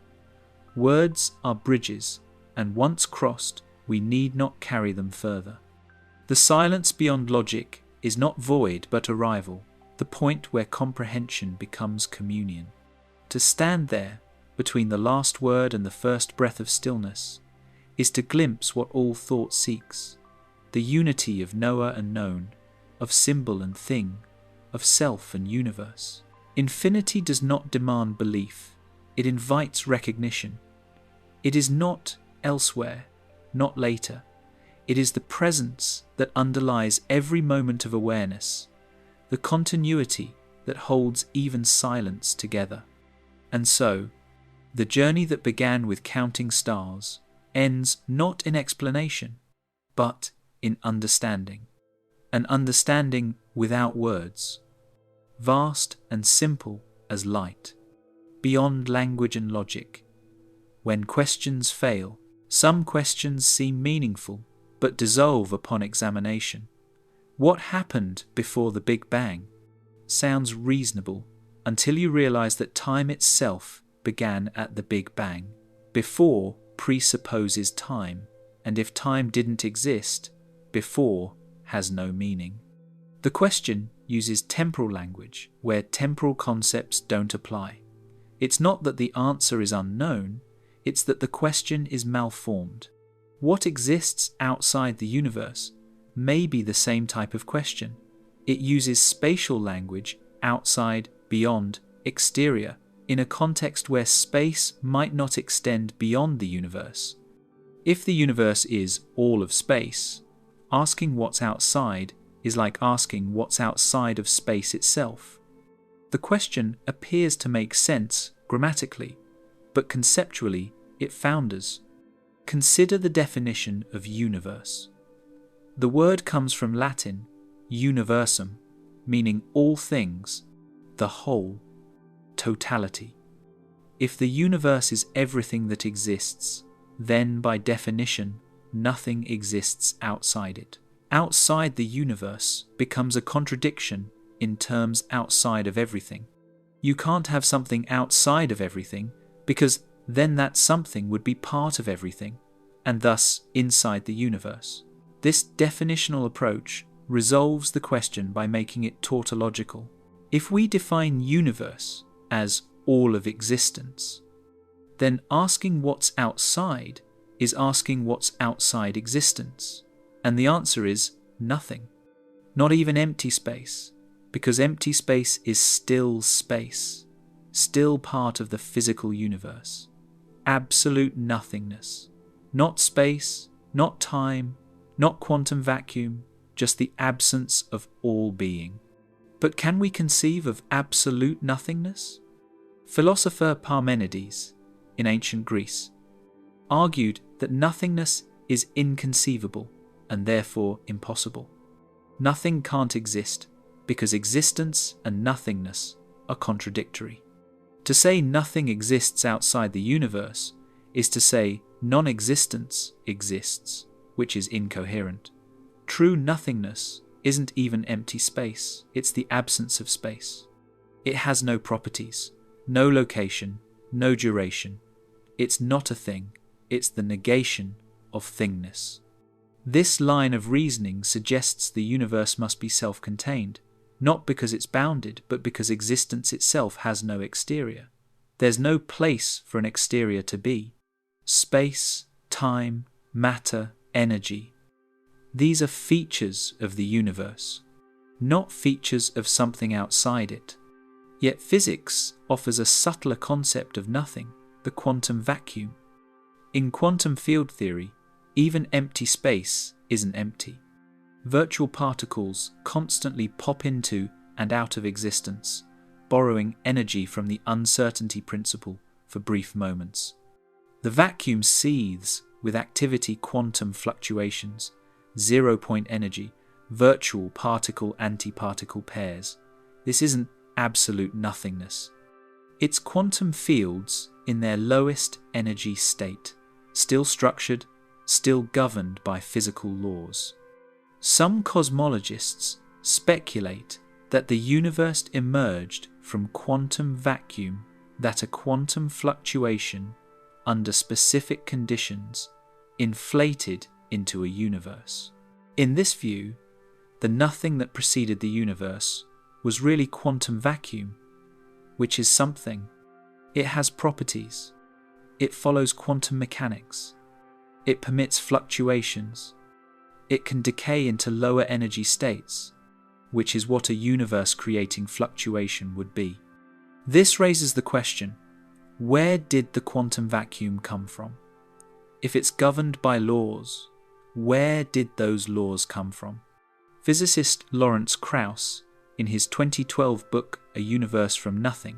Words are bridges, and once crossed, we need not carry them further. The silence beyond logic is not void but arrival, the point where comprehension becomes communion. To stand there, between the last word and the first breath of stillness, is to glimpse what all thought seeks, the unity of knower and known, of symbol and thing, of self and universe. Infinity does not demand belief, it invites recognition. It is not elsewhere, not later. It is the presence that underlies every moment of awareness, the continuity that holds even silence together. And so, the journey that began with counting stars ends not in explanation, but in understanding. An understanding without words, vast and simple as light, beyond language and logic. When questions fail, some questions seem meaningful, but dissolve upon examination. What happened before the Big Bang sounds reasonable until you realize that time itself began at the Big Bang, before presupposes time, and if time didn't exist, before has no meaning. The question uses temporal language where temporal concepts don't apply. It's not that the answer is unknown, it's that the question is malformed. What exists outside the universe may be the same type of question. It uses spatial language, outside, beyond, exterior, in a context where space might not extend beyond the universe. If the universe is all of space, asking what's outside is like asking what's outside of space itself. The question appears to make sense grammatically, but conceptually it founders. Consider the definition of universe. The word comes from Latin universum, meaning all things, the whole, totality. If the universe is everything that exists, then by definition, nothing exists outside it. Outside the universe becomes a contradiction in terms outside of everything. You can't have something outside of everything because then that something would be part of everything, and thus inside the universe. This definitional approach resolves the question by making it tautological. If we define universe as all of existence, then asking what's outside is asking what's outside existence, and the answer is nothing. Not even empty space, because empty space is still space, still part of the physical universe. Absolute nothingness. Not space, not time, not quantum vacuum, just the absence of all being. But can we conceive of absolute nothingness? Philosopher Parmenides, in ancient Greece, argued that nothingness is inconceivable and therefore impossible. Nothing can't exist because existence and nothingness are contradictory. To say nothing exists outside the universe is to say non-existence exists, which is incoherent. True nothingness isn't even empty space, it's the absence of space. It has no properties, no location, no duration. It's not a thing, it's the negation of thingness. This line of reasoning suggests the universe must be self-contained, not because it's bounded, but because existence itself has no exterior. There's no place for an exterior to be. Space, time, matter, energy. These are features of the universe, not features of something outside it. Yet physics offers a subtler concept of nothing, the quantum vacuum. In quantum field theory, even empty space isn't empty. Virtual particles constantly pop into and out of existence, borrowing energy from the uncertainty principle for brief moments. The vacuum seethes with activity quantum fluctuations, zero-point energy, virtual particle-antiparticle pairs. This isn't absolute nothingness. It's quantum fields in their lowest energy state, still structured, still governed by physical laws. Some cosmologists speculate that the universe emerged from quantum vacuum, that a quantum fluctuation under specific conditions inflated into a universe. In this view, the nothing that preceded the universe was really quantum vacuum, which is something. It has properties. It follows quantum mechanics. It permits fluctuations. It can decay into lower energy states, which is what a universe-creating fluctuation would be. This raises the question, where did the quantum vacuum come from? If it's governed by laws, where did those laws come from? Physicist Lawrence Krauss, in his 2012 book A Universe from Nothing,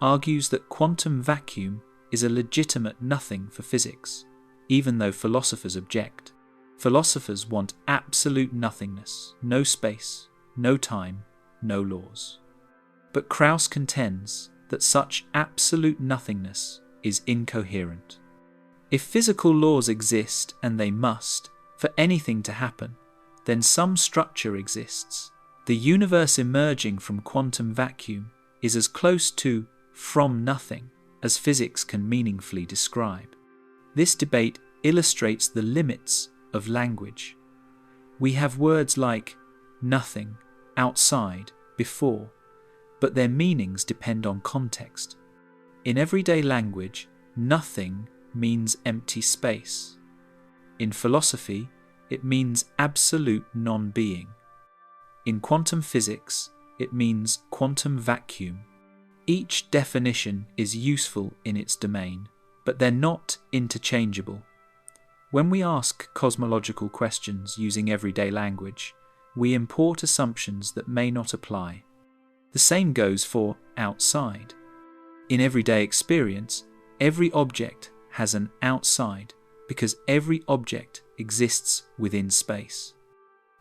argues that quantum vacuum is a legitimate nothing for physics, even though philosophers object. Philosophers want absolute nothingness, no space, no time, no laws. But Krauss contends that such absolute nothingness is incoherent. If physical laws exist, and they must, for anything to happen, then some structure exists. The universe emerging from quantum vacuum is as close to from nothing as physics can meaningfully describe. This debate illustrates the limits of language. We have words like nothing, outside, before, but their meanings depend on context. In everyday language, nothing means empty space. In philosophy, it means absolute non-being. In quantum physics, it means quantum vacuum. Each definition is useful in its domain, but they're not interchangeable. When we ask cosmological questions using everyday language, we import assumptions that may not apply. The same goes for outside. In everyday experience, every object has an outside because every object exists within space.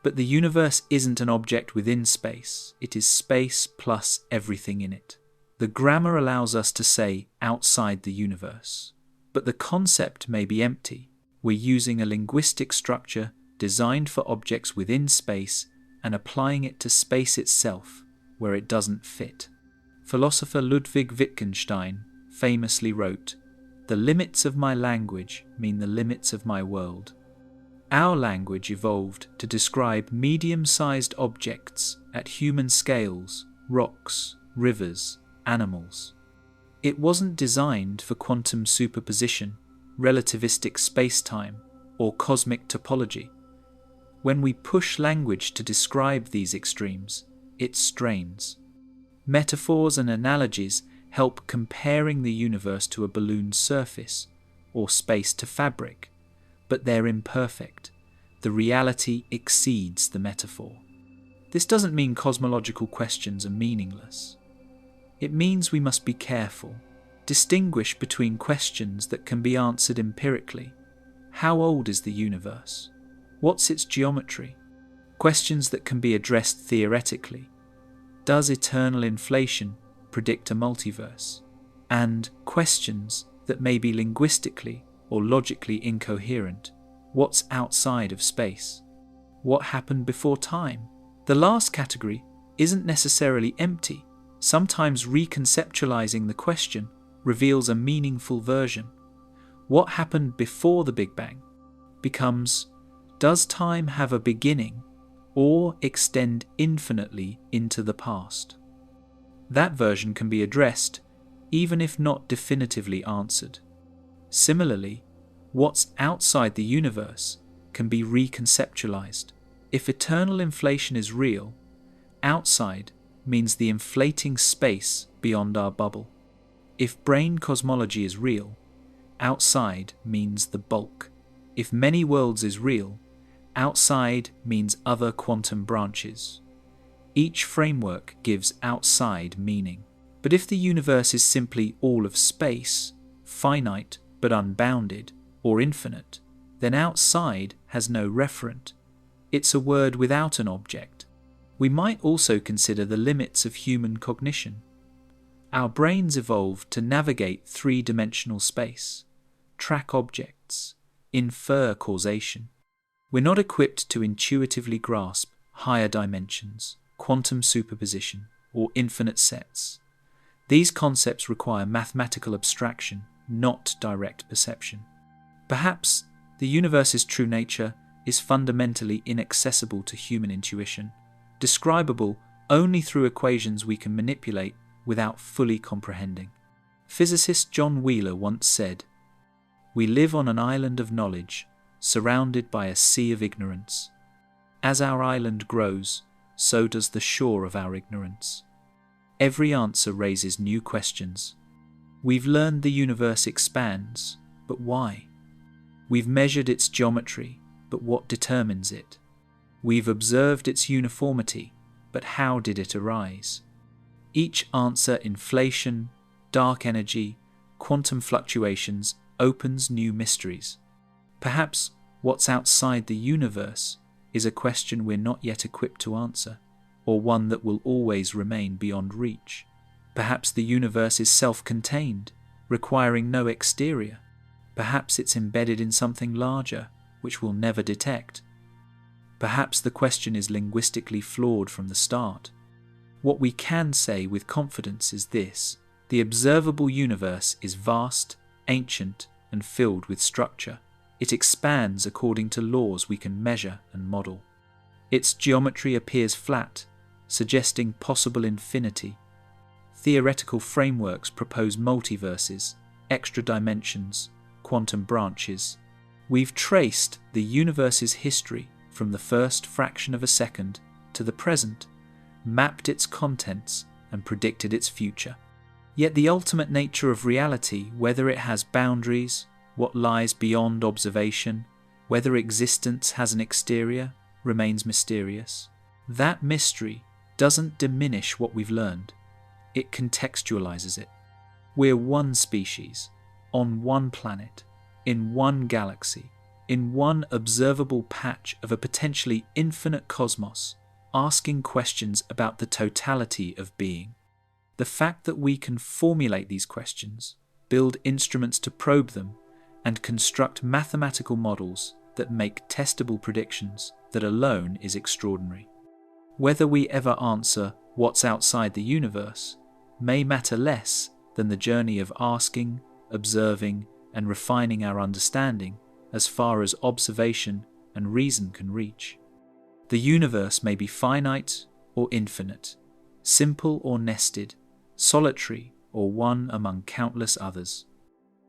But the universe isn't an object within space, it is space plus everything in it. The grammar allows us to say outside the universe, but the concept may be empty. We're using a linguistic structure designed for objects within space and applying it to space itself where it doesn't fit. Philosopher Ludwig Wittgenstein famously wrote, "The limits of my language mean the limits of my world." Our language evolved to describe medium-sized objects at human scales, rocks, rivers, animals. It wasn't designed for quantum superposition, relativistic space-time, or cosmic topology. When we push language to describe these extremes, it strains. Metaphors and analogies help comparing the universe to a balloon's surface, or space to fabric, but they're imperfect. The reality exceeds the metaphor. This doesn't mean cosmological questions are meaningless. It means we must be careful, distinguish between questions that can be answered empirically. How old is the universe? What's its geometry? Questions that can be addressed theoretically. Does eternal inflation predict a multiverse? And questions that may be linguistically or logically incoherent. What's outside of space? What happened before time? The last category isn't necessarily empty. Sometimes reconceptualizing the question reveals a meaningful version. What happened before the Big Bang becomes, does time have a beginning or extend infinitely into the past? That version can be addressed, even if not definitively answered. Similarly, what's outside the universe can be reconceptualized. If eternal inflation is real, outside means the inflating space beyond our bubble. If brain cosmology is real, outside means the bulk. If many worlds is real, outside means other quantum branches. Each framework gives outside meaning. But if the universe is simply all of space, finite but unbounded, or infinite, then outside has no referent. It's a word without an object. We might also consider the limits of human cognition. Our brains evolved to navigate three-dimensional space, track objects, infer causation. We're not equipped to intuitively grasp higher dimensions, quantum superposition, or infinite sets. These concepts require mathematical abstraction, not direct perception. Perhaps the universe's true nature is fundamentally inaccessible to human intuition, describable only through equations we can manipulate without fully comprehending. Physicist John Wheeler once said, "We live on an island of knowledge, surrounded by a sea of ignorance. As our island grows, so does the shore of our ignorance. Every answer raises new questions. We've learned the universe expands, but why? We've measured its geometry, but what determines it? We've observed its uniformity, but how did it arise? Each answer, inflation, dark energy, quantum fluctuations, opens new mysteries. Perhaps what's outside the universe is a question we're not yet equipped to answer, or one that will always remain beyond reach. Perhaps the universe is self-contained, requiring no exterior. Perhaps it's embedded in something larger, which we'll never detect. Perhaps the question is linguistically flawed from the start. What we can say with confidence is this: the observable universe is vast, ancient, and filled with structure. It expands according to laws we can measure and model. Its geometry appears flat, suggesting possible infinity. Theoretical frameworks propose multiverses, extra dimensions, quantum branches. We've traced the universe's history from the first fraction of a second to the present, mapped its contents, and predicted its future. Yet the ultimate nature of reality, whether it has boundaries, what lies beyond observation, whether existence has an exterior, remains mysterious. That mystery doesn't diminish what we've learned. It contextualizes it. We're one species, on one planet, in one galaxy, in one observable patch of a potentially infinite cosmos, asking questions about the totality of being. The fact that we can formulate these questions, build instruments to probe them, and construct mathematical models that make testable predictions, that alone is extraordinary. Whether we ever answer what's outside the universe may matter less than the journey of asking, observing, and refining our understanding as far as observation and reason can reach. The universe may be finite or infinite, simple or nested, solitary or one among countless others.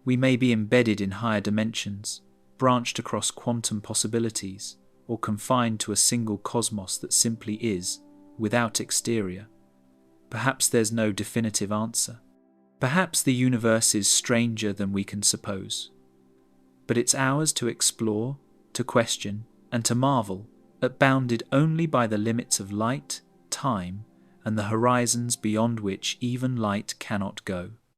We may be embedded in higher dimensions, branched across quantum possibilities, or confined to a single cosmos that simply is, without exterior. Perhaps there's no definitive answer. Perhaps the universe is stranger than we can suppose. But it's ours to explore, to question, and to marvel, bounded only by the limits of light, time, and the horizons beyond which even light cannot go.